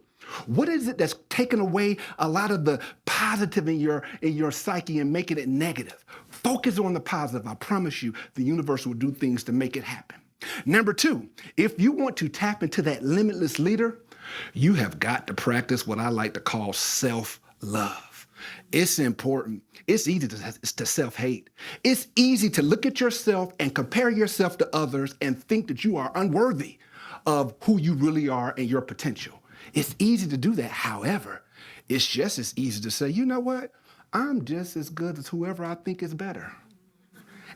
What is it that's taking away a lot of the positive in your psyche and making it negative? Focus on the positive. I promise you, the universe will do things to make it happen. Number 2, if you want to tap into that limitless leader, you have got to practice what I like to call self-love. It's important. It's easy to self-hate. It's easy to look at yourself and compare yourself to others and think that you are unworthy of who you really are and your potential. It's easy to do that. However, it's just as easy to say, you know what? I'm just as good as whoever I think is better.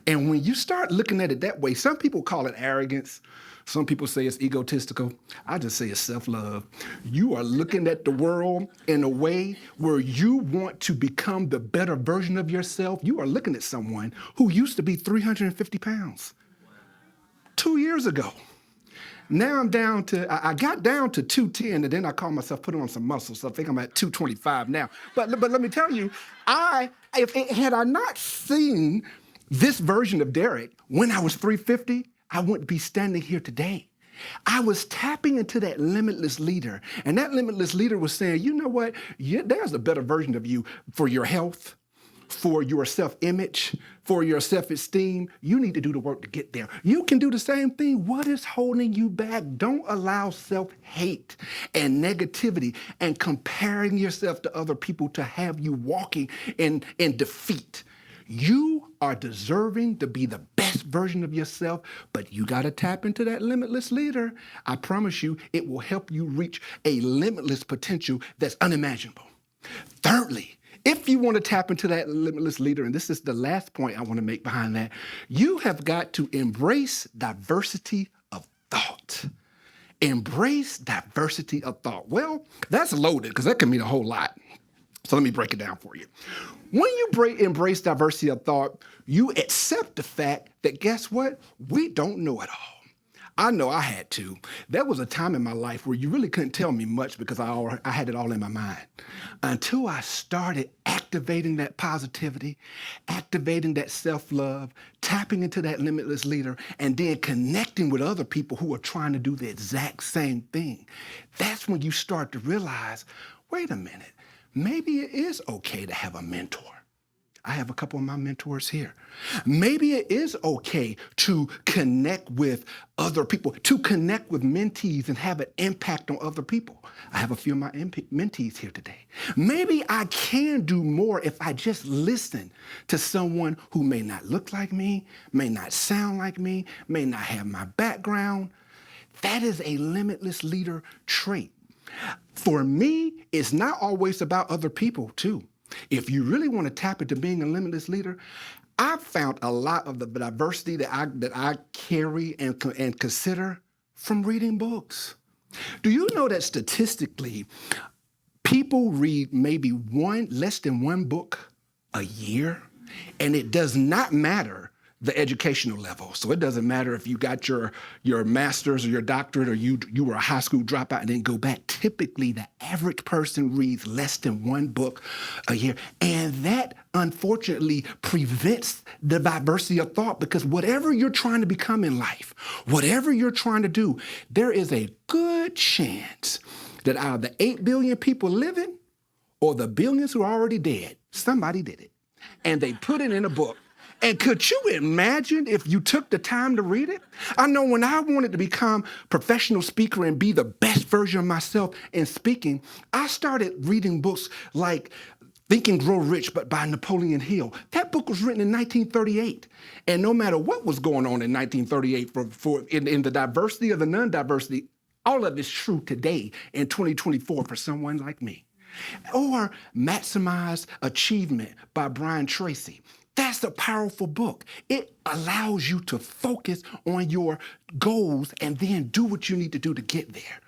And when you start looking at it that way, some people call it arrogance. Some people say it's egotistical. I just say it's self-love. You are looking at the world in a way where you want to become the better version of yourself. You are looking at someone who used to be 350 pounds 2 years ago. Now I got down to 210, and then I called myself putting on some muscle, so I think I'm at 225 now. But let me tell you, had I not seen this version of Derek when I was 350, I wouldn't be standing here today. I was tapping into that limitless leader, and that limitless leader was saying, you know what? There's a better version of you for your health, for your self-image, for your self-esteem. You need to do the work to get there. You can do the same thing. What is holding you back? Don't allow self-hate and negativity and comparing yourself to other people to have you walking in defeat. You are deserving to be the best version of yourself, but you got to tap into that limitless leader. I promise you, it will help you reach a limitless potential that's unimaginable. Thirdly, if you want to tap into that limitless leader, and this is the last point I want to make behind that, you have got to embrace diversity of thought. Embrace diversity of thought. Well, that's loaded because that can mean a whole lot. So let me break it down for you. When you embrace diversity of thought, you accept the fact that, guess what? We don't know it all. I know I had to. There was a time in my life where you really couldn't tell me much because I had it all in my mind. Until I started activating that positivity, activating that self-love, tapping into that limitless leader, and then connecting with other people who are trying to do the exact same thing. That's when you start to realize, wait a minute, maybe it is okay to have a mentor. I have a couple of my mentors here. Maybe it is okay to connect with other people, to connect with mentees and have an impact on other people. I have a few of my mentees here today. Maybe I can do more if I just listen to someone who may not look like me, may not sound like me, may not have my background. That is a limitless leader trait. For me, it's not always about other people, too. If you really want to tap into being a limitless leader, I've found a lot of the diversity that I carry and consider from reading books. Do you know that statistically, people read maybe less than one book a year? And it does not matter the educational level. So it doesn't matter if you got your master's or your doctorate or you were a high school dropout and then go back. Typically, the average person reads less than one book a year. And that, unfortunately, prevents the diversity of thought, because whatever you're trying to become in life, whatever you're trying to do, there is a good chance that out of the 8 billion people living or the billions who are already dead, somebody did it. And they put it in a book. And could you imagine if you took the time to read it? I know when I wanted to become a professional speaker and be the best version of myself in speaking, I started reading books like Think and Grow Rich, but by Napoleon Hill. That book was written in 1938. And no matter what was going on in 1938 in the diversity or the non-diversity, all of it's true today in 2024 for someone like me. Or Maximize Achievement by Brian Tracy. That's a powerful book. It allows you to focus on your goals and then do what you need to do to get there.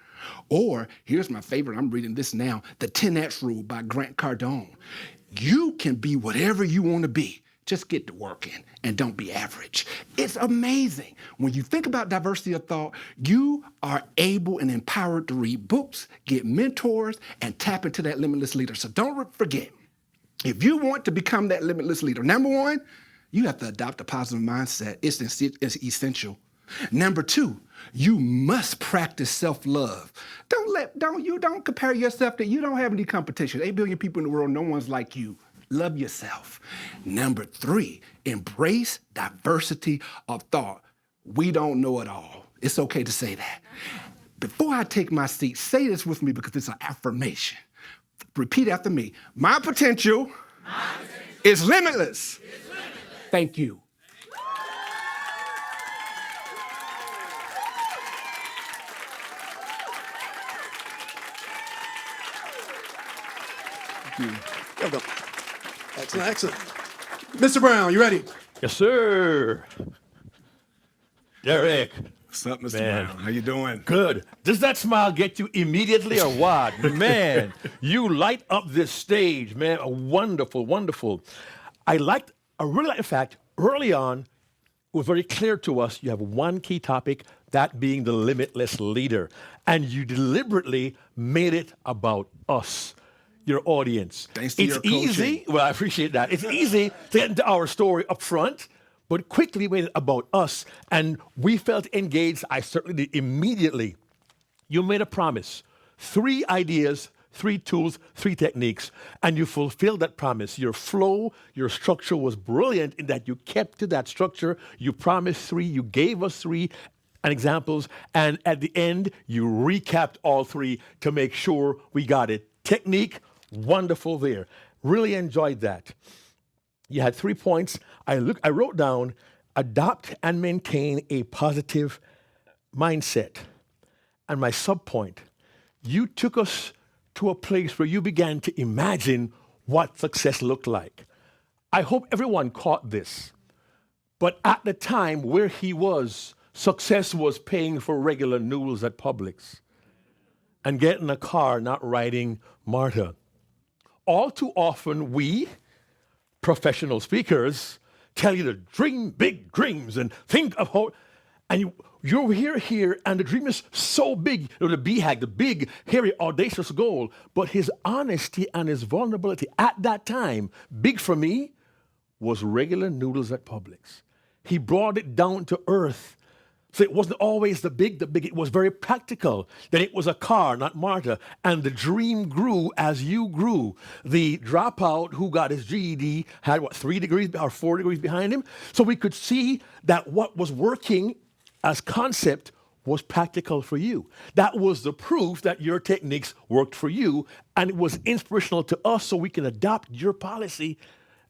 Or, here's my favorite, I'm reading this now, The 10X Rule by Grant Cardone. You can be whatever you want to be. Just get to working and don't be average. It's amazing. When you think about diversity of thought, you are able and empowered to read books, get mentors, and tap into that limitless leader. So don't forget, if you want to become that limitless leader, number one, you have to adopt a positive mindset. It's essential. Number two, you must practice self-love. Don't compare yourself to, you don't have any competition. 8 billion people in the world, no one's like you. Love yourself. Number three, embrace diversity of thought. We don't know it all. It's okay to say that. Before I take my seat, say this with me because it's an affirmation. Repeat after me. My potential is limitless. Thank you. There we go. Excellent, excellent. Mr. Brown, you ready? Yes, sir. Derek. What's up, Mr. Man. Brown? How you doing? Good. Does that smile get you immediately or what? Man, you light up this stage, man. Wonderful, wonderful. I really like the fact, early on, it was very clear to us you have one key topic, that being the limitless leader. And you deliberately made it about us, your audience. Thanks to it's your coaching. easy. Well, I appreciate that. It's easy to get into our story up front, but quickly made it about us. And we felt engaged. I certainly did immediately. You made a promise. 3 ideas, 3 tools, 3 techniques, and you fulfilled that promise. Your flow, your structure was brilliant in that you kept to that structure. You promised 3, you gave us 3 examples, and at the end, you recapped all 3 to make sure we got it. Technique, wonderful there. Really enjoyed that. You had 3 points. I wrote down, adopt and maintain a positive mindset. And my subpoint, you took us to a place where you began to imagine what success looked like. I hope everyone caught this. But at the time where he was, success was paying for regular noodles at Publix and getting a car, not riding Marta. All too often, we, professional speakers, tell you to dream big dreams and think of how, and you're here, and the dream is so big. The BHAG, the big, hairy, audacious goal. But his honesty and his vulnerability at that time, big for me, was regular noodles at Publix. He brought it down to earth. So it wasn't always the big, it was very practical. Then it was a car, not Marta. And the dream grew as you grew. The dropout who got his GED had, 3 degrees or 4 degrees behind him? So we could see that what was working as concept was practical for you. That was the proof that your techniques worked for you, and it was inspirational to us so we can adopt your policy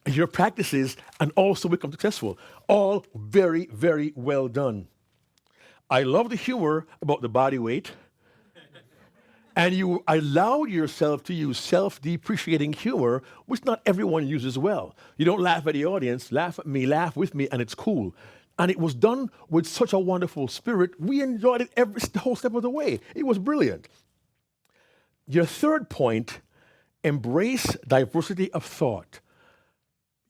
and your practices and also become successful. All very, very well done. I love the humor about the body weight. And you allowed yourself to use self-depreciating humor, which not everyone uses well. You don't laugh at the audience, laugh at me, laugh with me, and it's cool. And it was done with such a wonderful spirit. We enjoyed it the whole step of the way. It was brilliant. Your third point, embrace diversity of thought.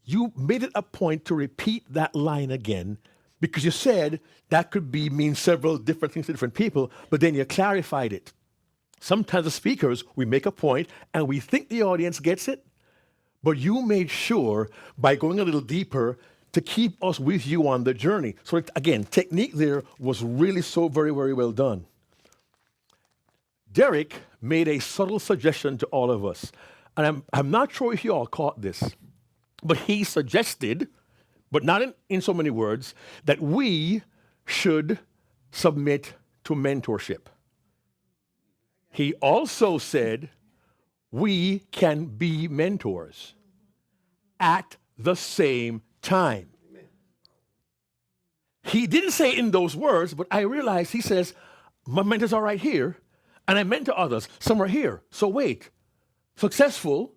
You made it a point to repeat that line again, because you said that could mean several different things to different people, but then you clarified it. Sometimes as speakers, we make a point and we think the audience gets it, but you made sure by going a little deeper to keep us with you on the journey. So again, technique there was really so very, very well done. Derek made a subtle suggestion to all of us, and I'm not sure if you all caught this, but he suggested but not in so many words, that we should submit to mentorship. He also said we can be mentors at the same time. He didn't say in those words, but I realized he says, my mentors are right here, and I mentor others. Some are here. So wait, successful,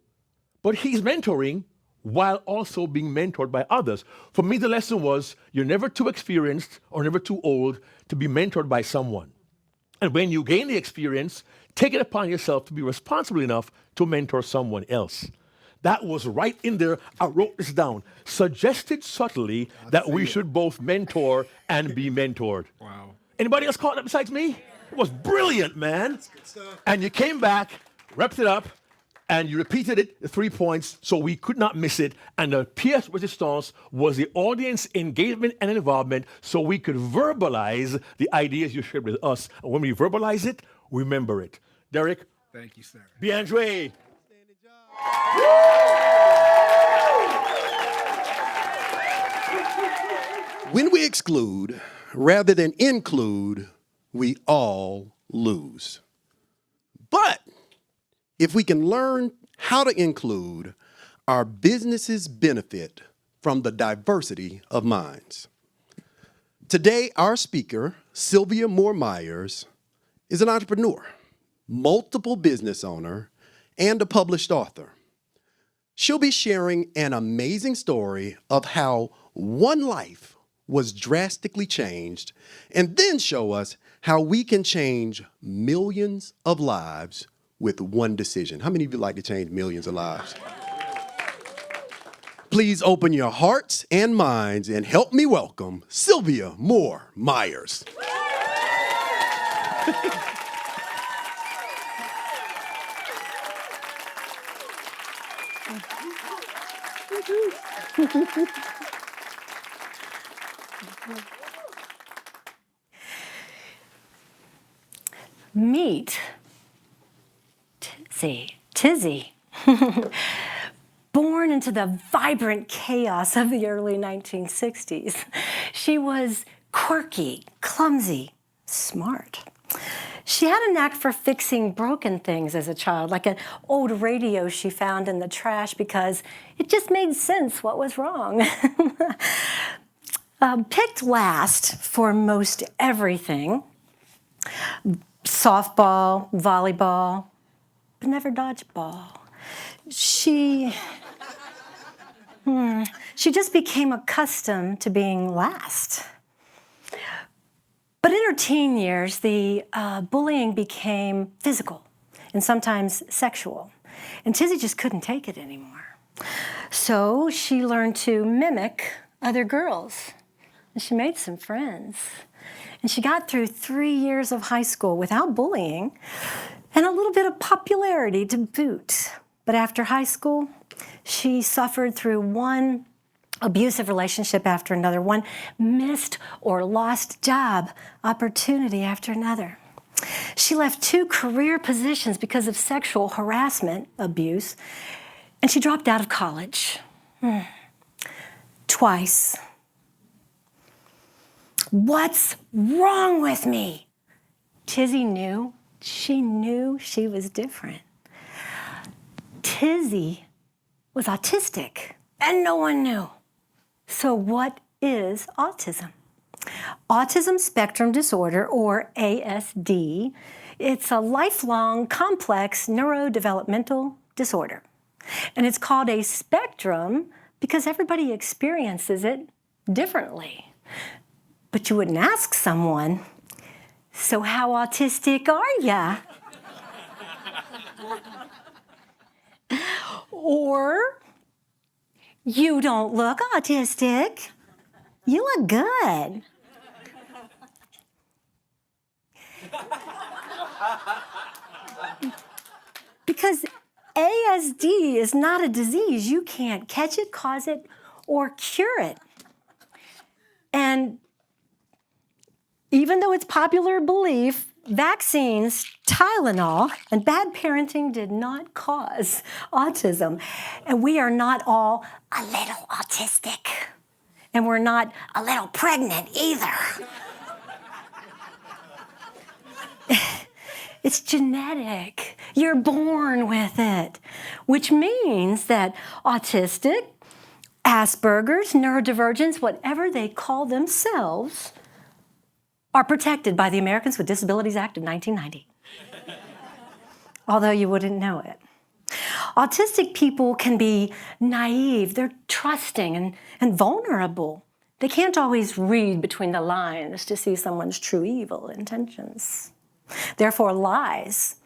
but he's mentoring while also being mentored by others. For me, the lesson was you're never too experienced or never too old to be mentored by someone. And when you gain the experience, take it upon yourself to be responsible enough to mentor someone else. That was right in there. I wrote this down. Suggested subtly that we should both mentor and be mentored. Wow. Anybody else caught that besides me? It was brilliant, man. And you came back, wrapped it up, and you repeated it, the 3 points, so we could not miss it. And the pièce résistance was the audience engagement and involvement, so we could verbalize the ideas you shared with us. And when we verbalize it, remember it. Derek? Thank you, sir. Biandre? When we exclude rather than include, we all lose. But if we can learn how to include, our businesses benefit from the diversity of minds. Today, our speaker, Sylvia Moore Myers, is an entrepreneur, multiple business owner, and a published author. She'll be sharing an amazing story of how one life was drastically changed, and then show us how we can change millions of lives with one decision. How many of you like to change millions of lives? Please open your hearts and minds and help me welcome Sylvia Moore Myers. Meet Tizzy. Born into the vibrant chaos of the early 1960s. She was quirky, clumsy, smart. She had a knack for fixing broken things as a child, like an old radio she found in the trash because it just made sense what was wrong. Picked last for most everything. Softball, volleyball, but never dodgeball. She just became accustomed to being last. But in her teen years, the bullying became physical and sometimes sexual. And Tizzy just couldn't take it anymore. So she learned to mimic other girls. And she made some friends. And she got through 3 years of high school without bullying and a little bit of popularity to boot. But after high school, she suffered through one abusive relationship after another, one missed or lost job opportunity after another. She left 2 career positions because of sexual harassment, abuse, and she dropped out of college. Twice. What's wrong with me? Tizzy knew. She knew she was different. Tizzy was autistic, and no one knew. So what is autism? Autism spectrum disorder, or ASD, it's a lifelong, complex neurodevelopmental disorder. And it's called a spectrum because everybody experiences it differently. But you wouldn't ask someone, so how autistic are ya? Or, you don't look autistic. You look good. Because ASD is not a disease. You can't catch it, cause it, or cure it. And even though it's popular belief, vaccines, Tylenol, and bad parenting did not cause autism. And we are not all a little autistic. And we're not a little pregnant either. It's genetic. You're born with it, which means that autistic, Asperger's, neurodivergence, whatever they call themselves, are protected by the Americans with Disabilities Act of 1990. Although you wouldn't know it. Autistic people can be naive, they're trusting and vulnerable. They can't always read between the lines to see someone's true evil intentions. Therefore, lies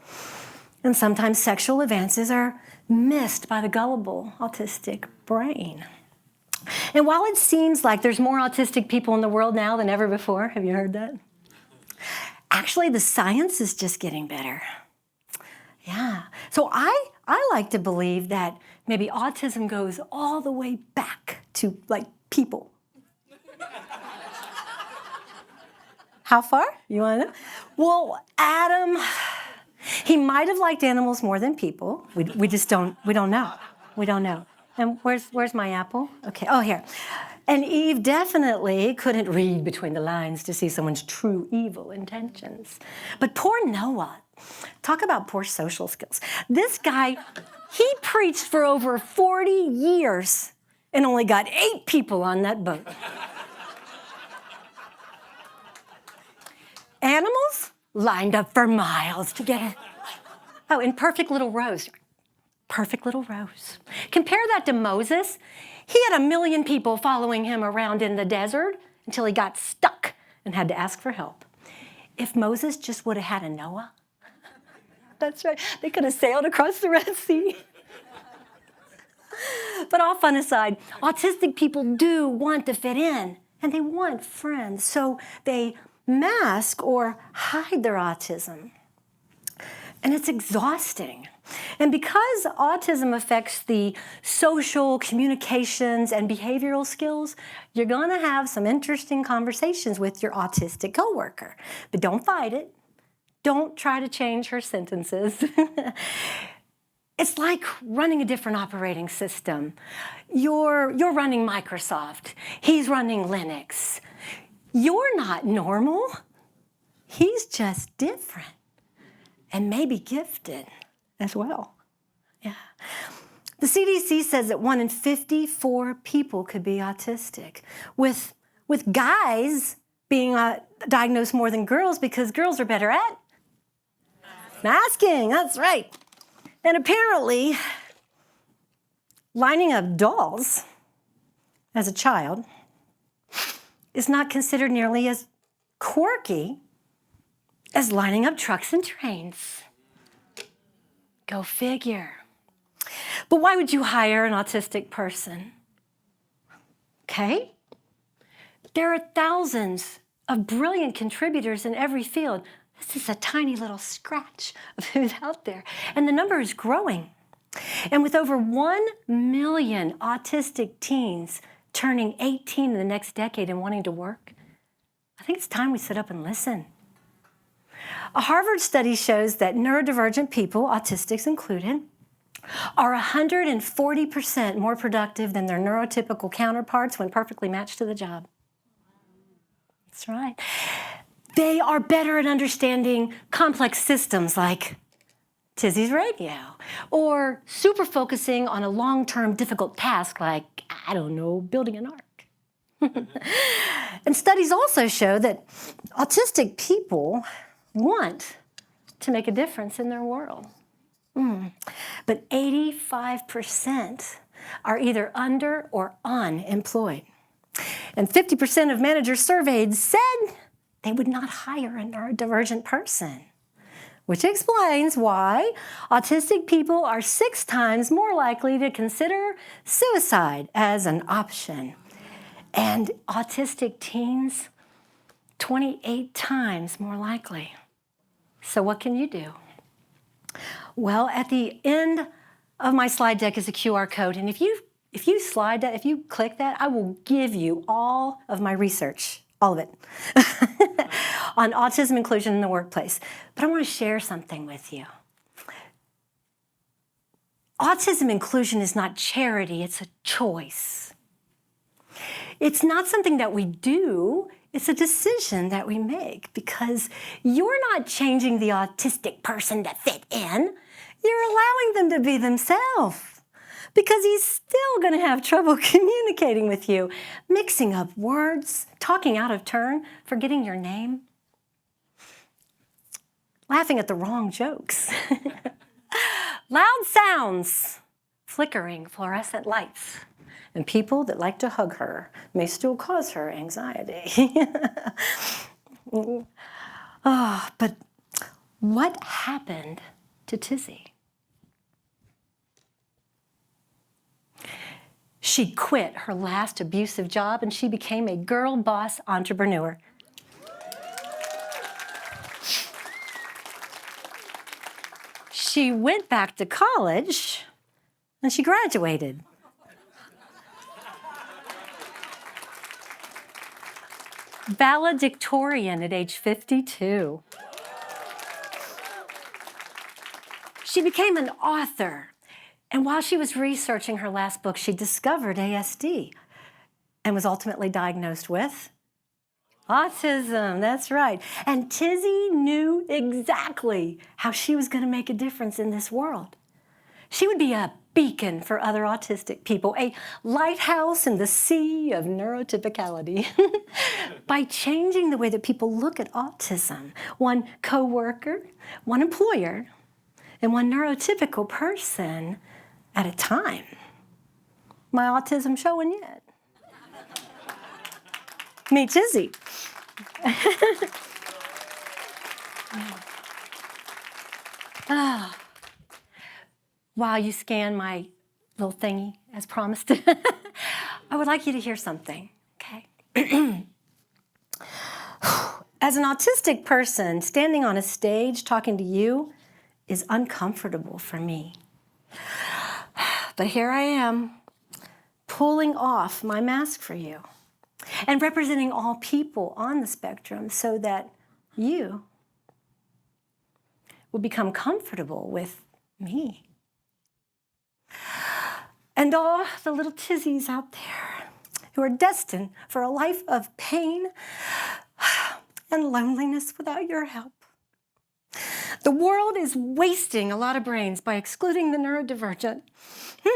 and sometimes sexual advances are missed by the gullible autistic brain. And while it seems like there's more autistic people in the world now than ever before, have you heard that? Actually, the science is just getting better. Yeah. So I like to believe that maybe autism goes all the way back to, like, people. How far? You want to know? Well, Adam, he might have liked animals more than people. We just don't know. We don't know. And where's my apple? Okay, oh, here. And Eve definitely couldn't read between the lines to see someone's true evil intentions. But poor Noah, talk about poor social skills. This guy, he preached for over 40 years and only got 8 people on that boat. Animals lined up for miles to get it. Oh, in perfect little rows. Perfect little rows. Compare that to Moses. He had 1 million people following him around in the desert until he got stuck and had to ask for help. If Moses just would have had a Noah, that's right, they could have sailed across the Red Sea. But all fun aside, autistic people do want to fit in, and they want friends, so they mask or hide their autism. And it's exhausting. And because autism affects the social, communications, and behavioral skills, you're going to have some interesting conversations with your autistic coworker. But don't fight it. Don't try to change her sentences. It's like running a different operating system. You're running Microsoft. He's running Linux. You're not normal. He's just different and maybe gifted as well. Yeah. The CDC says that 1 in 54 people could be autistic, with guys being diagnosed more than girls because girls are better at masking. That's right. And apparently, lining up dolls as a child is not considered nearly as quirky as lining up trucks and trains. Go figure. But why would you hire an autistic person? Okay? There are thousands of brilliant contributors in every field. This is a tiny little scratch of who's out there. And the number is growing. And with over 1 million autistic teens turning 18 in the next decade and wanting to work, I think it's time we sit up and listen. A Harvard study shows that neurodivergent people, autistics included, are 140% more productive than their neurotypical counterparts when perfectly matched to the job. That's right. They are better at understanding complex systems like Tizzy's radio, or super focusing on a long-term difficult task like, I don't know, building an ark. And studies also show that autistic people want to make a difference in their world. But 85% are either under or unemployed. And 50% of managers surveyed said they would not hire a neurodivergent person, which explains why autistic people are 6 times more likely to consider suicide as an option. And autistic teens, 28 times more likely. So what can you do? Well, at the end of my slide deck is a QR code, and if you slide that, if you click that, I will give you all of my research, all of it, on autism inclusion in the workplace. But I want to share something with you. Autism inclusion is not charity, it's a choice. It's not something that we do, it's a decision that we make because you're not changing the autistic person to fit in. You're allowing them to be themselves because he's still going to have trouble communicating with you, mixing up words, talking out of turn, forgetting your name, laughing at the wrong jokes, loud sounds, flickering fluorescent lights. And people that like to hug her may still cause her anxiety. But what happened to Tizzy? She quit her last abusive job and she became a girl boss entrepreneur. She went back to college and she graduated. Valedictorian at age 52. She became an author, and while she was researching her last book, she discovered ASD and was ultimately diagnosed with autism. That's right. And Tizzy knew exactly how she was going to make a difference in this world. She would be a beacon for other autistic people, a lighthouse in the sea of neurotypicality. By changing the way that people look at autism, one coworker, one employer, and one neurotypical person at a time. My autism showing yet. Meet Tizzy. While you scan my little thingy, as promised, I would like you to hear something, okay? As an autistic person, standing on a stage talking to you is uncomfortable for me. But here I am, pulling off my mask for you and representing all people on the spectrum so that you will become comfortable with me. And all the little Tizzies out there who are destined for a life of pain and loneliness without your help. The world is wasting a lot of brains by excluding the neurodivergent.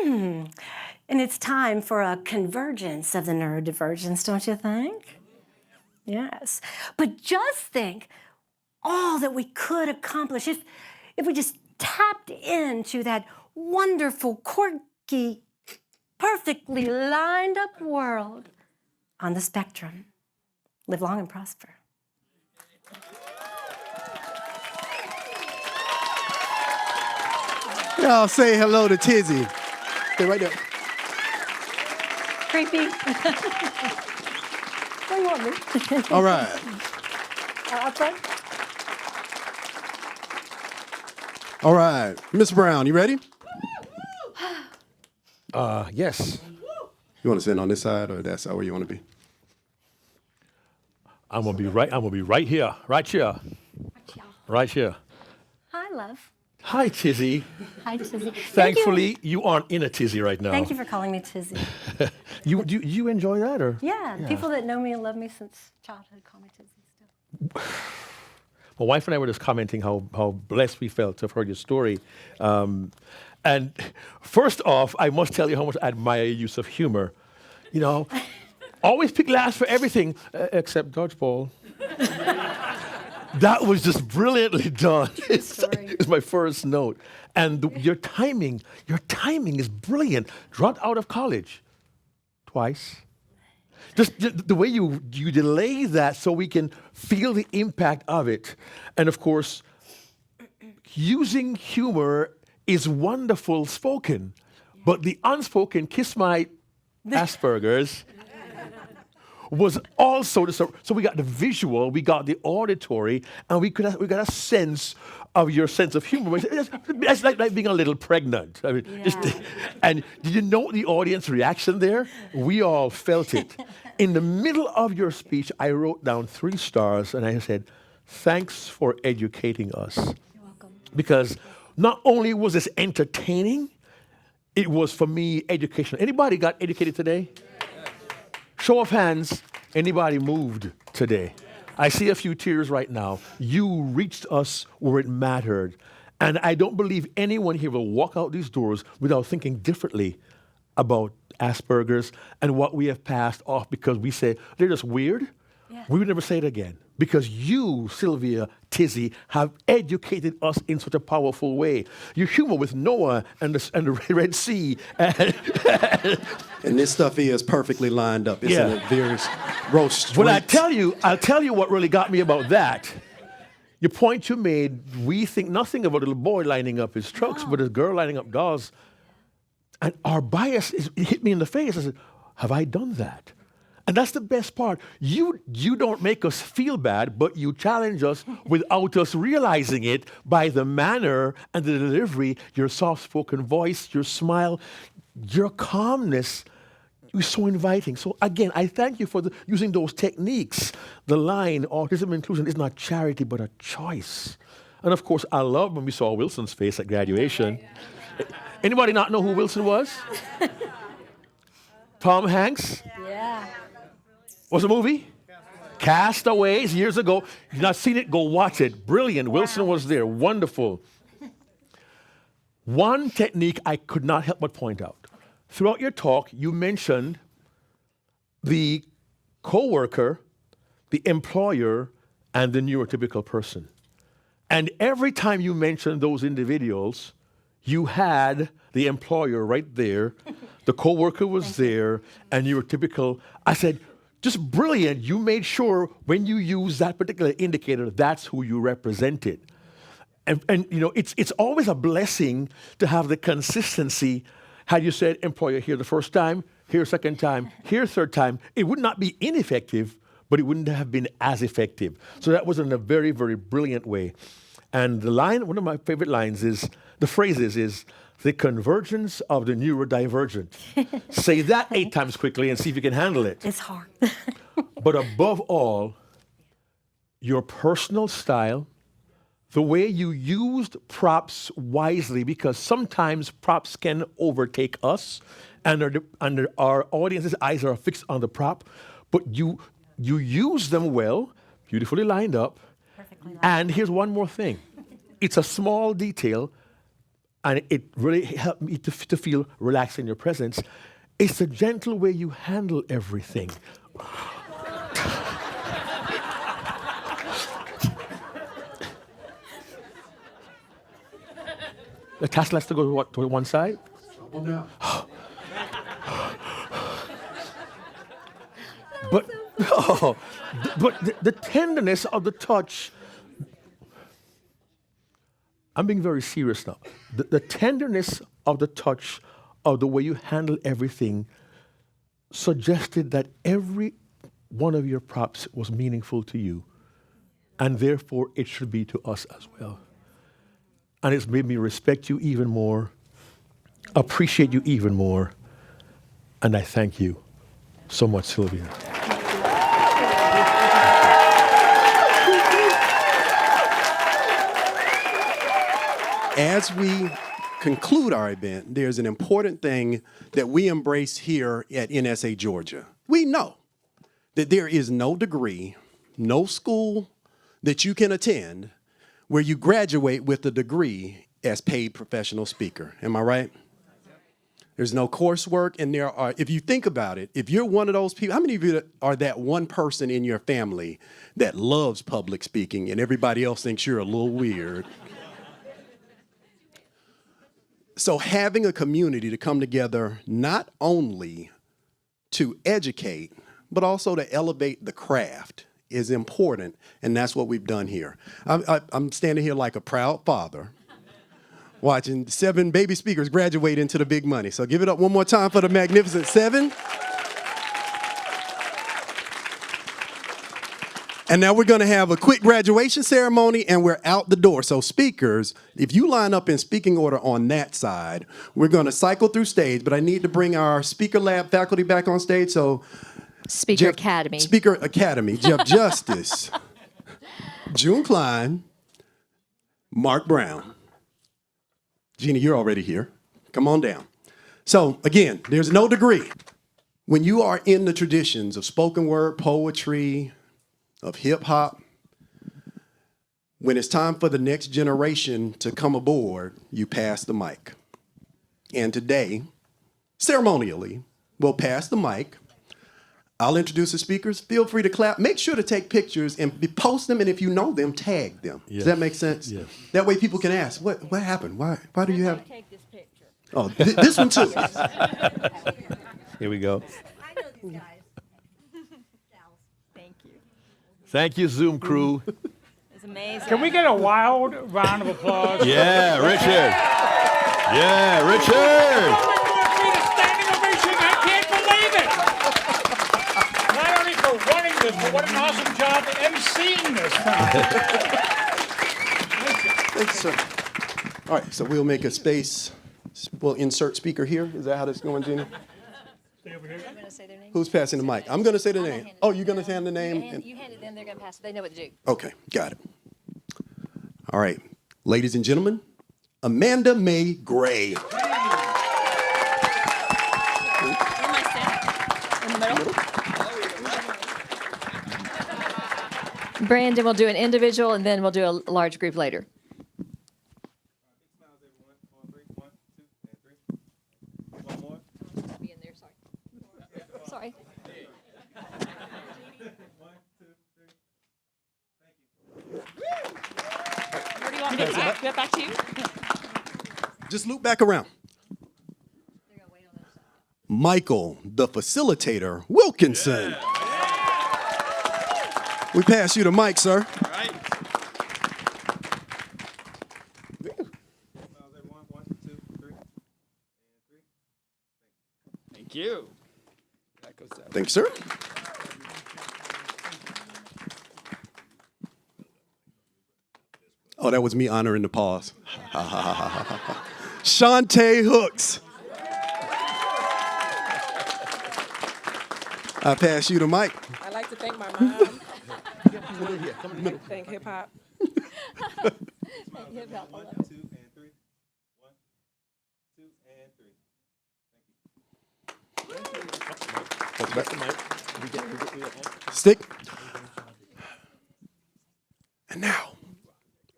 And it's time for a convergence of the neurodivergents, don't you think? Yes. But just think all that we could accomplish if we just tapped into that wonderful, quirky, perfectly lined up world on the spectrum. Live long and prosper. Y'all say hello to Tizzy. Stay right there. Creepy. Where you want me? All right. Outside? All right. Miss Brown, you ready? Yes. You want to sit on this side or that side where you want to be? I'm gonna be right here. Right here. Hi, love. Hi, Tizzy. Hi, Tizzy. Thankfully, you aren't in a tizzy right now. Thank you for calling me Tizzy. You enjoy that, or? Yeah, people that know me and love me since childhood call me Tizzy still. My wife and I were just commenting how blessed we felt to have heard your story. And first off, I must tell you how much I admire your use of humor. You know, always pick last for everything, except dodgeball. That was just brilliantly done. It's my first note. And your timing is brilliant. Dropped out of college twice. Just the way you delay that so we can feel the impact of it. And of course, using humor is wonderful spoken, but the unspoken kiss my Asperger's was also so we got the visual, we got the auditory, and we got a sense of your sense of humor. It's like being a little pregnant. I mean, and did you know the audience reaction there? We all felt it. In the middle of your speech, I wrote down 3 stars, and I said, "Thanks for educating us." You're welcome. Because not only was this entertaining, it was for me educational. Anybody got educated today? Show of hands, anybody moved today? I see a few tears right now. You reached us where it mattered. And I don't believe anyone here will walk out these doors without thinking differently about Asperger's and what we have passed off because we say, they're just weird. Yeah. We would never say it again. Because you, Sylvia, Tizzy, have educated us in such a powerful way. Your humor with Noah and the Red Sea. And this stuff is perfectly lined up. It's in a very roast. Well, I'll tell you what really got me about that. Your point you made, we think nothing about a little boy lining up his trucks, but a girl lining up dolls. And our bias hit me in the face. I said, have I done that? And that's the best part. You don't make us feel bad, but you challenge us without us realizing it by the manner and the delivery, your soft-spoken voice, your smile, your calmness. You're so inviting. So again, I thank you for using those techniques. The line, autism inclusion is not charity, but a choice. And of course, I love when we saw Wilson's face at graduation. Anybody not know who Wilson was? Tom Hanks? Yeah. What's the movie? Castaways, years ago. If you've not seen it, go watch it. Brilliant. Wow. Wilson was there. Wonderful. One technique I could not help but point out. Throughout your talk, you mentioned the coworker, the employer, and the neurotypical person. And every time you mentioned those individuals, you had the employer right there, the coworker was there, and you were typical. I said, just brilliant. You made sure when you use that particular indicator, that's who you represented. And you know, it's always a blessing to have the consistency. Had you said employer here the first time, here second time, here third time, it would not be ineffective, but it wouldn't have been as effective. So that was in a very, very brilliant way. And the line, one of my favorite lines is, the phrases is, the convergence of the neurodivergent. Say that 8 times quickly and see if you can handle it. It's hard. But above all, your personal style, the way you used props wisely, because sometimes props can overtake us, and our audience's eyes are fixed on the prop, but you use them well, beautifully lined up. Perfectly lined. And here's one more thing. It's a small detail, and it really helped me to feel relaxed in your presence. It's the gentle way you handle everything. The task has to go to what? To one side? Oh, no. But the tenderness of the touch. I'm being very serious now. The tenderness of the touch, of the way you handle everything, suggested that every one of your props was meaningful to you, and therefore it should be to us as well. And it's made me respect you even more, appreciate you even more, and I thank you so much, Sylvia. As we conclude our event, there's an important thing that we embrace here at NSA Georgia. We know that there is no degree, no school that you can attend where you graduate with a degree as paid professional speaker. Am I right? There's no coursework, and there are, if you think about it, if you're one of those people, how many of you are that one person in your family that loves public speaking and everybody else thinks you're a little weird? So having a community to come together not only to educate, but also to elevate the craft is important, and that's what we've done here. I'm standing here like a proud father, watching 7 baby speakers graduate into the big money. So give it up one more time for the magnificent 7. And now we're going to have a quick graduation ceremony, and we're out the door. So speakers, if you line up in speaking order on that side, we're going to cycle through stage, but I need to bring our Speaker Lab faculty back on stage. So SpeakerAcademy. SpeakerAcademy, Jeff Justice, June Klein, Mark Brown. Jeannie, you're already here. Come on down. So again, there's no degree, When you are in the traditions of spoken word, poetry, of hip hop, when it's time for the next generation to come aboard, you pass the mic. And today, ceremonially, we'll pass the mic. I'll introduce the speakers. Feel free to clap. Make sure to take pictures and post them, and if you know them, tag them. Yes. Does that make sense? Yes. That way people can ask, what happened? Why do you have... Take this picture. Oh, this one too. Here we go. I know these guys. Thank you. Thank you, Zoom crew. It's amazing. Can we get a wild round of applause? Yeah, Richard. Yeah, Richard. Standing ovation. I can't believe it. Not only for running this, but what an awesome job emceeing this. Thanks, sir. All right, so we'll make a space. We'll insert speaker here. Is that how this is going, Gina? Stay over here. I'm going to say their name. Who's passing the mic? I'm going to say the I'm name. gonna hand it Oh, to you're going to hand the name? You hand it them, they're going to pass it. They know what to do. Okay, got it. All right, ladies and gentlemen, Amanda Mae Gray. Where am I standing? In the middle? Brandon will do an individual, and then we'll do a large group later. Be in there, sorry. Sorry. Where do you want me to back? Get back to you? Just loop back around. Michael, the facilitator, Wilkinson. We pass you the mic, sir. Thank you. That goes that way. Thanks, sir. Oh, that was me honoring the pause. Shantae Hooks. I pass you the mic. I'd like to thank my mom. Thank hip hop. Stick. And now,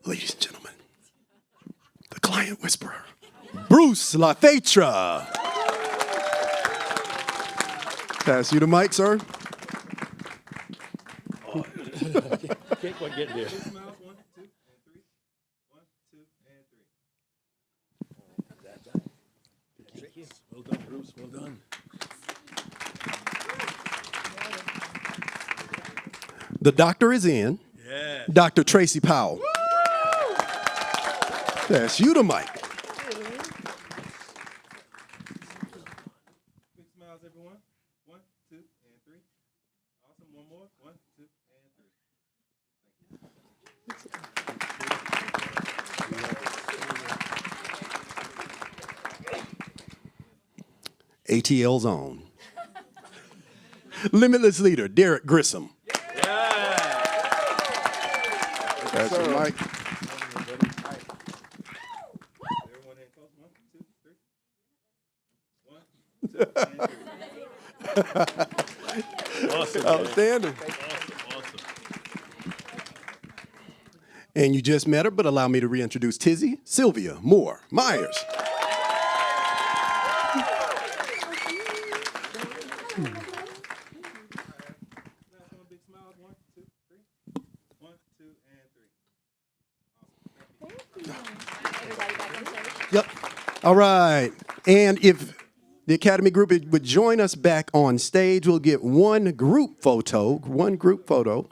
ladies and gentlemen, the client whisperer, Bruce LaFeitra. Pass you the mic, sir. Can't quite get there. Well done, Bruce. Well done. The doctor is in. Yeah. Dr. Tracy Powell. Pass you the mic. Big smiles, everyone. 1, 2, and 3. Awesome. One more. 1, 2, and 3. ATL's own. Limitless leader, Derek Grissom. Pass the mic. Everyone in close. 1, 2, 3. 1, 2, and 3. Awesome. Outstanding. Awesome. And you just met her, but allow me to reintroduce Tizzy Sylvia Moore Myers. Last one, big smiles. 1, 2, 3. 1, 2, and 3. Everybody back on stage. Yep. All right. And if the Academy group would join us back on stage, we'll get one group photo. One group photo.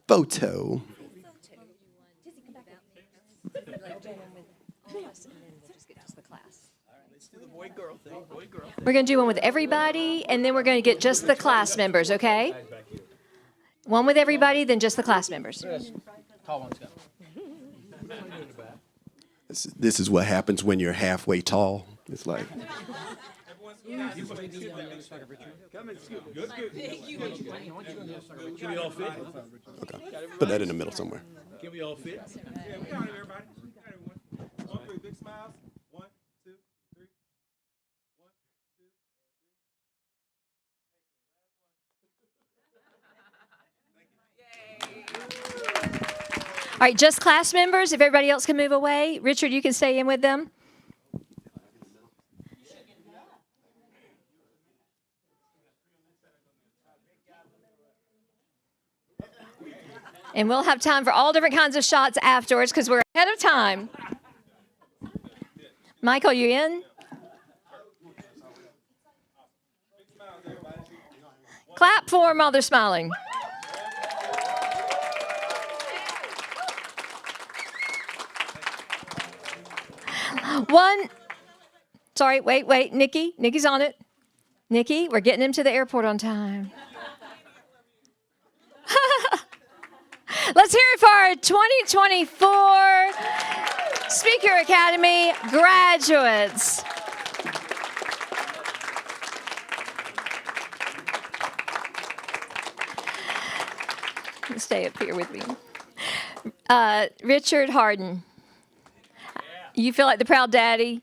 Photo. We're going to do one with everybody, and then we're going to get just the class members, okay? One with everybody, then just the class members. This is what happens when you're halfway tall. It's like, Come and scoot. Good. Can we all fit? okay. Put that in the middle somewhere. Can we all fit? Yeah, we got it, everybody. We got everyone. 1, 3, big smiles. 1, 2, 3. 1, 2, All right, just class members, if everybody else can move away. Richard, you can stay in with them. And we'll have time for all different kinds of shots afterwards because we're ahead of time. Michael, you in? Clap for them while they're smiling. Sorry, wait, Nikki. Nikki's on it. Nikki, we're getting him to the airport on time. Let's hear it for our 2024 Speaker Academy graduates. Stay up here with me. Richard Harden. You feel like the proud daddy?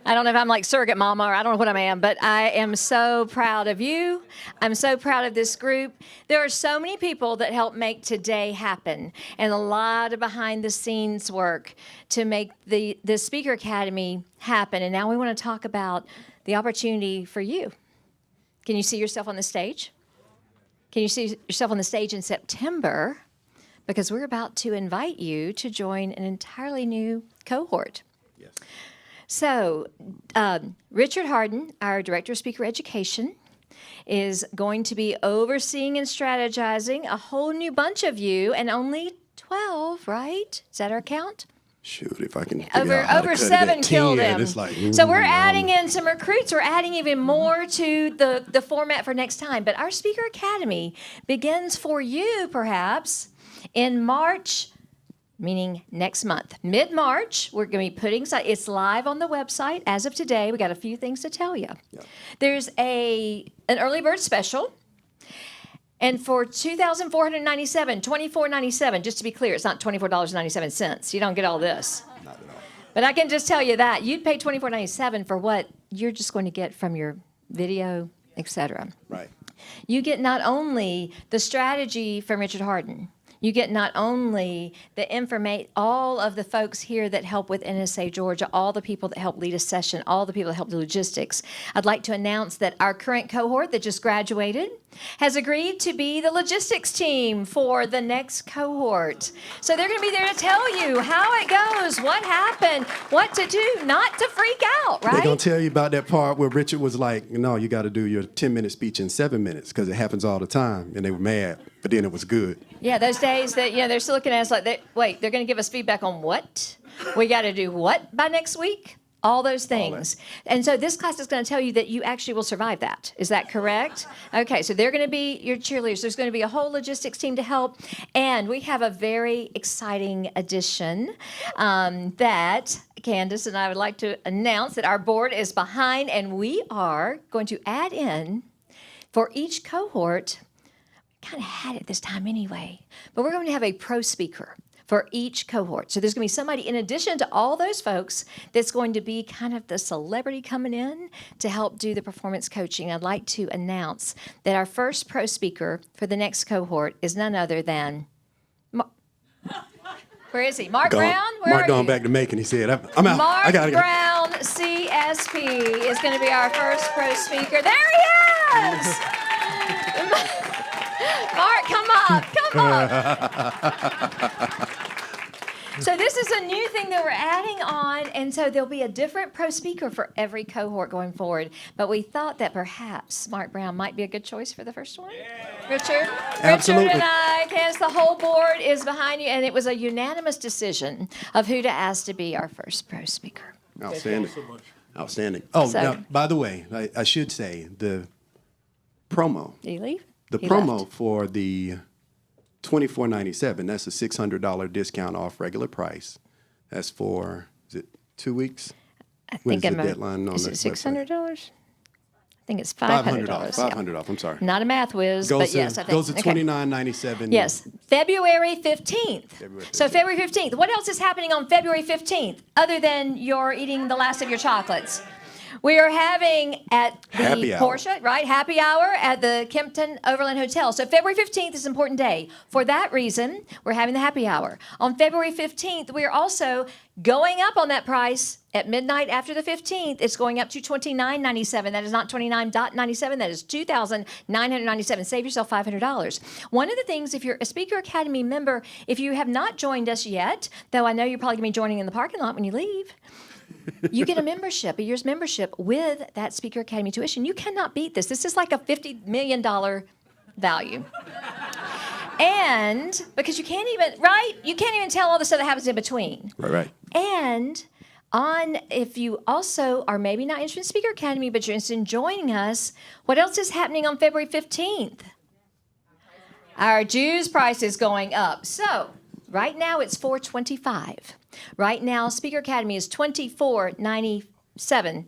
I don't know if I'm like surrogate mama or I don't know what I am, but I am so proud of you. I'm so proud of this group. There are so many people that help make today happen and a lot of behind the scenes work to make the Speaker Academy happen. And now we want to talk about the opportunity for you. Can you see yourself on the stage? Can you see yourself on the stage in September? Because we're about to invite you to join an entirely new cohort. Yes. So, Richard Harden, our Director of Speaker Education, is going to be overseeing and strategizing a whole new bunch of you, and only 12, right? Is that our count? Shoot, if I can figure out how to Over cut it 7 at killed 10, him. it's like, So we're adding in some recruits. We're adding even more to the format for next time. But our Speaker Academy begins for you, perhaps, in March, meaning next month. Mid-March, we're going to be putting, it's live on the website as of today. We got a few things to tell you. Yeah. There's an early bird special. And for $2,497, $24.97, just to be clear, it's not $24.97. You don't get all this. Not at all. But I can just tell you that. You'd pay $24.97 for what you're just going to get from your video, etc. Right. You get not only the strategy from Richard Harden, you get not only the information, all of the folks here that help with NSA Georgia, all the people that help lead a session, all the people that help do logistics. I'd like to announce that our current cohort that just graduated has agreed to be the logistics team for the next cohort. So they're going to be there to tell you how it goes, what happened, what to do, not to freak out, right? They're going to tell you about that part where Richard was like, no, you got to do your 10-minute speech in 7 minutes because it happens all the time. And they were mad, but then it was good. Yeah, those days that, they're still looking at us like, wait, they're going to give us feedback on what? We got to do what by next week? All those things. And so this class is going to tell you that you actually will survive that. Is that correct? Okay, so they're going to be your cheerleaders. There's going to be a whole logistics team to help. And we have a very exciting addition that Candace and I would like to announce that our board is behind, and we are going to add in for each cohort. Kind of had it this time anyway, but we're going to have a pro speaker for each cohort. So there's going to be somebody, in addition to all those folks, that's going to be kind of the celebrity coming in to help do the performance coaching. I'd like to announce that our first pro speaker for the next cohort is none other than, where is he? Mark Brown? Where Mark are going you? back to Macon. He said, I'm out. Mark I gotta go. Brown, CSP, is going to be our first pro speaker. There he is! Mark, come up. So this is a new thing that we're adding on, and so there'll be a different pro speaker for every cohort going forward. But we thought that perhaps Mark Brown might be a good choice for the first one. Yeah. Richard? Absolutely. Richard and I, Candace, the whole board is behind you, and it was a unanimous decision of who to ask to be our first pro speaker. Outstanding. Outstanding. Oh, So- now, by the way, I should say the promo. Did he leave? The He promo left. for the $24.97, that's a $600 discount off regular price. That's for, is it 2 weeks? I When's think the I'm deadline on Is the it website? $600? I think it's $500. $500 off, I'm sorry. Not a math whiz, but yes, I think. Goes to Okay. $29.97. Yes, February 15th. So February 15th. What else is happening on February 15th other than you're eating the last of your chocolates? We are having at the Happy hour. Porsche, right? Happy hour at the Kempton Overland Hotel. So February 15th is an important day. For that reason, we're having the happy hour. On February 15th, we are also going up on that price at midnight after the 15th. It's going up to $29.97. That is not $29.97. That is $2,997. Save yourself $500. One of the things, if you're a Speaker Academy member, if you have not joined us yet, though I know you're probably going to be joining in the parking lot when you leave, you get a membership, a year's membership with that Speaker Academy tuition. You cannot beat this. This is like a $50 million value. And because you can't even, right? You can't even tell all the stuff that happens in between. Right. And if you also are maybe not interested in Speaker Academy, but you're interested in joining us, what else is happening on February 15th? Our dues price is going up. So right now it's $425. Right now, Speaker Academy is $24.97,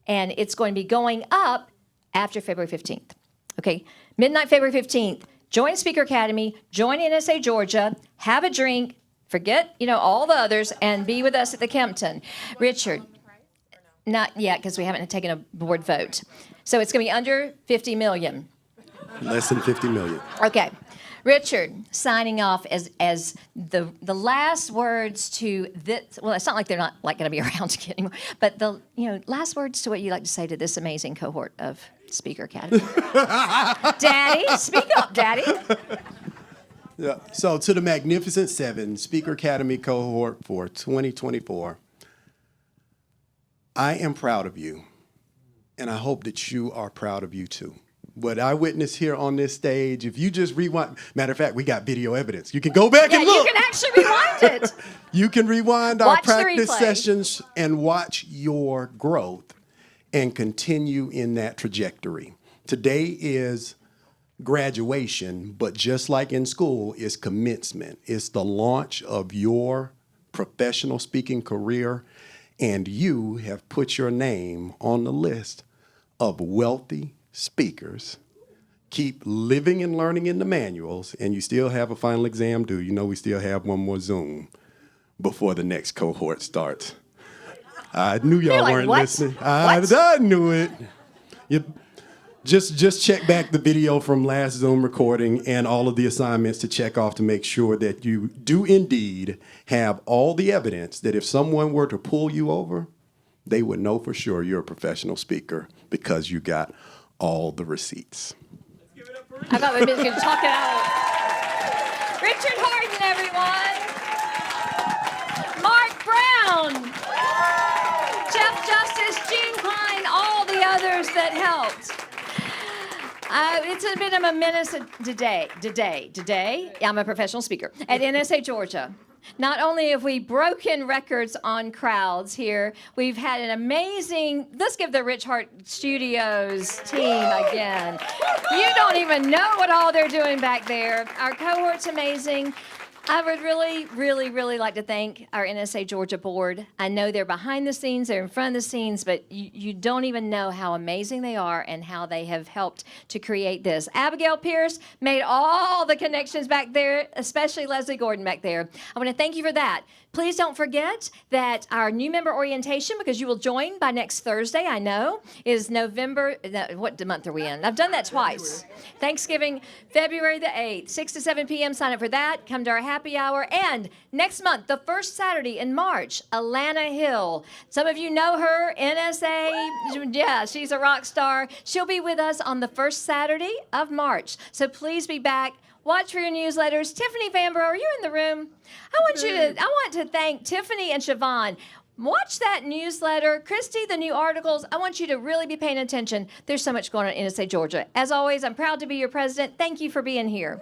and it's going to be going up after February 15th. Okay, midnight February 15th. Join Speaker Academy, join NSA Georgia, have a drink, forget all the others, and be with us at the Kempton. Richard, not yet because we haven't taken a board vote. So it's going to be under 50 million. Less than 50 million. Okay. Richard, signing off as the last words to this. Well, it's not like they're not going to be around anymore, but the last words to what you like to say to this amazing cohort of Speaker Academy. Daddy, speak up, Daddy. Yeah. So to the Magnificent Seven, Speaker Academy cohort for 2024, I am proud of you, and I hope that you are proud of you too. What I witnessed here on this stage, if you just rewind, matter of fact, we got video evidence. You can go back and look. You can actually rewind it. You can rewind our Watch the practice replay. sessions and watch your growth and continue in that trajectory. Today is graduation, but just like in school, it's commencement. It's the launch of your professional speaking career, and you have put your name on the list of wealthy speakers. Keep living and learning in the manuals, and you still have a final exam due. We still have one more Zoom before the next cohort starts. I knew y'all weren't listening. I knew it. Just check back the video from last Zoom recording and all of the assignments to check off to make sure that you do indeed have all the evidence that if someone were to pull you over, they would know for sure you're a professional speaker because you got all the receipts. I thought we were going to talk it out. Richard Harden, everyone. Mark Brown. Jeff Justice, Gene Klein, all the others that helped. It's been a momentous day. I'm a professional speaker at NSA Georgia. Not only have we broken records on crowds here, we've had an amazing, let's give the Rich Hart Studios team again. You don't even know what all they're doing back there. Our cohort's amazing. I would really, really, really like to thank our NSA Georgia board. I know they're behind the scenes, they're in front of the scenes, but you don't even know how amazing they are and how they have helped to create this. Abigail Pierce made all the connections back there, especially Leslie Gordon back there. I want to thank you for that. Please don't forget that our new member orientation, because you will join by next Thursday, I know, is November, what month are we in? I've done that twice. Thanksgiving, February the 8th, 6 to 7 p.m. Sign up for that. Come to our happy hour. And next month, the first Saturday in March, Alana Hill. Some of you know her, NSA. Yeah, she's a rock star. She'll be with us on the first Saturday of March. So please be back. Watch for your newsletters. Tiffany Vanborough, are you in the room? I want to thank Tiffany and Siobhan. Watch that newsletter. Christy, the new articles. I want you to really be paying attention. There's so much going on in NSA Georgia. As always, I'm proud to be your president. Thank you for being here.